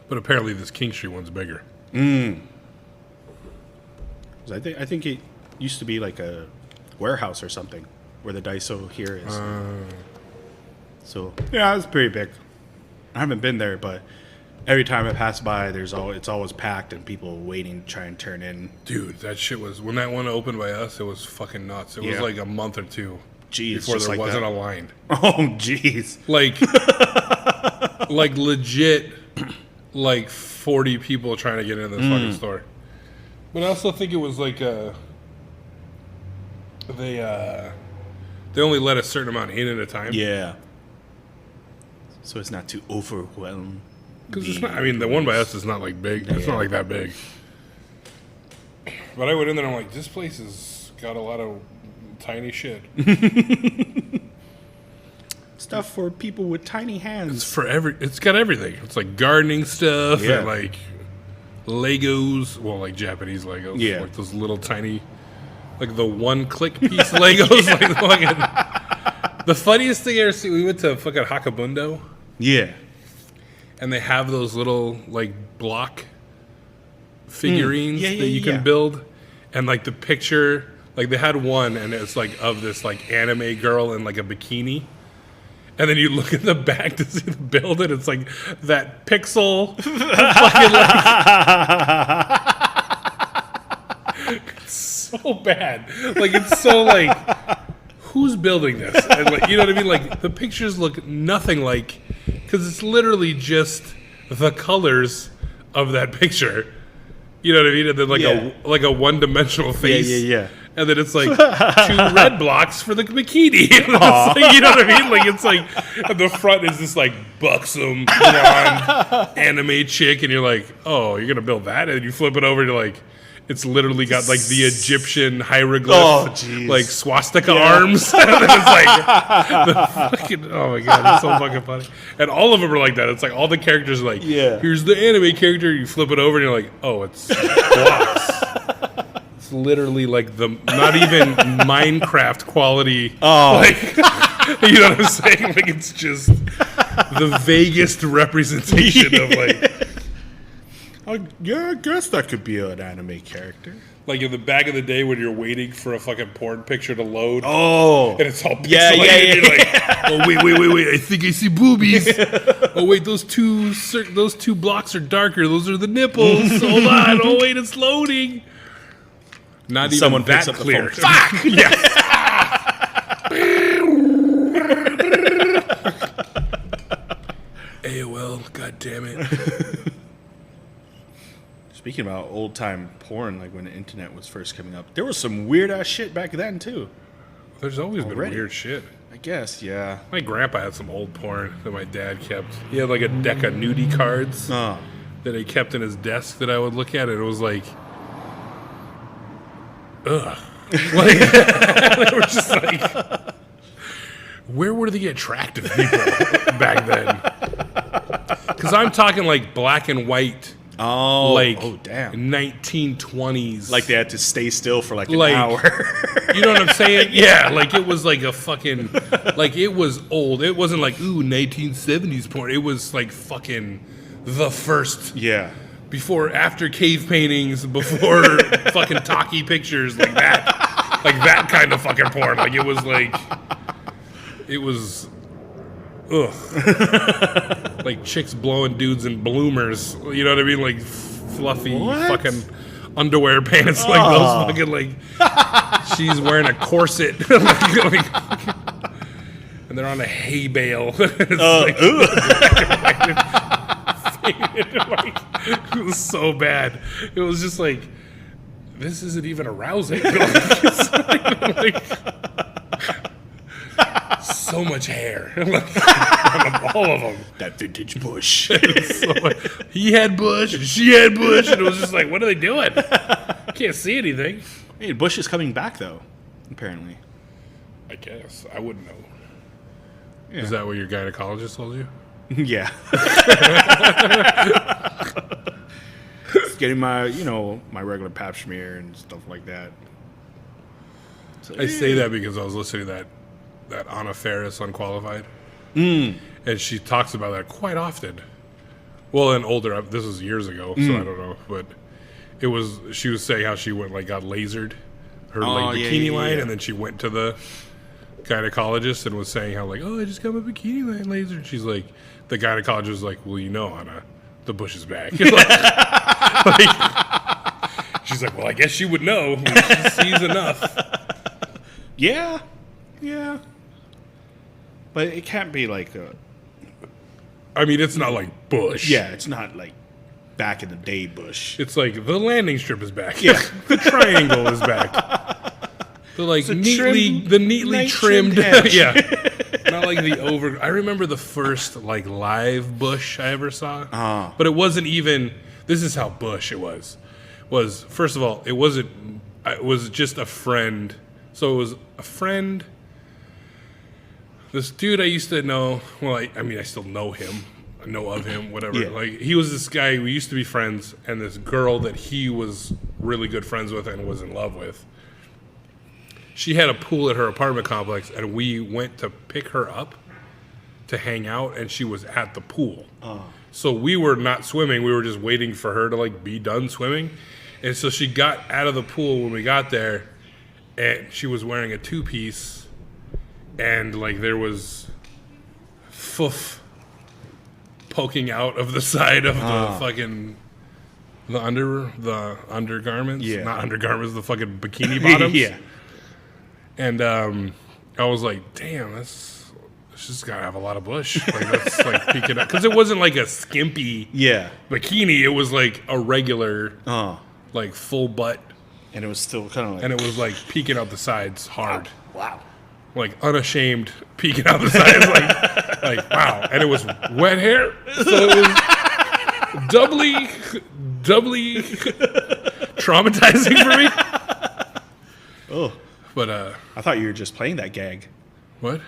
But apparently this King Street one's bigger. 'Cause I think it used to be like a warehouse or something where the Daiso here is. So yeah, it's pretty big. I haven't been there, but every time I pass by, it's always packed and people waiting to try and turn in. Dude, that shit was, when that one opened by us, it was fucking nuts. It was Yeah. like a month or two Jeez, before just there like wasn't that. a line. Oh, jeez. Like, like legit, like 40 people trying to get into this fucking store. But I also think it was like they only let a certain amount in at a time. Yeah. So it's not too overwhelmed. Because it's not. I mean, the one by us is not like big. It's not like that big. But I went in there and I'm like, this place has got a lot of tiny shit. Stuff for people with tiny hands. It's got everything. It's like gardening stuff Yeah. and like Legos. Well, like Japanese Legos. Yeah. Like those little tiny, like the one-click piece Legos. Like fucking. The funniest thing I ever seen. We went to fucking Hakabundo. Yeah. And they have those little like block figurines Yeah, yeah, that you yeah. can build, and like the picture, like they had one, and it's like of this like anime girl in like a bikini, and then you look at the back to see the build, and it's like that pixel, fucking like, it's so bad, like it's so like, who's building this? And like, you know what I mean? Like the pictures look nothing like. Because it's literally just the colors of that picture. You know what I mean? And then like a one-dimensional face. Yeah. And then it's like 2 red blocks for the bikini. And it's like, you know what I mean? Like it's like at the front is this like buxom blonde anime chick, and you're like, oh, you're gonna build that? And you flip it over, and you're like, it's literally got like the Egyptian hieroglyph, like swastika arms. And then it's like the fucking, oh my god, it's so fucking funny. And all of them are like that. It's like all the characters are like, here's the anime character. You flip it over and you're like, oh, it's blocks. It's literally like the not even Minecraft quality. Like, you know what I'm saying? Like it's just the vaguest representation of like. Yeah, I guess that could be an anime character. Like in the back of the day when you're waiting for a fucking porn picture to load. Oh. And it's all pixelated. Yeah. And you're like, oh, wait. I think I see boobies. Oh, wait, those two blocks are darker. Those are the nipples. Hold on. Oh, wait, it's loading. Not even Someone that picks up the clear. phone. Fuck! AOL, god damn it. Speaking about old time porn, like when the internet was first coming up, there was some weird ass shit back then too. There's always been Already? weird shit. I guess, yeah. My grandpa had some old porn that my dad kept. He had like a deck of nudie cards Oh, that he kept in his desk that I would look at, and it was like, ugh. Like, they were just like, where were the attractive people back then? Because I'm talking like black and white, like damn. 1920s. Like they had to stay still for like an Like- hour. You know what I'm saying? Yeah, like it was like a fucking, like it was old. It wasn't like, ooh, 1970s porn. It was like fucking the first, Yeah. before, after cave paintings, before fucking talkie pictures, like that kind of fucking porn. Like it was like, it was, ugh. Like chicks blowing dudes in bloomers. You know what I mean? Like fluffy What? fucking underwear pants. Like those fucking like, she's wearing a corset. And they're on a hay bale. It was so bad. It was just like, this isn't even arousing. Like, so much hair. Like, all of them. That vintage bush. He had bush and she had bush, and it was just like, what are they doing? Can't see anything. Hey, Bush is coming back though, apparently. I guess I wouldn't know. Yeah. Is that what your gynecologist told you? Yeah. Just getting my, my regular pap smear and stuff like that. So, I say that because I was listening to that Anna Faris Unqualified, Mm. and she talks about that quite often. Well, and older. This was years ago, so I don't know, but it was. She was saying how she went got lasered, her bikini line, and then she went to the gynecologist and was saying how I just got my bikini line lasered. And she's like, the gynecologist was like, well, Anna, the bush is back. She's like, well, I guess she would know. She sees enough. Yeah. Yeah. But it can't be like a... I mean, it's not like Bush. Yeah, it's not like back in the day Bush. It's like the landing strip is back. Yeah. The triangle is back. The neatly trimmed. edge. Yeah. Not like the over. I remember the first live Bush I ever saw. But it wasn't even. This is how Bush it was. First of all, it wasn't. It was just a friend. So it was a friend. This dude I used to know. Well, I still know him. I know of him. Whatever. Yeah. He was this guy. We used to be friends, and this girl that he was really good friends with and was in love with. She had a pool at her apartment complex, and we went to pick her up to hang out, and she was at the pool. So we were not swimming. We were just waiting for her to be done swimming. And so she got out of the pool when we got there, and she was wearing a two-piece, and there was foof poking out of the side of the fucking the undergarments. Yeah. Not undergarments, the fucking bikini bottoms. Yeah. And I was like, damn, it's just gotta have a lot of bush. That's peeking out. Because it wasn't like a skimpy Yeah. bikini. It was like a regular, full butt. And it was still kind of like... And it was peeking out the sides hard. Wow. Unashamed peeking out the sides. Wow. And it was wet hair. So it was doubly traumatizing for me. Oh. But, I thought you were just playing that gag. what?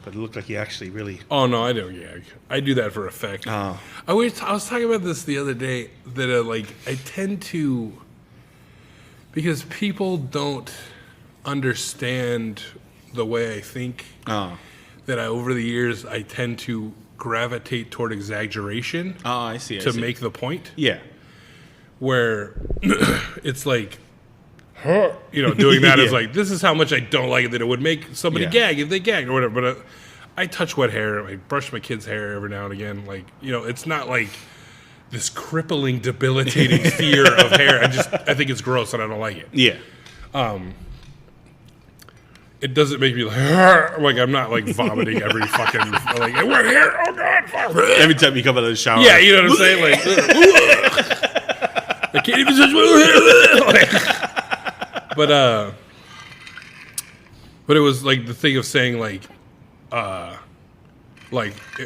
But it looked like you actually really... Oh, no, I don't gag. I do that for effect. Oh. I was talking about this the other day, that I tend to... Because people don't understand the way I think, that over the years, I tend to gravitate toward exaggeration Oh, I see. to make the point. Yeah. Where it's doing that is Yeah. this is how much I don't like it, that it would make somebody Yeah. gag if they gagged or whatever. But I touch wet hair. I brush my kids' hair every now and again. It's not this crippling, debilitating fear of hair. I think it's gross and I don't like it. Yeah. It doesn't make me I'm not vomiting every fucking wet hair. Oh god! Every time you come out of the shower. Yeah, you know what I'm saying. I Can't even touch my but it was like the thing of saying like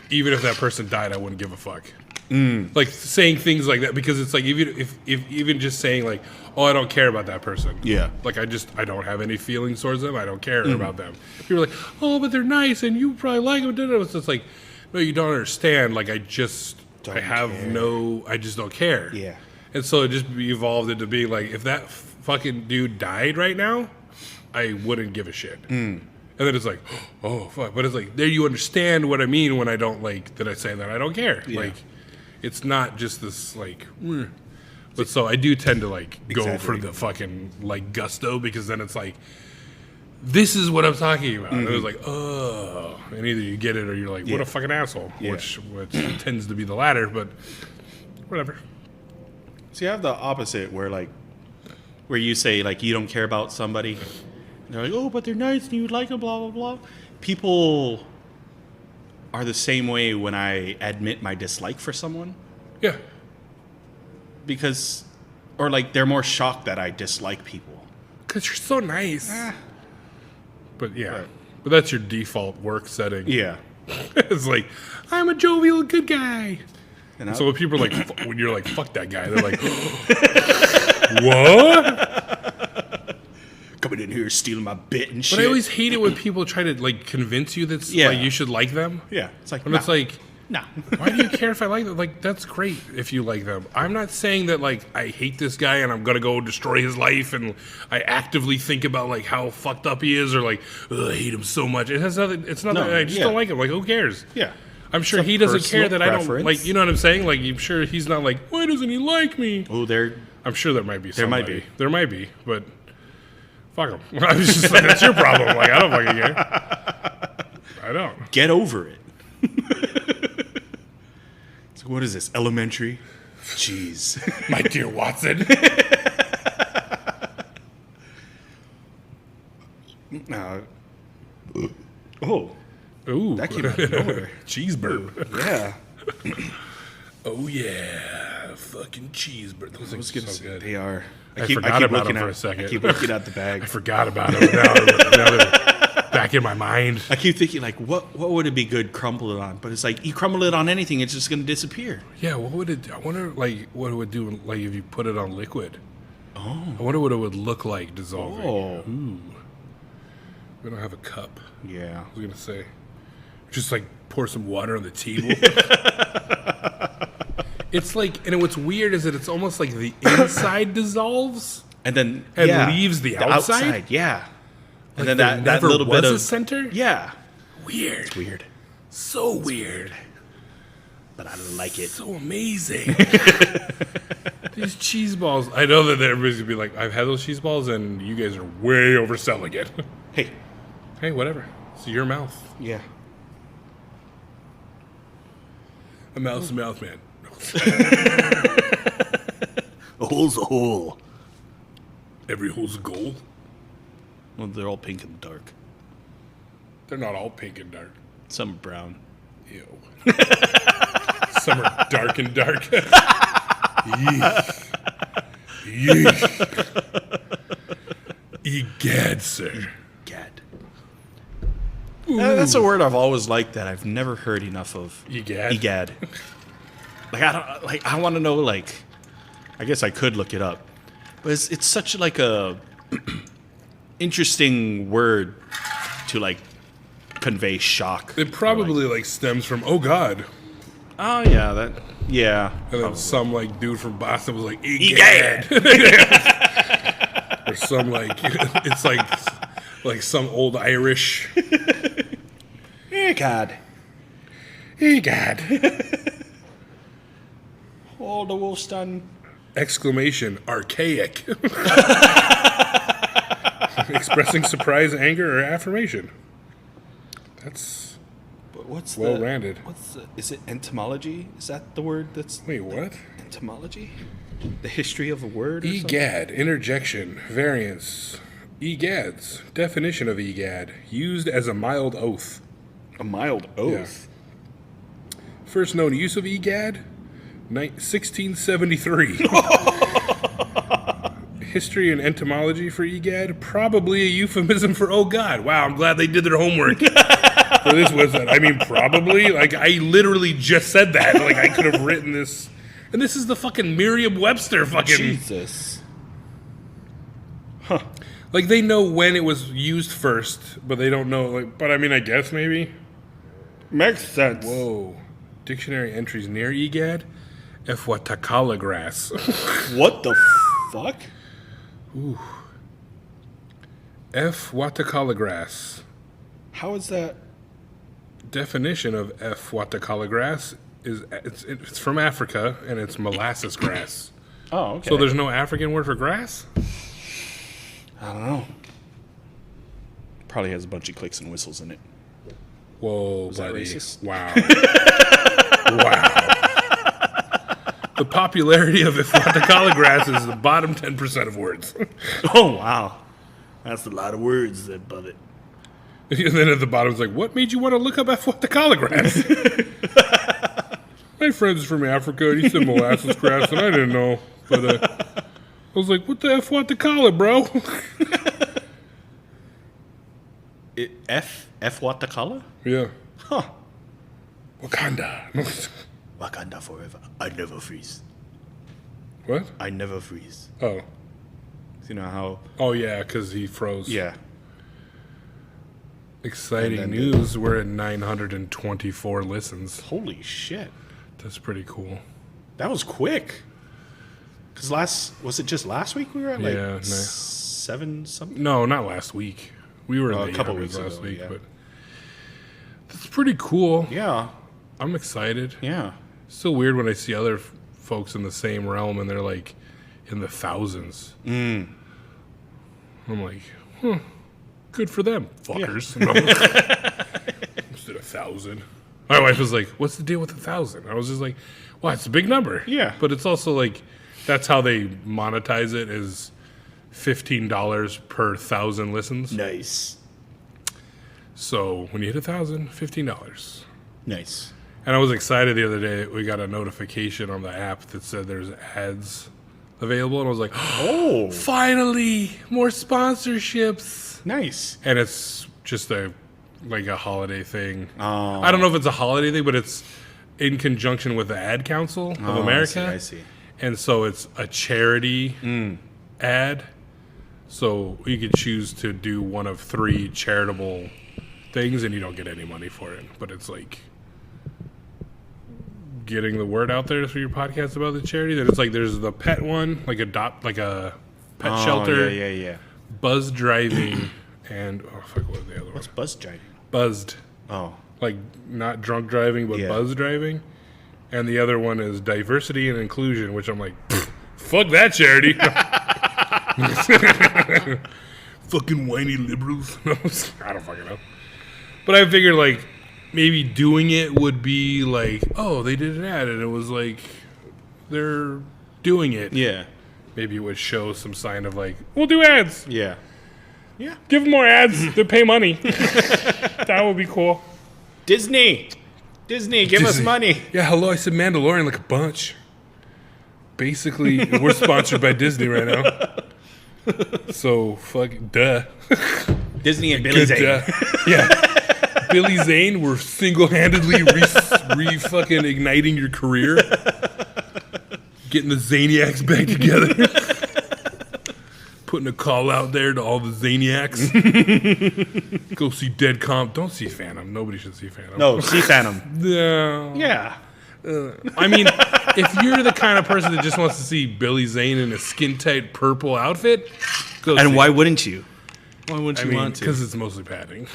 even if that person died, I wouldn't give a fuck. Like saying things like that, because it's like if even just saying like, oh, I don't care about that person. Yeah. Like I don't have any feelings towards them. I don't care about them. People are like, oh, but they're nice and you probably like them. It's just like, no, you don't understand. Like I just don't care. Yeah. And so it just evolved into being like, if that fucking dude died right now, I wouldn't give a shit. And then it's like, oh fuck. But it's like, there you understand what I mean when I don't like that I say that I don't care. Yeah. Like it's not just this like but so I do tend to like go for the fucking like gusto, because then it's like, this is what I'm talking about. And it was like, oh, and either you get it or you're like, what a fucking asshole. Yeah. Which tends to be the latter, but whatever. So you have the opposite where you say like you don't care about somebody. And they're like, oh, but they're nice and you like them, blah, blah, blah. People are the same way when I admit my dislike for someone. Yeah. Because, or like they're more shocked that I dislike people. Because you're so nice. But yeah. But that's your default work setting. Yeah. It's like, I'm a jovial good guy. And So when people are like, when you're like, fuck that guy, they're like, what? coming in here stealing my bit and shit. But I always hate it when people try to like convince you that like you should like them. Yeah. It's like, And it's like, no. why do you care if I like them? Like, that's great if you like them. I'm not saying that like I hate this guy and I'm gonna go destroy his life and I actively think about like how fucked up he is or like, I hate him so much. It has nothing. It's not. I just don't like him. Like, who cares? Yeah. I'm sure It's a he doesn't care personal that I don't preference. like. You know what I'm saying? Like, I'm sure he's not like, why doesn't he like me? Oh, they're... I'm sure there might be. There might somebody. be. There might be, but fuck him. I was just like, that's your problem. Like, I don't fucking care. I don't. Get over it. It's like, what is this, elementary? Jeez. My dear Watson. Oh, Ooh. that came out of nowhere. Cheeseburger. Yeah. Oh, yeah. Fucking cheeseburger. Those things are so good. They are. I forgot about them for a second. I keep looking at the bag. I forgot about them. Now they're back in my mind. I keep thinking, like, what would it be good crumble it on? But it's like, you crumble it on anything, it's just going to disappear. Yeah, what would it do? I wonder, like, what it would do, like, if you put it on liquid. Oh. I wonder what it would look like dissolving. Oh. Ooh. We don't have a cup. Yeah. I was going to say. Just, like, pour some water on the table. It's like, and what's weird is that it's almost like the inside dissolves And then and leaves the outside. Yeah. And Like then there that never little was bit a of center. Yeah. Weird. Weird. So weird. But I like it. So amazing. These cheese balls. I know that everybody's gonna be like, I've had those cheese balls, and you guys are way overselling it. Hey. Hey, whatever. It's your mouth. Yeah. A mouth's a mouth, man. A hole's a hole. Every hole's a goal. Well, they're all pink and dark. They're not all pink and dark. Some are brown. Ew. Some are dark and dark. Yeesh. Yeesh. Egad, sir. Gad. That's a word I've always liked that I've never heard enough of. Egad. Egad. I want to know, like, I guess I could look it up, but it's such like a interesting word to like convey shock. It probably like stems from oh god, Oh yeah, yeah. and then some like dude from Boston was like egad, or some like it's like some old Irish Egad. egad. Oh, the wolf's done. Exclamation archaic. Expressing surprise, anger, or affirmation. That's But what's well the? rounded. Is it entomology? Is that the word that's Wait, what? entomology? The history of a word? Or something? Egad, interjection, variance. Egads, definition of egad, used as a mild oath. A mild oath. First known use of egad, 1673. History and entomology for EGAD. Probably a euphemism for oh God. Wow, I'm glad they did their homework for this website. I mean, probably. Like, I literally just said that. Like, I could have written this. And this is the fucking Merriam-Webster fucking... Jesus. Huh. Like, they know when it was used first, but they don't know... Like, but, I mean, I guess maybe... Makes sense. Whoa. Dictionary entries near EGAD. Efwatakala grass. What the fuck? Ooh. Efwatakala grass. How is that? Definition of Efwatakala grass is it's from Africa, and it's molasses grass. Oh, okay. So there's no African word for grass? I don't know. Probably has a bunch of clicks and whistles in it. Whoa, Was that buddy. racist? Wow. Wow. The popularity of Efwatakala grass is the bottom 10% of words. Oh, wow. That's a lot of words above it. And then at the bottom, it's like, what made you want to look up Efwatakala grass? My friend's from Africa, and he said molasses grass, and I didn't know. But I was like, what the Efwatakala, bro? Efwatakala? Yeah. Huh. Wakanda. Wakanda forever. I never freeze. What? I never freeze. Oh. You know how... Oh, yeah, because he froze. Yeah. Exciting And then news. We're at 924 listens. Holy shit. That's pretty cool. That was quick. Because was it just last week we were at like Yeah, nice. 7 something? No, not last week. We were in Oh, the a couple 800s weeks last ago, week, yeah. but that's pretty cool. Yeah. I'm excited. Yeah. It's so weird when I see other folks in the same realm and they're like in the thousands. I'm like, good for them, fuckers. Just did 1,000. My wife was like, what's the deal with 1,000? I was just like, well, it's a big number. Yeah. But it's also like, that's how they monetize it, is $15 per 1,000 listens. Nice. So when you hit 1,000, $15. Nice. And I was excited the other day. We got a notification on the app that said there's ads available, and I was like, Oh. finally, more sponsorships. Nice. And it's just a holiday thing. Oh. I don't know if it's a holiday thing, but it's in conjunction with the Ad Council of America. I see. And so it's a charity ad. So you could choose to do one of 3 charitable things, and you don't get any money for it. But it's like getting the word out there through your podcast about the charity. That it's like there's the pet one, like a pet shelter, Yeah. buzz driving, and what was the other one? What's buzz driving? Buzzed, Oh. like not drunk driving, but Yeah. buzz driving. And the other one is diversity and inclusion, which I'm like, fuck that charity. Fucking whiny liberals. I don't fucking know. But I figured like maybe doing it would be like, oh, they did an ad and it was like they're doing it. Yeah. Maybe it would show some sign of like, we'll do ads. Yeah. Yeah. Give them more ads to pay money. That would be cool. Disney, give us Disney. money. Yeah, hello, I said Mandalorian like a bunch. Basically, we're sponsored by Disney right now. So, duh. Disney and Billy Zane. Duh. Yeah. Billy Zane, we're single-handedly fucking igniting your career. Getting the Zaniacs back together. Putting a call out there to all the Zaniacs. Go see Dead Comp. Don't see Phantom. Nobody should see Phantom. No, see Phantom. No. Yeah. I mean, if you're the kind of person that just wants to see Billy Zane in a skin-tight purple outfit, go And see why it. wouldn't you? Why wouldn't I you mean, want to? because it's mostly padding.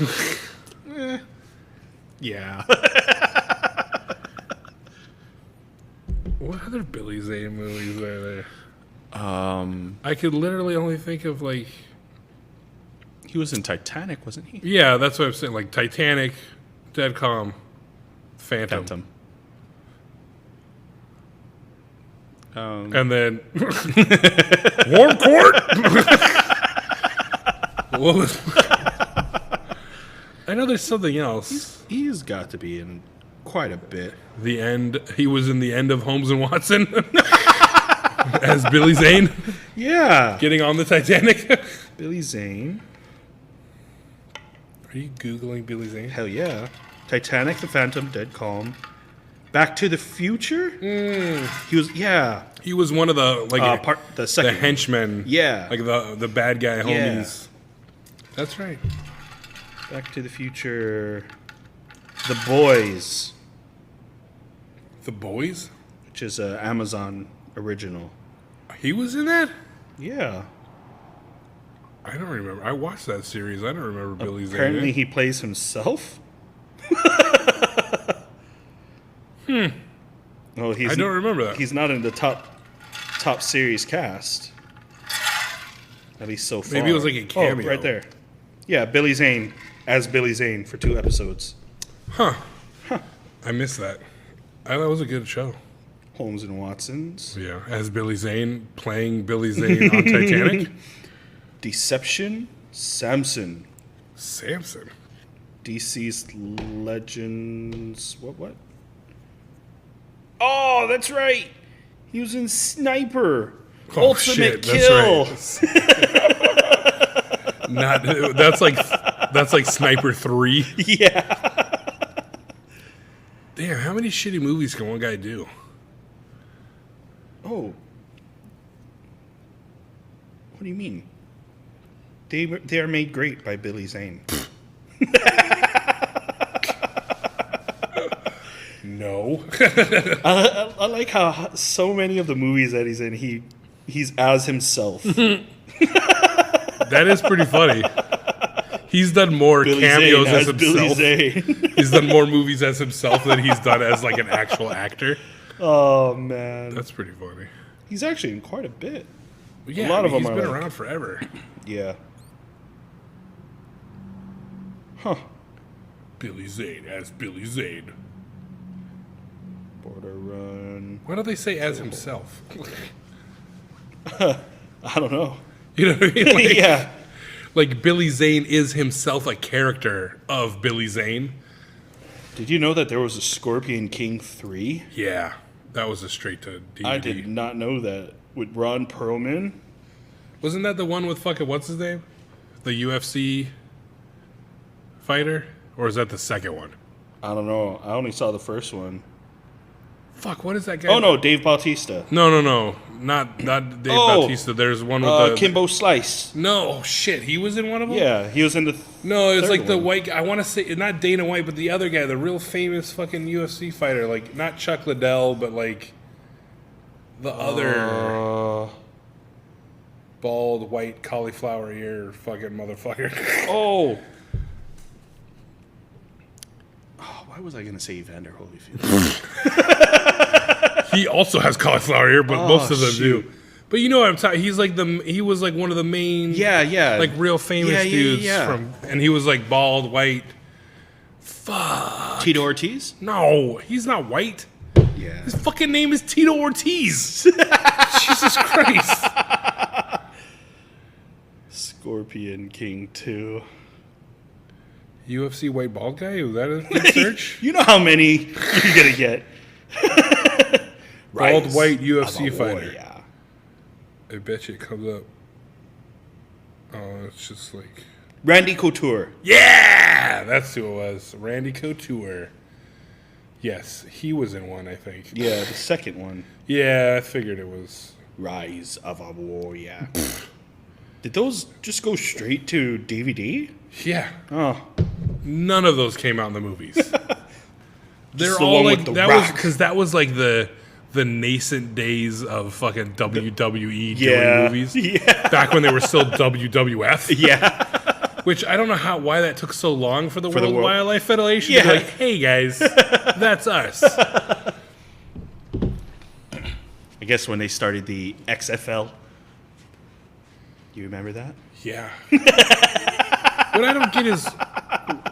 Yeah. What other Billy Zane movies are there? Um, I could literally only think of like, he was in Titanic, wasn't he? yeah, that's what I'm saying. Like Titanic, Dead Calm, Phantom. And then Warm Court. What was? I know there's something else. He's got to be in quite a bit. The end. He was in the end of Holmes and Watson. As Billy Zane Yeah. getting on the Titanic. Billy Zane. Are you Googling Billy Zane? Hell yeah. Titanic, The Phantom, Dead Calm. Back to the Future? He was, yeah. He was one of the The the second. henchmen. Yeah. Like the bad guy homies. That's right. Back to the Future. The Boys, The Boys? which is an Amazon original. He was in that? Yeah. I don't remember. I watched that series. I don't remember Billy Zane. Apparently he plays himself. Oh, I don't remember that. He's not in the top series cast. At least so far. Maybe it was like a cameo. Oh, right there. Yeah, Billy Zane as Billy Zane for 2 episodes. Huh. I missed that. I thought it was a good show. Holmes and Watson's. Yeah. As Billy Zane playing Billy Zane on Titanic. Deception. Samson. Samson. DC's Legends. What? Oh, that's right. He was in Sniper. Oh, Ultimate shit, Kill. That's right. That's like Sniper 3. Yeah. Damn, how many shitty movies can one guy do? Oh. What do you mean? They are made great by Billy Zane. No. I like how so many of the movies that he's in, he's as himself. That is pretty funny. He's done more Billy cameos Zane as Billy himself. Zane. He's done more movies as himself than he's done as like an actual actor. Oh man, That's pretty funny. he's actually in quite a bit. Yeah, A lot of them he's are been like- around forever. Yeah. Huh. Billy Zane as Billy Zane. Border Run. Why don't they say as himself? I don't know. You know what I mean? Like, Yeah. like Billy Zane is himself a character of Billy Zane. Did you know that there was a Scorpion King 3? Yeah, that was a straight to DVD. I did not know that. With Ron Perlman. Wasn't that the one with fucking what's his name? The UFC fighter? Or is that the second one? I don't know. I only saw the first one. Fuck, what is that guy? Oh no, Dave Bautista. No. Not Dave Bautista. There's one with the Kimbo Slice. No, shit. He was in one of them? Yeah, he was in the. No, it's third like the one. white guy. I want to say, not Dana White, but the other guy, the real famous fucking UFC fighter. Like, not Chuck Liddell, but like the other bald, white, cauliflower ear fucking motherfucker. Oh. Why was I going to say Evander Holyfield? He also has cauliflower ear, but most of them shoot. do. But you know what I'm talking. He was like one of the main, Yeah. like real famous dudes yeah. from, and he was like bald, white. Fuck. Tito Ortiz? No, he's not white. Yeah. His fucking name is Tito Ortiz. Jesus Christ. Scorpion King 2. UFC white bald guy? Was that a good search? You know how many you're going to get. Bald Rise white of UFC a fighter. warrior. I bet you it comes up. Oh, it's just like... Randy Couture. Yeah! That's who it was. Randy Couture. Yes, he was in one, I think. Yeah, the second one. Yeah, I figured it was. Rise of a warrior. Did those just go straight to DVD? Yeah. Oh. None of those came out in the movies. They're the all one like with the that rock. because that was like the nascent days of fucking WWE Yeah. doing movies. Yeah. Back when they were still WWF. Yeah. Which I don't know why that took so long for the World World- Wildlife Federation Yeah. to be like, hey guys, that's us. I guess when they started the XFL. You remember that? Yeah. What I don't get is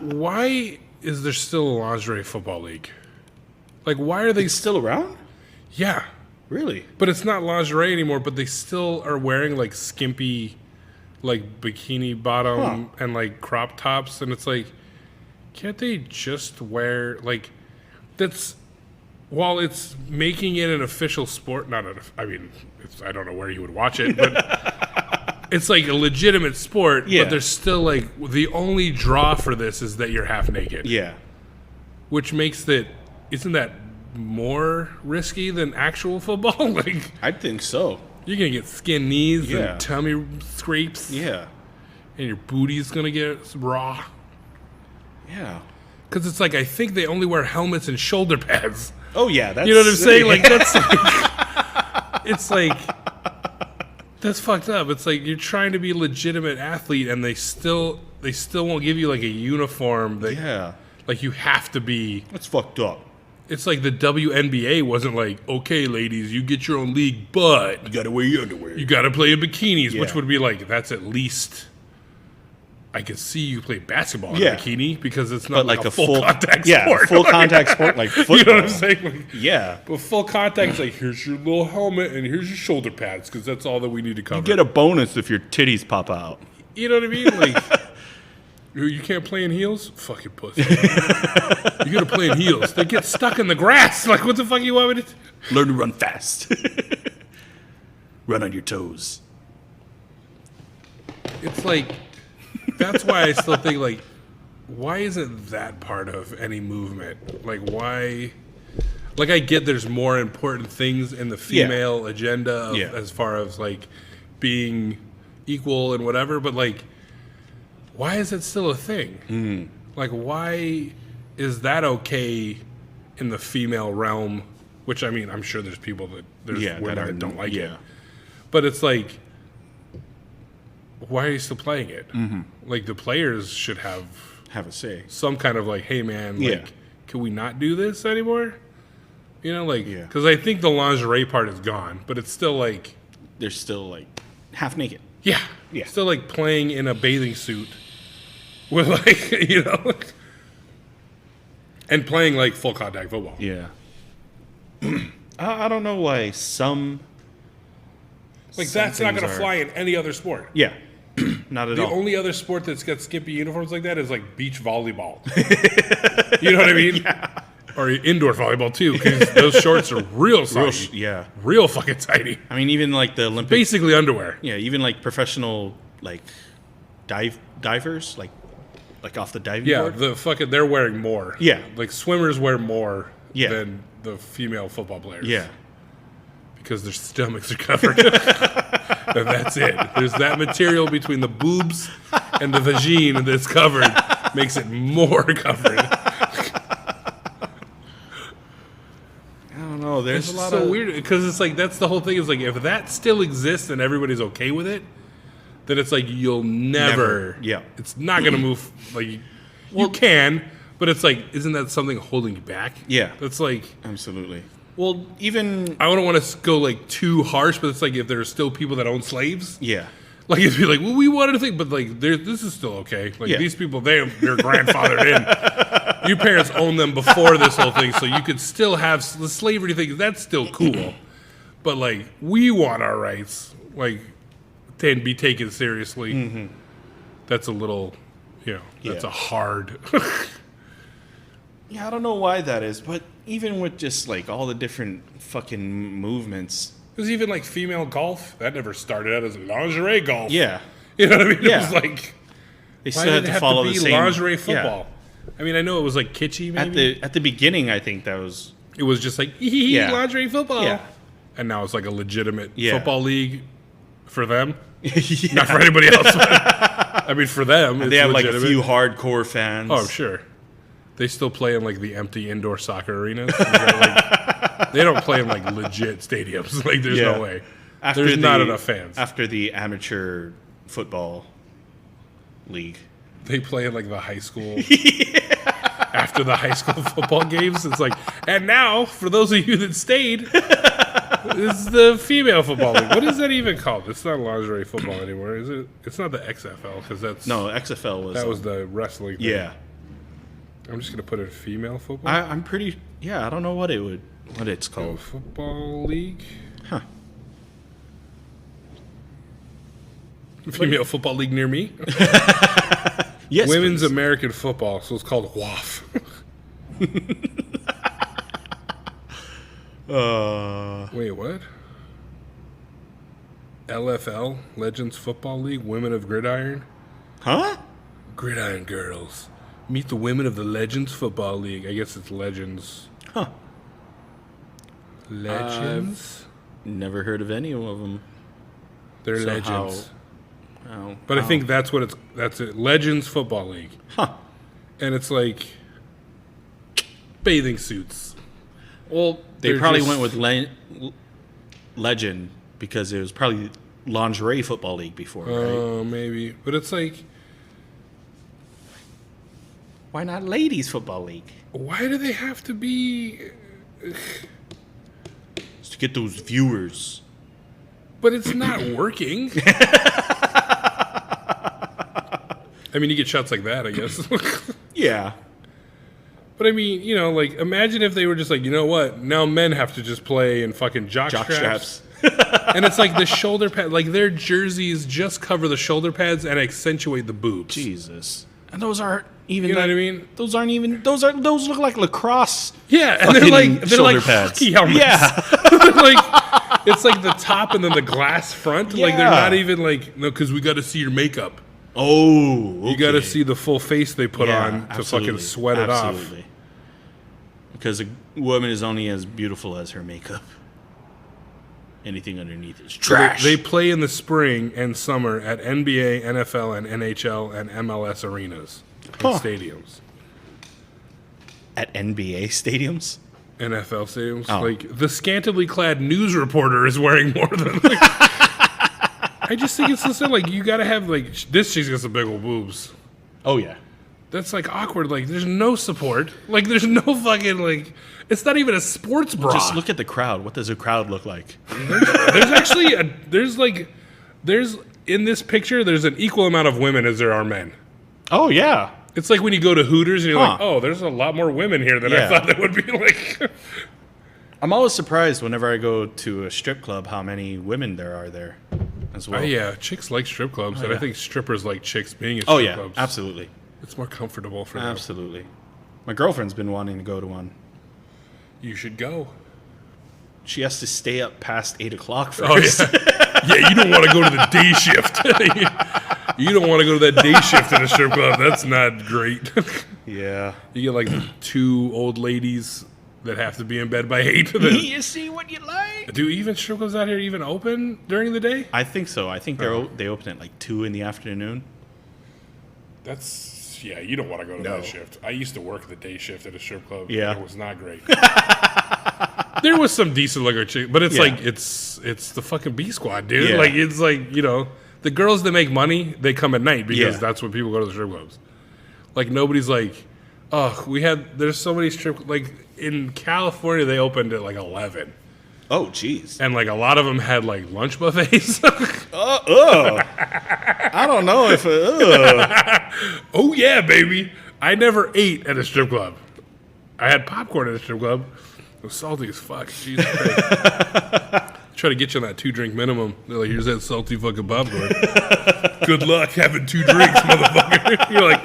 why is there still a lingerie football league? Like, why are they It's still around? Yeah. Really? But it's not lingerie anymore, but they still are wearing like skimpy, like bikini bottom and like crop tops. And it's like, can't they just wear like, that's while it's making it an official sport, I don't know where you would watch it, but it's like a legitimate sport. Yeah. But there's still like the only draw for this is that you're half naked. Yeah. Which makes isn't that more risky than actual football? Like, I think so. you're gonna get skin knees Yeah. and tummy scrapes. Yeah. And your booty's gonna get raw. Yeah. Because it's like, I think they only wear helmets and shoulder pads. Oh yeah, that's You know what I'm saying? Like, that's like, it's like, that's fucked up. It's like you're trying to be a legitimate athlete, and they still won't give you like a uniform that, yeah, like, you have to be. that's fucked up. It's like the WNBA wasn't like, okay, ladies, you get your own league, but You gotta wear your underwear. you got to play in bikinis, Yeah. which would be like, that's at least. I could see you play basketball in Yeah. a bikini because it's not but like a full contact yeah, sport. full contact sport like football. You know what I'm saying? Like, Yeah. but full contact is like, here's your little helmet and here's your shoulder pads because that's all that we need to cover. You get a bonus if your titties pop out. You know what I mean? Like, you can't play in heels? Fucking pussy. You gotta play in heels. They get stuck in the grass. Like, what the fuck you want me to? Learn to run fast. Run on your toes. It's like, that's why I still think, like, why isn't that part of any movement? Like, why? Like, I get there's more important things in the female agenda of, as far as, like, being equal and whatever, but, like, why is it still a thing? Like, why is that okay in the female realm? Which, I mean, I'm sure there's people there's women that don't like it. But it's like, why are you still playing it? Like, the players should have a say. some kind of like, hey man, like, can we not do this anymore? You know, like, because I think the lingerie part is gone, but it's still like, They're still like half naked. yeah, still like playing in a bathing suit with like, you know, and playing like full contact football. Yeah. I don't know why some Like, that's not things going to are- fly in any other sport. Yeah. Not at The all. only other sport that's got skimpy uniforms like that is like beach volleyball. You know what I mean? Yeah. Or indoor volleyball too, because those shorts are real tight. Real fucking tighty. I mean, even like the Olympic. Basically underwear. Yeah, even like professional like divers, like off the diving Yeah, board. they're wearing more. Yeah. Like, swimmers wear more Yeah. than the female football players. Yeah. Because their stomachs are covered. And that's it. There's that material between the boobs and the vagine that's covered, makes it more covered. I don't know. There's It's a lot so of weird because it's like, that's the whole thing, is like, if that still exists and everybody's okay with it, then it's like you'll never Yeah. it's not gonna move. Like, you can, but it's like, isn't that something holding you back? Yeah. That's like, Absolutely. Well, even I don't want to go like too harsh, but it's like, if there's still people that own slaves, yeah. like, it'd be like, well, we wanted to think, but like, this is still okay. Like, Yeah. these people, they're grandfathered in. Your parents owned them before this whole thing, so you could still have the slavery thing. That's still cool, but like, we want our rights, like, to be taken seriously. That's a little, that's Yeah. a hard. Yeah, I don't know why that is, but even with just like all the different fucking movements. Because even like female golf, that never started out as lingerie golf. Yeah. You know what I mean? Yeah. It was like, They why still did had it to have follow to the be same lingerie football? I mean, I know it was like kitschy, maybe. At the beginning, I think that was It was just like, Yeah. lingerie football. Yeah. And now it's like a legitimate Yeah. football league for them. yeah. Not for anybody else. I mean, for them, it's They have like a legitimate. few hardcore fans. Oh, sure. They still play in like the empty indoor soccer arenas. They don't play in like legit stadiums. Like, there's Yeah. no way. There's not enough fans. After the amateur football league. They play in like the high school. After the high school football games, it's like, and now for those of you that stayed, this is the female football league. What is that even called? It's not lingerie football anymore, is it? It's not the XFL, because that's No, XFL was. that was the wrestling thing. Yeah. I'm just gonna put it female football. I'm pretty. Yeah, I don't know what it's called. Football league. Huh. Female football league near me. Yes. Women's please. American football, so it's called WAF. Wait, what? LFL, Legends Football League, Women of Gridiron? Huh? Gridiron Girls. Meet the women of the Legends Football League. I guess it's Legends. Huh. Legends? Never heard of any of them. They're So Legends. How? But I think that's what that's it. Legends Football League. Huh. And it's like bathing suits. Well, they They're probably just- went with Legend because it was probably lingerie football league before, right? Oh, maybe. But it's like, Why not ladies football league? why do they have to be? Just to get those viewers. But it's not working. I mean, you get shots like that, I guess. Yeah. But I mean, you know, like, imagine if they were just like, you know what? Now men have to just play in fucking jock straps. And it's like the shoulder pad, like their jerseys just cover the shoulder pads and accentuate the boobs. Jesus. And those aren't even. You know what I mean? Those aren't even. Those look like lacrosse. Yeah, and they're like shoulder pads. hockey helmets. Yeah. Like it's like the top and then the glass front. Like they're Yeah. not even like no, because we got to see your makeup. Oh, okay. You got to see the full face they put on to fucking sweat it off. Because a woman is only as beautiful as her makeup. Anything underneath is trash. They play in the spring and summer at NBA, NFL, and NHL and MLS arenas and stadiums. At NBA stadiums? NFL stadiums. Oh. Like the scantily clad news reporter is wearing more than. Like, I just think it's listen, like you got to have like this. She's got some big old boobs. Oh, yeah. That's like awkward. Like there's no support. Like there's no fucking like. It's not even a sports bra. Just look at the crowd. What does a crowd look like? There's actually there's in this picture there's an equal amount of women as there are men. Oh, yeah. It's like when you go to Hooters and you're like, Huh. oh, there's a lot more women here than I Yeah. thought there would be. Like, I'm always surprised whenever I go to a strip club how many women there are there as well. yeah, chicks like strip clubs, and I yeah. think strippers like chicks being at Oh, strip yeah. clubs. Absolutely. It's more comfortable for them. Absolutely. My girlfriend's been wanting to go to one. You should go. She has to stay up past 8 o'clock first. Oh yeah, yeah. You don't want to go to the day shift. You don't want to go to that day shift in a strip club. That's not great. Yeah. You get like two old ladies that have to be in bed by 8. You see what you like? Do even strip clubs out here even open during the day? I think so. I think they open at like 2 in the afternoon. That's yeah. You don't want to go to No. that shift. I used to work the day shift at a strip club. Yeah. And it was not great. There was some decent looker chick, but it's Yeah. like it's the fucking B squad, dude. Yeah. Like it's like you know the girls that make money they come at night because Yeah. that's when people go to the strip clubs. Like nobody's like, oh, there's so many strip like in California they opened at like 11. Oh, jeez. And like a lot of them had like lunch buffets. I don't know if. Oh yeah, baby! I never ate at a strip club. I had popcorn at a strip club. It was salty as fuck. Jesus Christ. Try to get you on that 2-drink minimum. They're like, here's that salty fucking popcorn. Good luck having 2 drinks, motherfucker. You're like,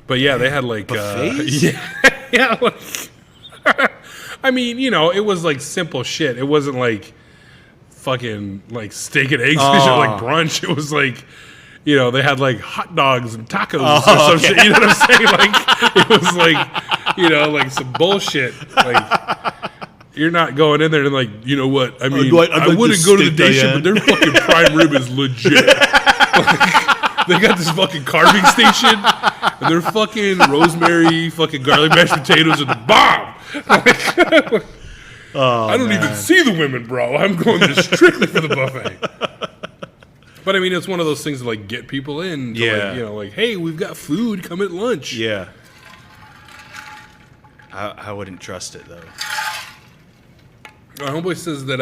but yeah, they had like Buffets? yeah, like, I mean, you know, it was like simple shit. It wasn't like fucking like steak and eggs and shit, like brunch. It was like, you know, they had like hot dogs and tacos or some shit. You know what I'm saying? Like it was like, you know, like some bullshit. Like you're not going in there and like, you know what? I mean, I wouldn't go to the day shift, but their fucking prime rib is legit. Like, they got this fucking carving station, and their fucking rosemary, fucking garlic mashed potatoes are the bomb. I don't even see the women, bro. I'm going there strictly for the buffet. But I mean, it's one of those things to like get people in. To, Yeah. like, you know, like, hey, we've got food. Come at lunch. Yeah. I wouldn't trust it though. My homeboy says that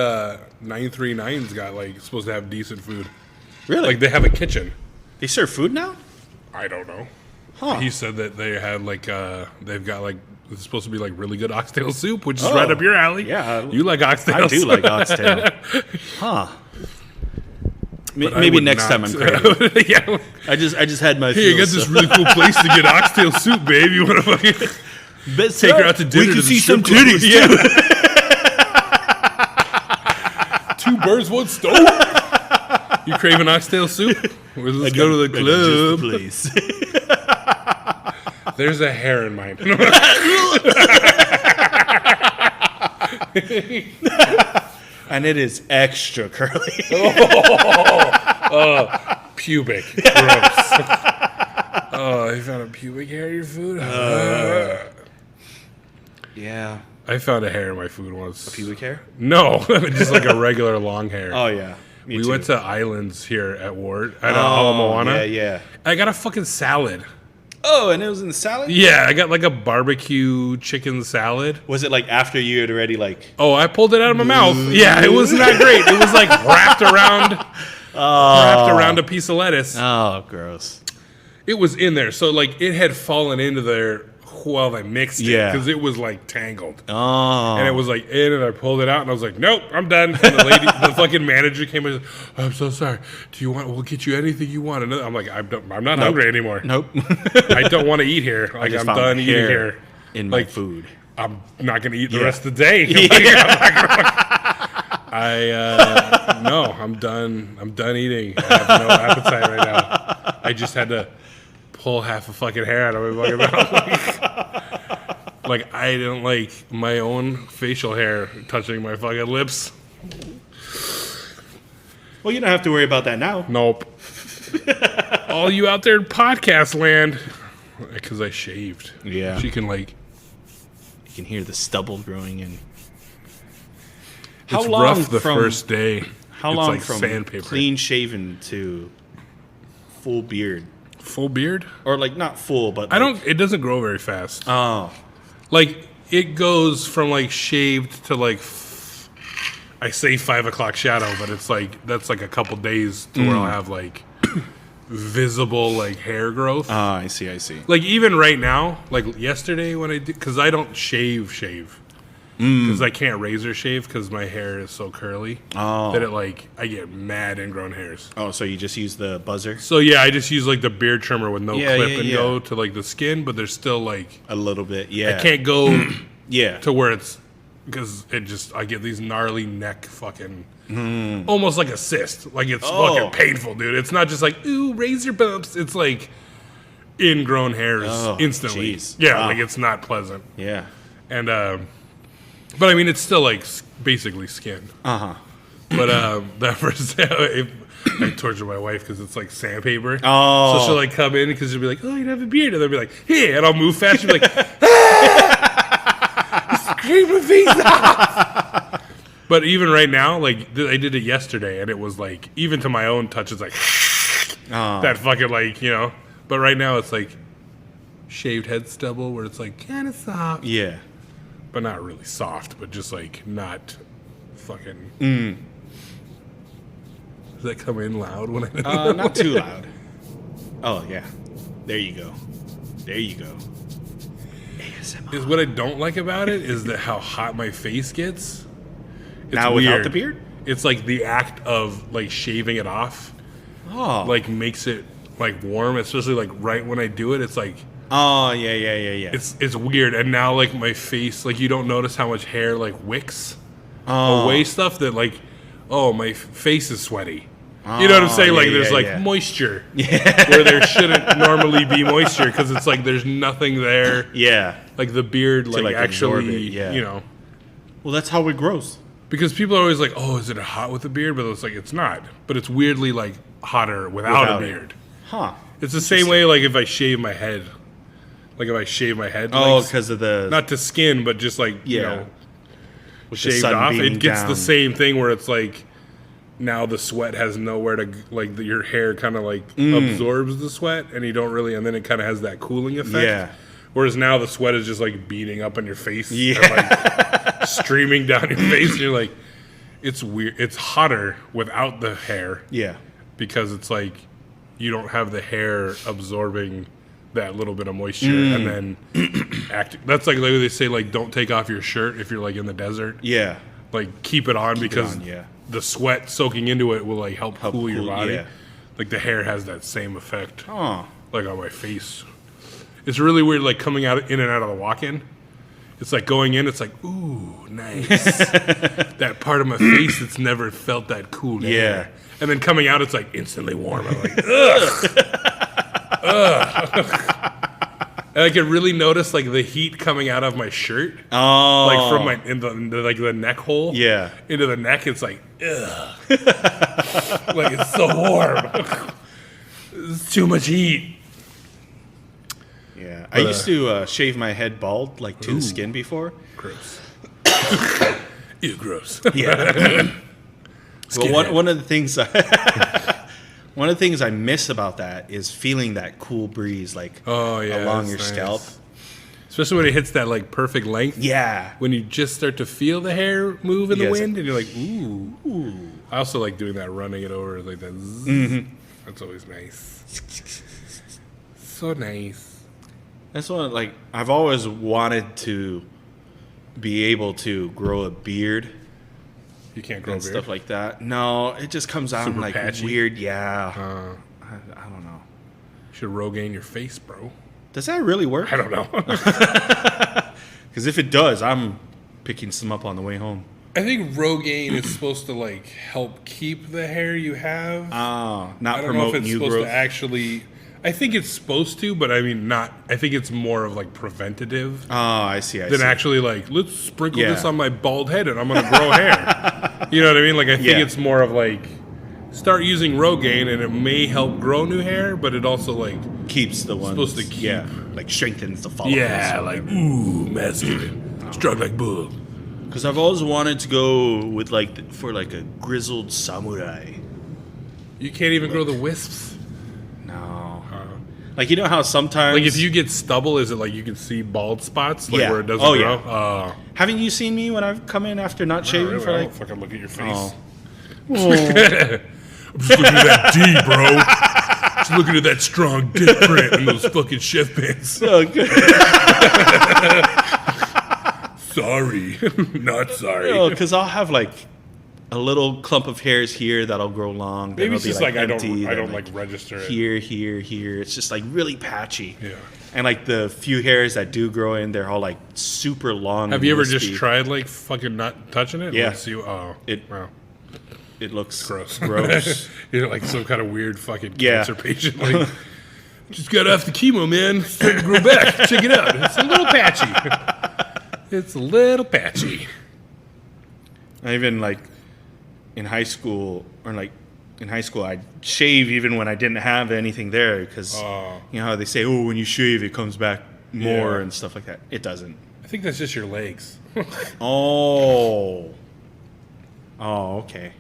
939's got like supposed to have decent food. Really? Like they have a kitchen. They serve food now? I don't know. Huh. He said that they had like they've got like it's supposed to be like really good oxtail soup, which is right up your alley. Yeah. You like oxtail? I do like oxtail. Huh. But I Maybe would next not. time I'm craving. Yeah. I just had my Hey, I feels, got this really cool place to get oxtail soup, babe. You want to fucking? Take her out to dinner. We can to the see some strip club. titties, Yeah. too. 2 birds, 1 stone. You craving oxtail soup? Let's go to the club. Please. There's a hair in mine. And it is extra curly. Pubic. Gross. Oh, you found a pubic hair in your food? Yeah. I found a hair in my food once. Pubic hair? No, just like a regular long hair. Oh, yeah. Me We too. went to Islands here at Ward, at Ala Moana. Yeah, yeah. I got a fucking salad. Oh, and it was in the salad? Yeah, I got like a barbecue chicken salad. Was it like after you had already like... Oh, I pulled it out of my mouth. Yeah, it was not great. It was like wrapped around a piece of lettuce. Oh, gross. It was in there, so like it had fallen into there while I mixed it Yeah. because it was like tangled. Oh. And it was like in, and I pulled it out, and I was like, "Nope, I'm done." And the fucking manager came in. "I'm so sorry. We'll get you anything you want." And I'm like, I'm not hungry anymore. Nope. I don't want to eat here. Like just I'm found done a eating hair here. in my Like, food. I'm not gonna eat the rest of the day. No, I'm done. I'm done eating. I have no appetite right now. I just had to pull half a fucking hair out of my fucking mouth. Like I don't like my own facial hair touching my fucking lips. Well, you don't have to worry about that now. Nope. All you out there in podcast land, because I shaved. Yeah. She can like. You can hear the stubble growing in. It's rough the first day. How It's long like from sandpaper. clean shaven to full beard? Full beard? Or like not full, but I don't. It doesn't grow very fast. Oh. Like it goes from like shaved to like I say 5 o'clock shadow, but it's like that's like a couple days to where I'll have like visible like hair growth. Ah, I see. Like even right now, like yesterday when I did, because I don't shave, because I can't razor shave because my hair is so curly that it like I get mad ingrown hairs. Oh, so you just use the buzzer? So yeah, I just use like the beard trimmer with no Yeah, clip yeah, and yeah. go to like the skin, but there's still like A little bit, yeah. I can't go Yeah. to where it's because it just I get these gnarly neck fucking almost like a cyst. Like it's fucking painful, dude. It's not just like ooh razor bumps. It's like ingrown hairs instantly. jeez. Yeah, Wow. like it's not pleasant. Yeah. And but I mean it's still like basically skin. Uh-huh. But that first day I torture my wife because it's like sandpaper. Oh. So she'll like come in because she'll be like, "Oh, you have a beard," and they'll be like, "Hey," and I'll move fast. She'll be like, "Scrape my face off." But even right now, like I did it yesterday, and it was like even to my own touch, it's like that fucking like you know. But right now, it's like shaved head stubble where it's like kind of soft, Yeah. but not really soft, but just like not fucking. Does that come in loud when I? Not too loud. Oh, yeah. There you go. ASMR. Is what I don't like about it is that how hot my face gets. It's Now without weird. the beard? It's like the act of like shaving it off, Oh. like makes it like warm, especially like right when I do it. It's like Oh, yeah. it's weird. And now like my face, like you don't notice how much hair like wicks Oh. away stuff that like, oh my face is sweaty. You know what I'm saying? yeah, Like there's yeah, like yeah. moisture where there shouldn't normally be moisture because it's like there's nothing there. Yeah. Like the beard, like, like, absorb actually, it, yeah. you know, Well, that's how it grows. because people are always like, "Oh, is it hot with a beard?" But it's like it's not. But it's weirdly like hotter without a Without it. beard. Huh. It's the same way like if I shave my head, like if I shave my head, Oh, like, because of the... not to skin, but just like you Yeah. know, with the shaved sun off. beaming It gets down. the same thing where it's like now the sweat has nowhere to like your hair kind of like absorbs the sweat, and you don't really, and then it kind of has that cooling effect. Yeah. Whereas now the sweat is just like beating up on your face, Yeah. and, like streaming down your face. And you're like, it's weird. It's hotter without the hair Yeah. because it's like you don't have the hair absorbing that little bit of moisture, and then That's like they say like don't take off your shirt if you're like in the desert. Yeah. Like keep it on because yeah. the sweat soaking into it will like help cool your cool, body. yeah. Like the hair has that same effect. Oh. Like on my face. It's really weird, like coming out in and out of the walk-in. It's like going in, it's like, ooh, nice. That part of my face that's never felt that cool air. And then coming out, it's like instantly warm. I'm like, ugh. Ugh. And I could really notice like the heat coming out of my shirt. Oh. Like from my, in the neck hole. Yeah. Into the neck, it's like, ugh. Like it's so warm. It's too much heat. Yeah. I used to shave my head bald, like to the skin before. Gross. Ew, gross. Yeah. Well, one of the things I miss about that is feeling that cool breeze, like along your scalp. Especially when it hits that like perfect length. Yeah. When you just start to feel the hair move in the wind, and you're like, ooh. I also like doing that, running it over like that. Mm-hmm. That's always nice. So nice. That's what I've always wanted to be able to grow a beard. You can't grow a beard? Stuff like that. No, it just comes out Super like patchy? weird. Yeah. I don't know. You should Rogaine your face, bro. Does that really work? I don't know. Because if it does, I'm picking some up on the way home. I think Rogaine is supposed to like help keep the hair you have. Not I don't know promote if it's new supposed growth. to actually. I think it's supposed to, but I mean not. I think it's more of like preventative. Oh, I see. Than actually like, let's sprinkle this on my bald head and I'm gonna grow hair. You know what I mean? Like I think it's more of like, start using Rogaine and it may help grow new hair, but it also like keeps the one supposed to keep. Yeah, like strengthens the follicles. Yeah, like ooh, masculine, strong like bull. Because I've always wanted to go with for a grizzled samurai. You can't even grow the wisps. No. Like, you know how sometimes... Like, if you get stubble, is it like you can see bald spots? Like, where it doesn't grow? Yeah. Haven't you seen me when I've come in after not shaving really, for I don't fucking look at your face. Oh. I'm just looking at that D, bro. Just looking at that strong dick print and those fucking chef pants. So good. Sorry. Not sorry. Because I'll have, a little clump of hairs here that'll grow long. Maybe it's just I don't empty, register it. Here. It's just really patchy. Yeah. And the few hairs that do grow in, they're all super long. Have you ever just tried fucking not touching it? Yeah. Let's see. Wow. It looks gross. Gross. You're like some kind of weird fucking cancer patient. Like, just got off the chemo, man. It's starting to grow back. Check it out. It's a little patchy. It's a little patchy. I even in high school, I'd shave even when I didn't have anything there because you know how they say, when you shave, it comes back more and stuff like that. It doesn't. I think that's just your legs. Oh, okay.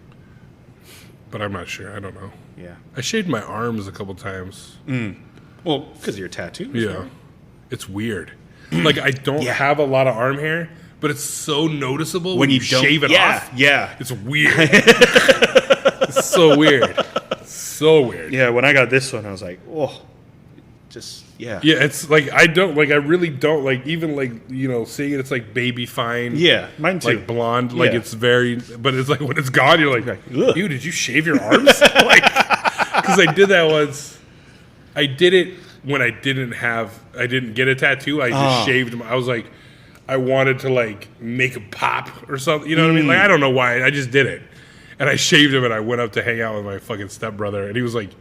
But I'm not sure. I don't know. Yeah. I shaved my arms a couple times. Well, because of your tattoos. Yeah. Right? It's weird. I don't have a lot of arm hair, but it's so noticeable when you shave it off. Yeah. It's weird. It's so weird. So weird. Yeah, when I got this one, I was like, yeah. Yeah, it's I really don't even seeing it, it's baby fine. Yeah, mine too. Blonde, it's very, but it's when it's gone, you're like, dude, did you shave your arms? Because I did that once. I did it when I didn't get a tattoo. I just shaved them. I was like, I wanted to make a pop or something. You know what I mean? I don't know why. I just did it. And I shaved him and I went up to hang out with my fucking stepbrother. And he was like,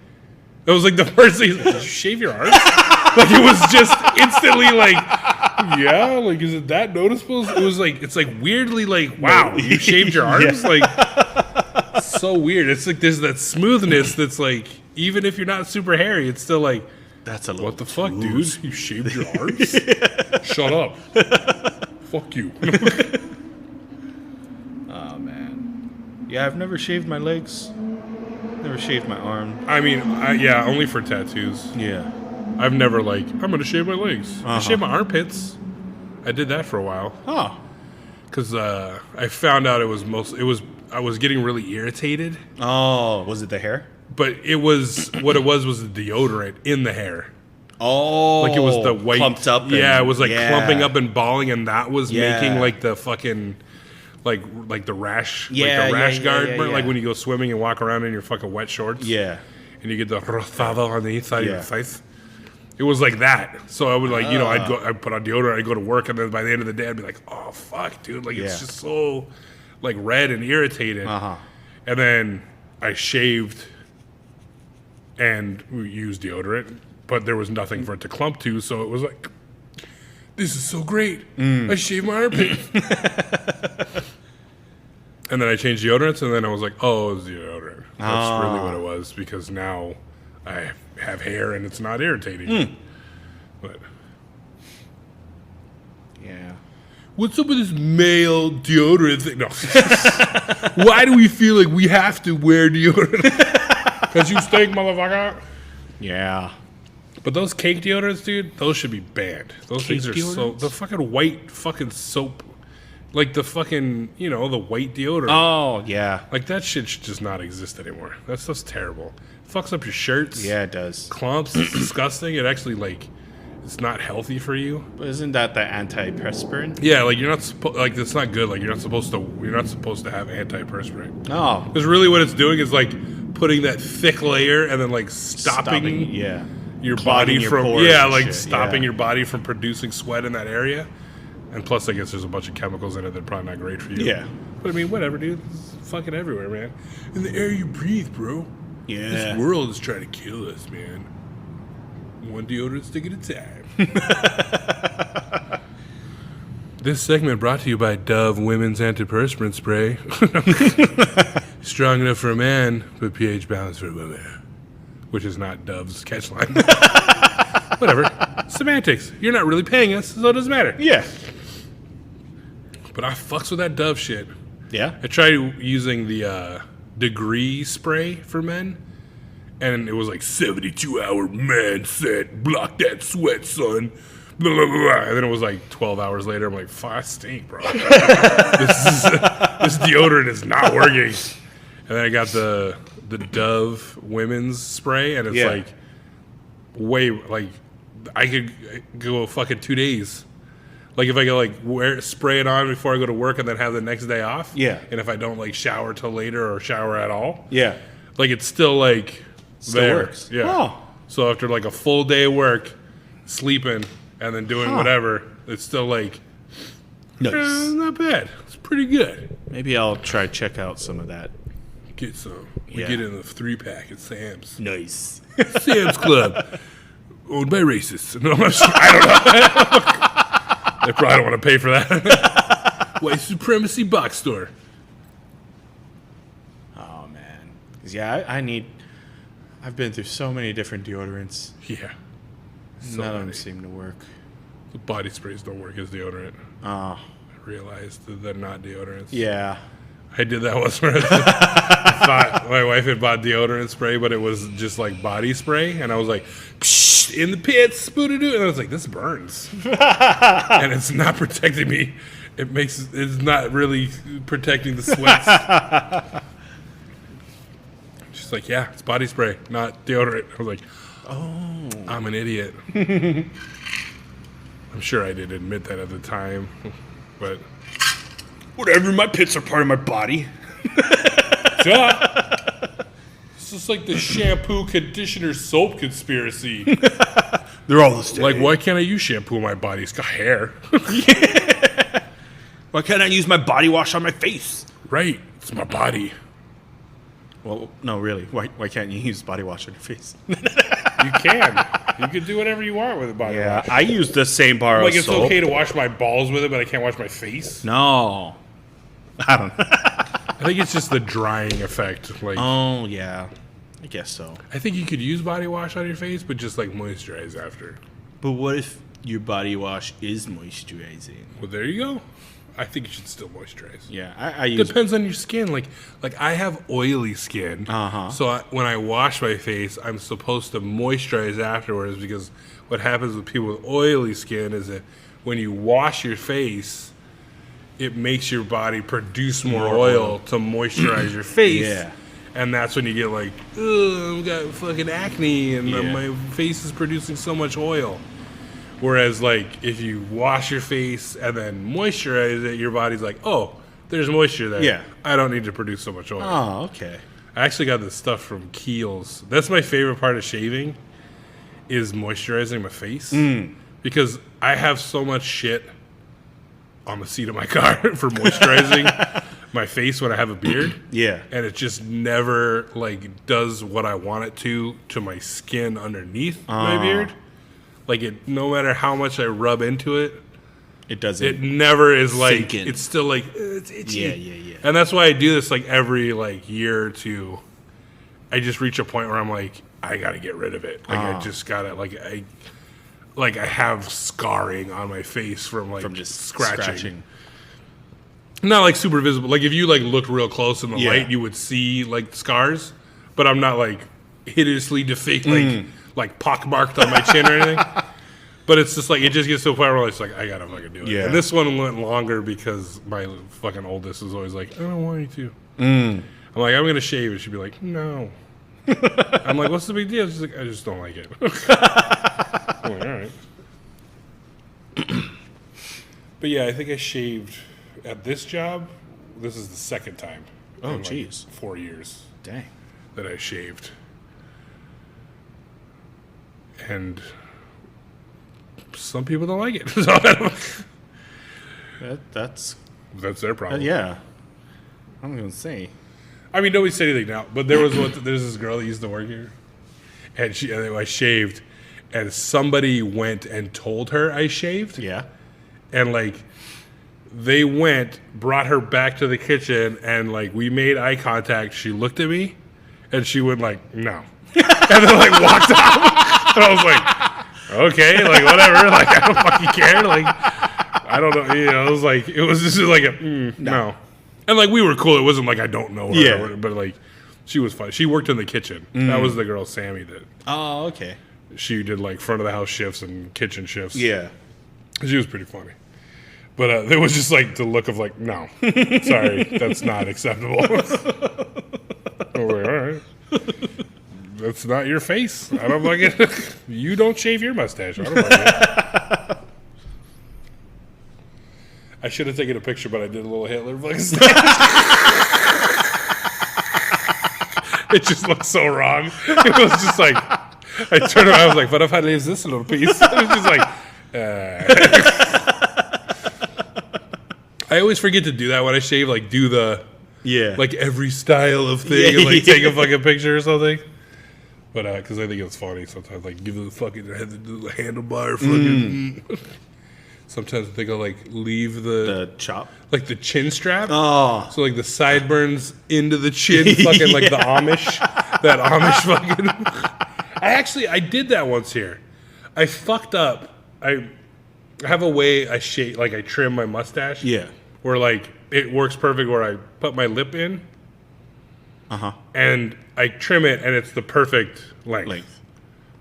it was the first thing. He's like, did you shave your arms? It was just instantly yeah, is it that noticeable? It was it's weirdly wow, you shaved your arms? So weird. It's there's that smoothness that's even if you're not super hairy, it's still that's a little what the fuck, dude? You shaved your arms? Shut up. Fuck you. Oh, man. Yeah, I've never shaved my legs. Never shaved my arm. I mean, only for tattoos. Yeah. I've never I'm going to shave my legs. I shave my armpits. I did that for a while. Oh. Because I found out I was getting really irritated. Oh, was it the hair? But it was, what it was the deodorant in the hair. Oh. It was the white. Clumped up. It was clumping up and balling, and that was making the fucking, the rash, the rash guard, when you go swimming and walk around in your fucking wet shorts. Yeah. And you get the rosado on the inside of your face. It was like that. So I would like, I'd put on deodorant, I'd go to work, and then by the end of the day, I'd be like, oh, fuck, dude. Like, it's just so, like, red and irritated. And then I shaved and used deodorant, but there was nothing for it to clump to, so it was like, this is so great. I shaved my armpit. And then I changed deodorants, and then I was like, oh, it's deodorant. That's really what it was, because now I have hair and it's not irritating. But Yeah. what's up with this male deodorant thing? No. Why do we feel like we have to wear deodorant? Because you stink, motherfucker. Yeah. But those cake deodorants, dude, those should be banned. Those Cake things are so... deodorants? The fucking white fucking soap. Like the fucking, the white deodorant. Oh, yeah. Like that shit should just not exist anymore. That stuff's terrible. It fucks up your shirts. Yeah, it does. Clumps. It's disgusting. It actually, like... It's not healthy for you. But isn't that the antiperspirant? Yeah, like you're not supposed, like it's not good. Like you're not supposed to have antiperspirant. Oh. Because really, what it's doing is like putting that thick layer and then like stopping yeah. your Clogging body your from pores and like shit, stopping yeah. your body from producing sweat in that area. And plus, I guess there's a bunch of chemicals in it that are probably not great for you. Yeah. But I mean, whatever, dude. It's fucking everywhere, man. In the air you breathe, bro. Yeah. This world is trying to kill us, man. One deodorant stick at a time. This segment brought to you by Dove Women's Antiperspirant Spray. Strong enough for a man, but pH balanced for a woman. Which is not Dove's catchline. Whatever. Semantics. You're not really paying us, so it doesn't matter. Yeah. But I fucks with that Dove shit. Yeah. I tried using the Degree spray for men. And it was like 72-hour man set, block that sweat, son. Blah, blah, blah. And then it was like 12 hours later. I'm like, fuck, I stink, bro. This deodorant is not working. And then I got the Dove women's spray, and it's like way like I could go fucking 2 days. Like if I could like spray it on before I go to work and then have the next day off. Yeah. And if I don't like shower till later or shower at all. Yeah. Like it's still like there. Works. Yeah. Oh. So after like a full day of work, sleeping, and then doing whatever, it's still like not bad. It's pretty good. Maybe I'll try check out some of that. Get some. We Yeah. get in the 3-pack at Sam's. Nice. Sam's Club. Owned by racists. No, I don't know. They probably don't want to pay for that. White supremacy box store. Oh man. 'Cause, yeah, I've been through so many different deodorants. Yeah. None of them seem to work. The body sprays don't work as deodorant. Oh. I realized that they're not deodorants. Yeah. I did that once where I thought my wife had bought deodorant spray, but it was just like body spray. And I was like, psh, in the pits, boo-doo-doo. And I was like, this burns. And it's not protecting me. It's not really protecting the sweats. She's like, yeah, it's body spray, not deodorant. I was like, oh, I'm an idiot. I'm sure I didn't admit that at the time, but Whatever, my pits are part of my body. duh. It's just like the shampoo, conditioner, soap conspiracy. They're all the same. Like, why can't I use shampoo on my body? It's got hair. Why can't I use my body wash on my face? Right, it's my body. Well, no, really. Why can't you use body wash on your face? You can. You can do whatever you want with a body wash. I use the same bar Like, of it's soap. okay to wash my balls with it, but I can't wash my face. No. I don't know. I think it's just the drying effect. Like, Oh, yeah. I guess so. I think you could use body wash on your face, but just like moisturize after. But what if your body wash is moisturizing? Well, there you go. I think you should still moisturize. Yeah, I use... Depends on your skin. Like I have oily skin. Uh-huh. So when I wash my face, I'm supposed to moisturize afterwards, because what happens with people with oily skin is that when you wash your face, it makes your body produce more oil to moisturize your face. Yeah. And that's when you get like, ugh, I've got fucking acne and Yeah. my face is producing so much oil. Whereas, like, if you wash your face and then moisturize it, your body's like, oh, there's moisture there. Yeah. I don't need to produce so much oil. Oh, okay. I actually got this stuff from Kiehl's. That's my favorite part of shaving, is moisturizing my face because I have so much shit on the seat of my car for moisturizing my face when I have a beard. Yeah. And it just never like does what I want it to my skin underneath my beard. Like it, no matter how much I rub into it, It doesn't. it never is like, sink in. it's still like, it's itchy. Yeah. And that's why I do this like every like year or two. I just reach a point where I'm like, I gotta get rid of it. Like I just gotta I have scarring on my face from just scratching. Not like super visible. Like if you like looked real close in the light, you would see like scars. But I'm not like hideously like pockmarked on my chin or anything. But it's just like, it just gets to a point where it's like, I gotta fucking do it. Yeah. And this one went longer because my fucking oldest is always like, I don't want you to. I'm like, I'm gonna shave. And she'd be like, no. I'm like, what's the big deal? She's like, I just don't like it. I'm like, all right. But yeah, I think I shaved at this job. This is the second time. Oh, in, jeez. 4 years Dang. that I shaved. And some people don't like it. So That's that's their problem. yeah. I'm gonna say. I mean, nobody said anything now, but there's this girl that used to work here, and I shaved, and somebody went and told her I shaved, Yeah. and like they brought her back to the kitchen, and like we made eye contact. She looked at me, and she went like, no, and then like walked off, and I was like, okay, like whatever, like I don't fucking care, like I don't know, it was like it was just like a no. And, like, we were cool. It wasn't like I don't know her. Yeah. Or whatever, but, like, she was fun. She worked in the kitchen. That was the girl, Sammy, that Oh, okay. she did, like, front of the house shifts and kitchen shifts. Yeah. She was pretty funny. But there was just, like, the look of, like, no. Sorry, that's not acceptable. I was like, all right. That's not your face. I don't like it. You don't shave your mustache. I don't like it. I should have taken a picture, but I did a little Hitler voice. It just looked so wrong. It was just like, I turned around, I was like, what if I leave this little piece? It was just like, I always forget to do that when I shave, like do the, like every style of thing, and like take a fucking picture or something. But, because I think it's funny sometimes, like give it the fucking, the handlebar fucking. Sometimes I think I'll like leave The chop. like the chin strap. Oh. So like the sideburns into the chin, fucking like the Amish, that Amish fucking. I did that once here. I fucked up. I have a way I shave, like I trim my mustache. Yeah. Where like it works perfect where I put my lip in. And I trim it and it's the perfect length.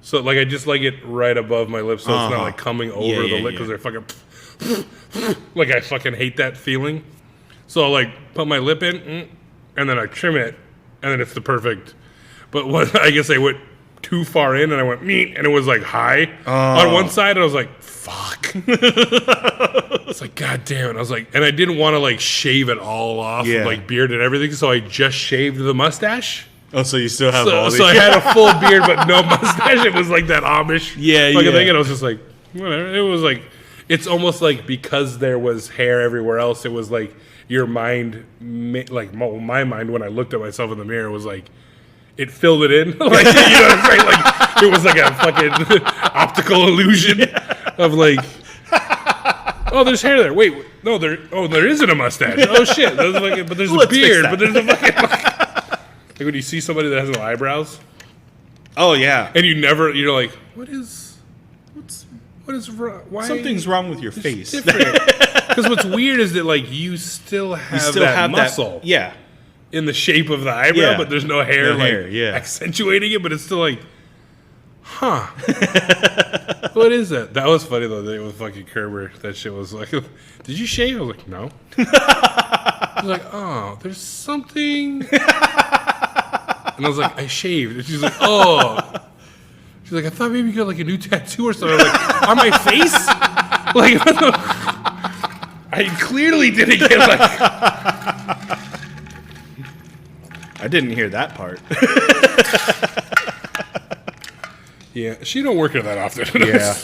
So, like, I just like it right above my lips so it's not, like, coming over the lip because they're fucking... like, I fucking hate that feeling. So, I'll, like, put my lip in, and then I trim it, and then it's the perfect... But what I guess I went too far in, and I went, meat, and it was, like, high on one side, and I was like, fuck. It's like, god damn it. I was like... And I didn't want to, like, shave it all off, like, beard and everything, so I just shaved the mustache. Oh, so you still have all these. So I had a full beard, but no mustache. It was like that Amish fucking thing. And I was just like, whatever. It was like, it's almost like because there was hair everywhere else, it was like your mind, like my mind when I looked at myself in the mirror was like, it filled it in. Like, you know what I'm saying? Like, it was like a fucking optical illusion of like, oh, there's hair there. Wait, no, there isn't a mustache. Oh, shit. But there's a beard. But there's a fucking... Like when you see somebody that has no eyebrows, Oh, yeah. and you're like, what is wrong? Why Something's wrong with your face. Because what's weird is that like you still have that muscle Yeah. in the shape of the eyebrow, Yeah. but there's no hair, No like hair, yeah. accentuating it. But it's still like, huh? What is that? That was funny though. With fucking Kerber, that shit was like, did you shave? I was like, no. I was like, oh, there's something. And I was like, I shaved. And she's like, oh. She's like, I thought maybe you got like a new tattoo or something. I was like, on my face? Like, I clearly didn't get like. I didn't hear that part. Yeah, she don't work here that often. Yeah.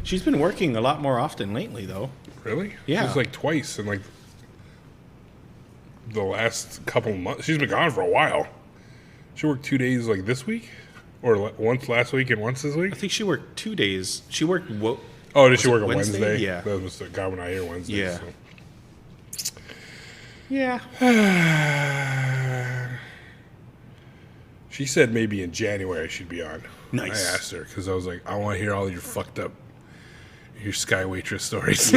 She's been working a lot more often lately, though. Really? Yeah. Just like twice in like the last couple of months. She's been gone for a while. She worked 2 days like this week, or once last week and once this week. I think she worked 2 days. She worked. Oh, did she it work on Wednesday? Wednesday? Yeah. That was the guy when I hear Wednesday. Yeah. So. Yeah. She said maybe in January she'd be on. Nice. I asked her because I was like, I want to hear all your fucked up, your Sky Waitress stories. Sky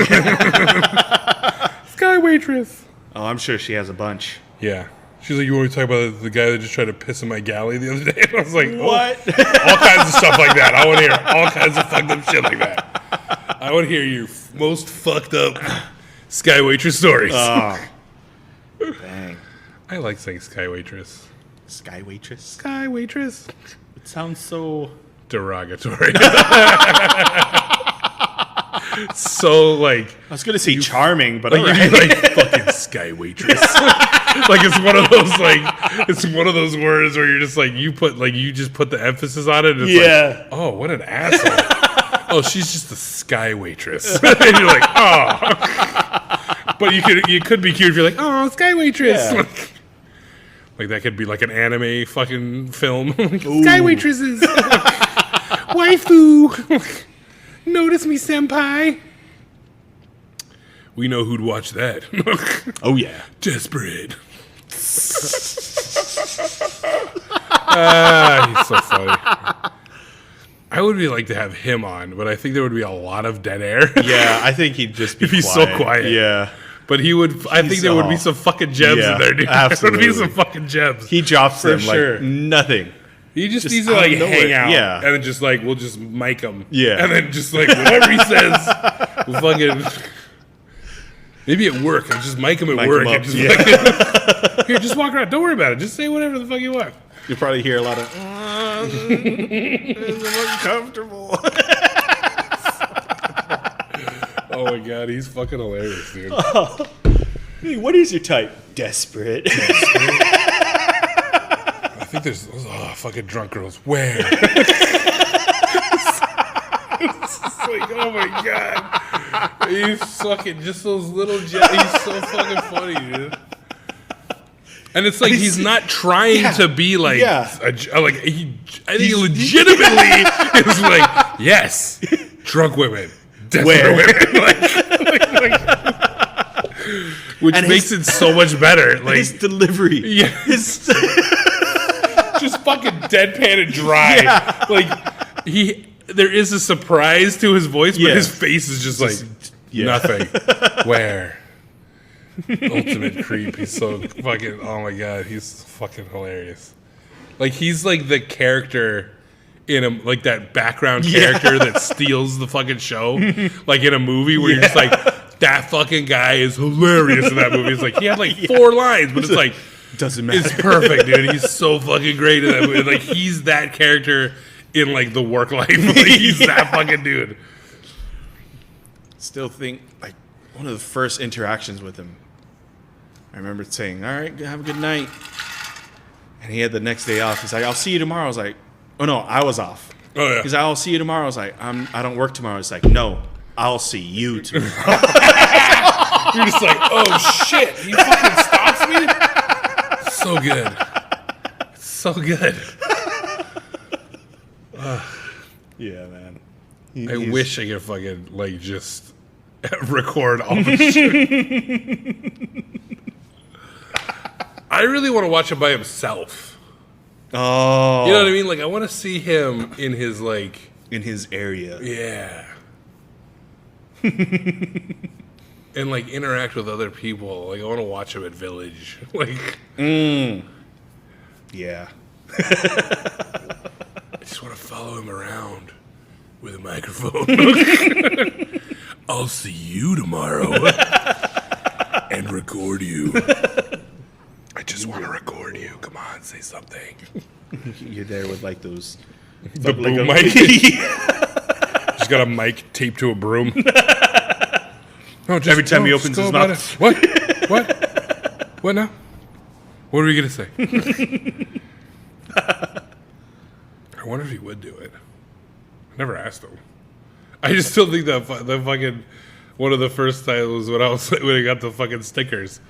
Waitress. Oh, I'm sure she has a bunch. Yeah. She's like, you want to talk about the guy that just tried to piss in my galley the other day? And I was like, What? All kinds of stuff like that. I want to hear all kinds of fucked up shit like that. I want to hear your most fucked up Sky Waitress stories. Oh. Dang. I like saying Sky Waitress. Sky Waitress. Sky Waitress. It sounds so Derogatory. So, like... I was gonna say charming, but Like, all you'd right. be like, fucking Sky Waitress. Like, it's one of those, like... It's one of those words where you're just like, you just put the emphasis on it, and it's Yeah. like, oh, what an asshole. Oh, she's just a Sky Waitress. And you're like, oh. But you could be cute if you're like, oh, Sky Waitress. Yeah. Like, that could be like an anime fucking film. Sky Waitresses. Waifu. Notice me, senpai. We know who'd watch that. Oh yeah. Desperate. He's so funny. I would really like to have him on, but I think there would be a lot of dead air. Yeah, I think he'd just be If he's so quiet. Yeah. But he would. I think there would be some fucking gems in there, dude. Absolutely. There would be some fucking gems. He drops For them sure. like nothing. He just Just needs to out like of nowhere. hang out, Yeah. and then just like we'll just mic him, Yeah. and then just like whatever he says, we'll fucking maybe at work. I just mic him at Mic work. him up, And just yeah. fucking, here, just walk around. Don't worry about it. Just say whatever the fuck you want. You'll probably hear a lot of it's uncomfortable. Oh my god, he's fucking hilarious, dude. Hey, what is your type? Desperate. I think there's fucking drunk girls. Where? It's just like, oh my god, he's fucking just those little. He's so fucking funny, dude. And it's like he's not trying to be like, I think he legitimately is like, yes, drunk women, desperate women, which And makes it so much better. Like His delivery. yeah, just fucking deadpan and dry. Like there is a surprise to his voice, but his face is just like nothing. Where? Ultimate creep. He's so fucking. Oh my god, he's fucking hilarious. Like he's like the character in a like that background character that steals the fucking show, like in a movie where you're just like, that fucking guy is hilarious in that movie. It's like he had like 4 lines, but it's like Doesn't matter. it's perfect, dude. He's so fucking great in that movie. Like he's that character in like the work life. Like, he's that fucking dude. Still think like one of the first interactions with him. I remember saying, "All right, have a good night," and he had the next day off. He's like, "I'll see you tomorrow." I was like, "Oh no, I was off." Oh yeah. He's like, "I'll see you tomorrow." I was like, I don't work tomorrow." It's like, "No, I'll see you tomorrow." You're just like, oh shit, he fucking stops me. So good. It's so good. Yeah, man. I wish I could fucking like just record all the shit. I really want to watch him by himself. Oh, You know what I mean? Like I want to see him in his like in his area. yeah. And like interact with other people. Like I want to watch him at Village. Like Yeah. I just want to follow him around with a microphone. I'll see you tomorrow and record you. I just want to record you. Come on, say something. You're there with like those. The like boom a- mic. Just got a mic taped to a broom. No, just, Every time he no, opens just his go mouth. about it. What? What? What now? What are we gonna say? I wonder if he would do it. Never asked him. I just still think that the fucking one of the first times was when I got the fucking stickers,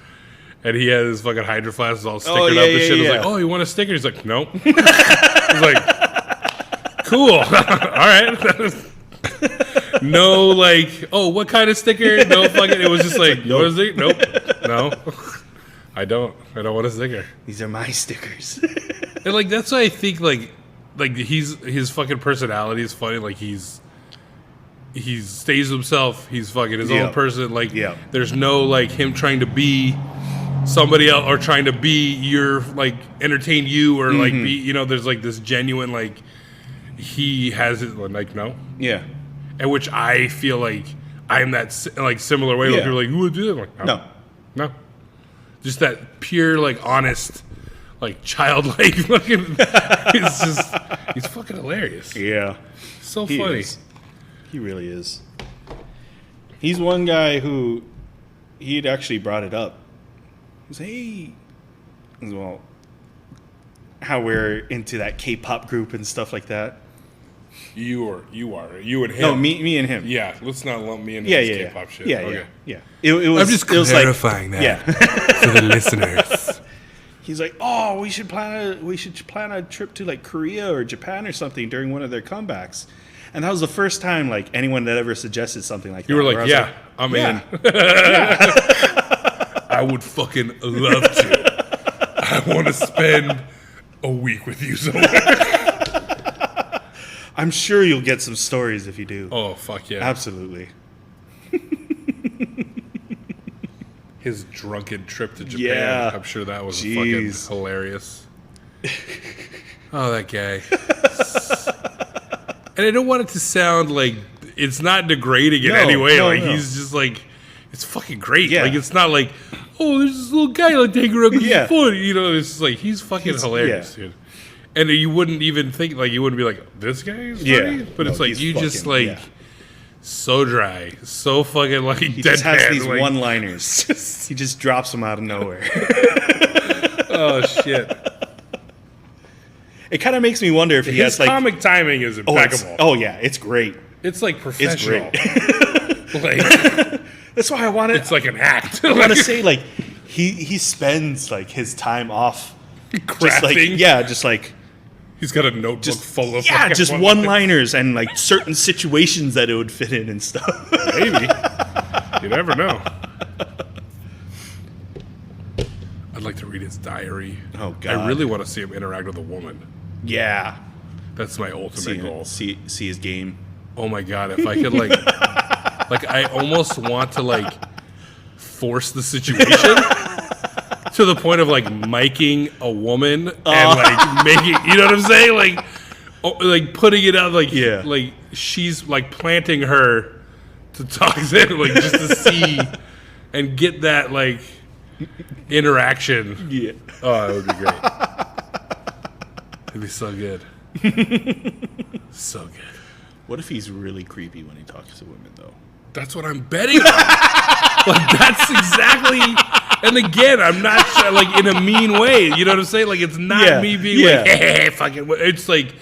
and he had his fucking Hydro Flasks all stickered up and shit. I was like, "Oh, you want a sticker?" He's like, "Nope." I was like, "Cool, all right." No, like, oh, what kind of sticker? No fucking. It was just like, nope. What is it? Nope, no, I don't want a sticker. These are my stickers. And like that's why I think like his fucking personality is funny. Like he stays himself. He's fucking his own person. Like there's no like him trying to be somebody else or trying to be your like entertain you or like be there's like this genuine like he has it like no and which I feel like I'm that like similar way. Like people are like who would do that? I'm like no, just that pure like honest like childlike fucking. It's just he's fucking hilarious. Yeah, so funny. He really is. He's one guy who he'd actually brought it up. He was, hey, as well, how we're into that K-pop group and stuff like that. You and him. No, me and him. Yeah, let's not lump me into this K-pop shit. Yeah. It was. I'm just clarifying that for the listeners. He's like, oh, we should plan a trip to like Korea or Japan or something during one of their comebacks. And that was the first time like anyone that ever suggested something like that. You were like, yeah, I'm in. I would fucking love to. I want to spend a week with you somewhere. I'm sure you'll get some stories if you do. Oh, fuck yeah. Absolutely. His drunken trip to Japan. Yeah. I'm sure that was fucking hilarious. Oh, that guy. And I don't want it to sound like it's not degrading in any way. Like he's just like, it's fucking great. Yeah. Like it's not like, oh, there's this little guy like taking around because he's funny. It's just like he's fucking hilarious, dude. And you wouldn't even think like you wouldn't be like this guy is funny, but it's like you just like so dry, so fucking like he deadpan. Just has these like, one-liners. He just drops them out of nowhere. Oh shit. It kind of makes me wonder if he has like comic timing is impeccable. It's great. It's like professional. It's great. Like that's why I want it. It's like an act. I want to say like he spends like his time off crafting. Just like he's got a notebook full of just one-liners and like certain situations that it would fit in and stuff. Maybe. You never know. I'd like to read his diary. Oh God! I really want to see him interact with a woman. Yeah, that's my ultimate goal. See his game. Oh my God! If I could like, like I almost want to like force the situation to the point of like miking a woman and like making, you know what I'm saying? Like putting it out like like she's like planting her to talk to like just to see and get that like interaction. Yeah. Oh, it would be great. It'd be so good. So good. What if he's really creepy when he talks to women, though? That's what I'm betting on. Like, that's exactly... And again, I'm not like in a mean way. You know what I'm saying? Like, it's not me being like, hey, fucking... It's like...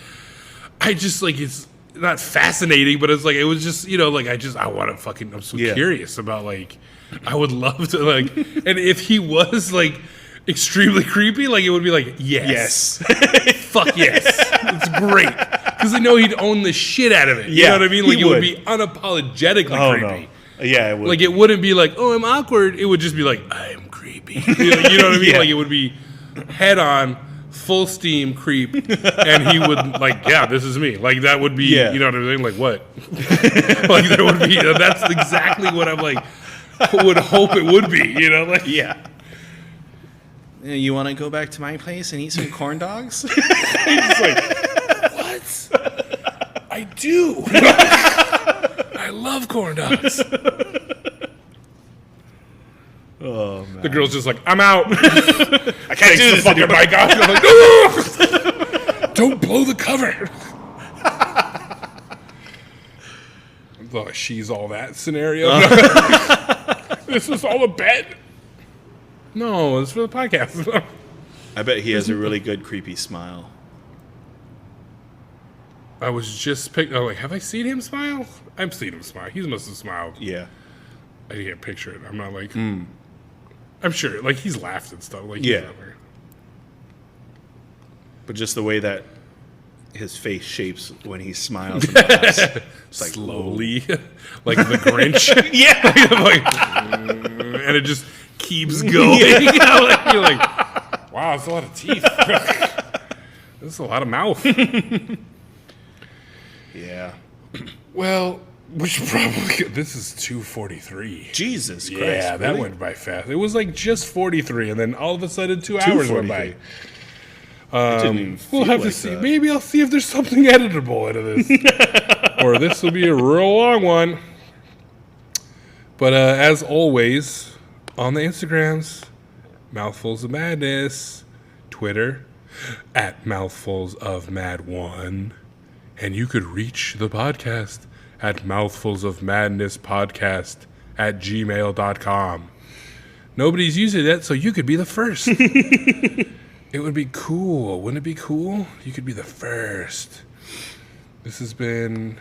I just, like, it's not fascinating, but it's like, it was just, like, I want to fucking... I'm so curious about, like... I would love to, like... And if he was, like... extremely creepy, like it would be like yes. Fuck yes, it's great because I know he'd own the shit out of it. You know what I mean? Like it would be unapologetically creepy. No. Yeah, it would. Like it wouldn't be like, oh, I'm awkward. It would just be like, I'm creepy. You know what I mean? Like it would be head on, full steam creep, and he would like, yeah, this is me. Like that would be, you know what I'm saying? Like what? Like there would be. That's exactly what I'm like. Would hope it would be. Like You want to go back to my place and eat some corn dogs? He's like, what? I do. I love corn dogs. Oh, man. The girl's just like, I'm out. I can't do this. The fucking mic off. I'm like, no! Don't blow the cover. The she's all that scenario. This is all a bet. No, it's for the podcast. I bet he has a really good creepy smile. I was just have I seen him smile? I've seen him smile. He must have smiled. Yeah. I can't picture it. I'm not like... I'm sure, like, he's laughed and stuff. Like, Yeah. he's never... But just the way that his face shapes when he smiles. It's like, slowly, like the Grinch. yeah. And it just keeps going. You're like, wow, that's a lot of teeth. That's a lot of mouth. Yeah. Well, we should probably... This is 2:43. Jesus Christ. Yeah, that really? went by fast. It was like just 43, and then all of a sudden 2 hours went by. Didn't even We'll feel have to like see. that. Maybe I'll see if there's something editable into this. Or this will be a real long one. But as always, on the Instagrams, Mouthfuls of Madness, Twitter, at Mouthfuls of Mad1. And you could reach the podcast at mouthfulsofmadnesspodcast@gmail.com. Nobody's using that, so you could be the first. It would be cool. Wouldn't it be cool? You could be the first. This has been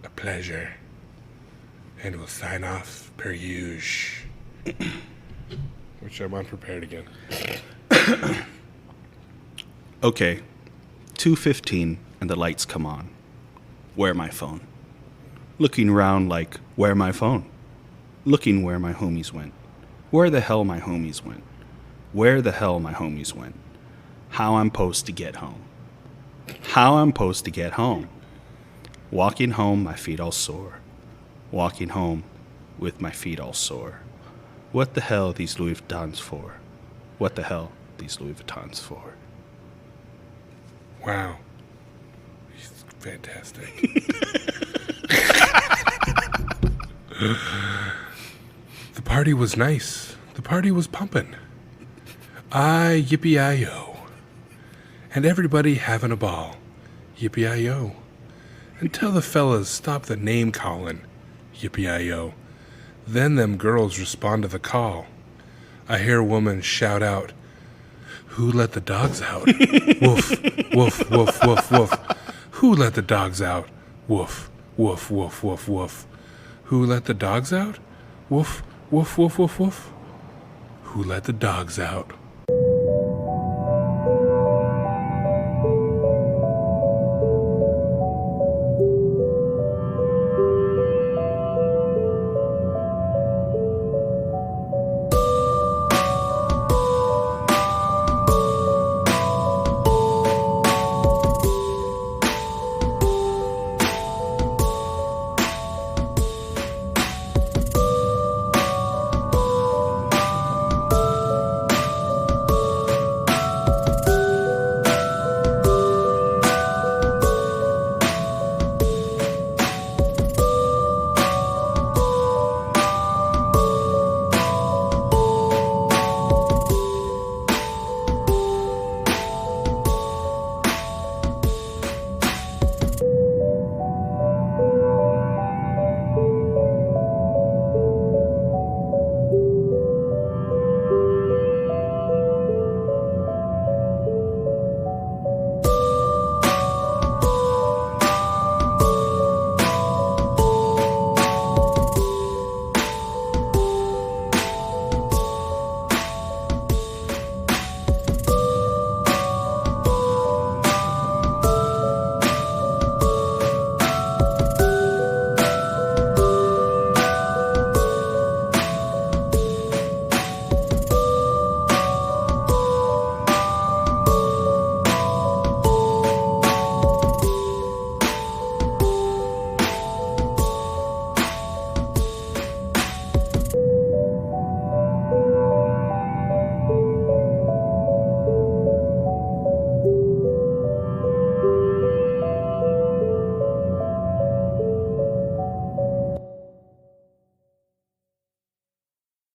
a pleasure. And we'll sign off per usual. Which I'm unprepared again. Okay. 2:15 and the lights come on. Where my phone? Looking around like, where my phone? Looking where my homies went. Where the hell my homies went? Where the hell my homies went? How I'm supposed to get home. How I'm supposed to get home. Walking home, my feet all sore. Walking home with my feet all sore. What the hell these Louis Vuittons for? What the hell these Louis Vuittons for? Wow. He's fantastic. The party was nice. The party was pumping. Yippee-yi-yo. And everybody having a ball. Yippee-yi-yo. And tell the fellas stop the name calling. Yippee-yi-yo. Then them girls respond to the call. I hear a woman shout out, "Who let the dogs out?" Woof, woof, woof, woof, woof. Who let the dogs out? Woof, woof, woof, woof, woof. Who let the dogs out? Woof, woof, woof, woof, woof. Who let the dogs out?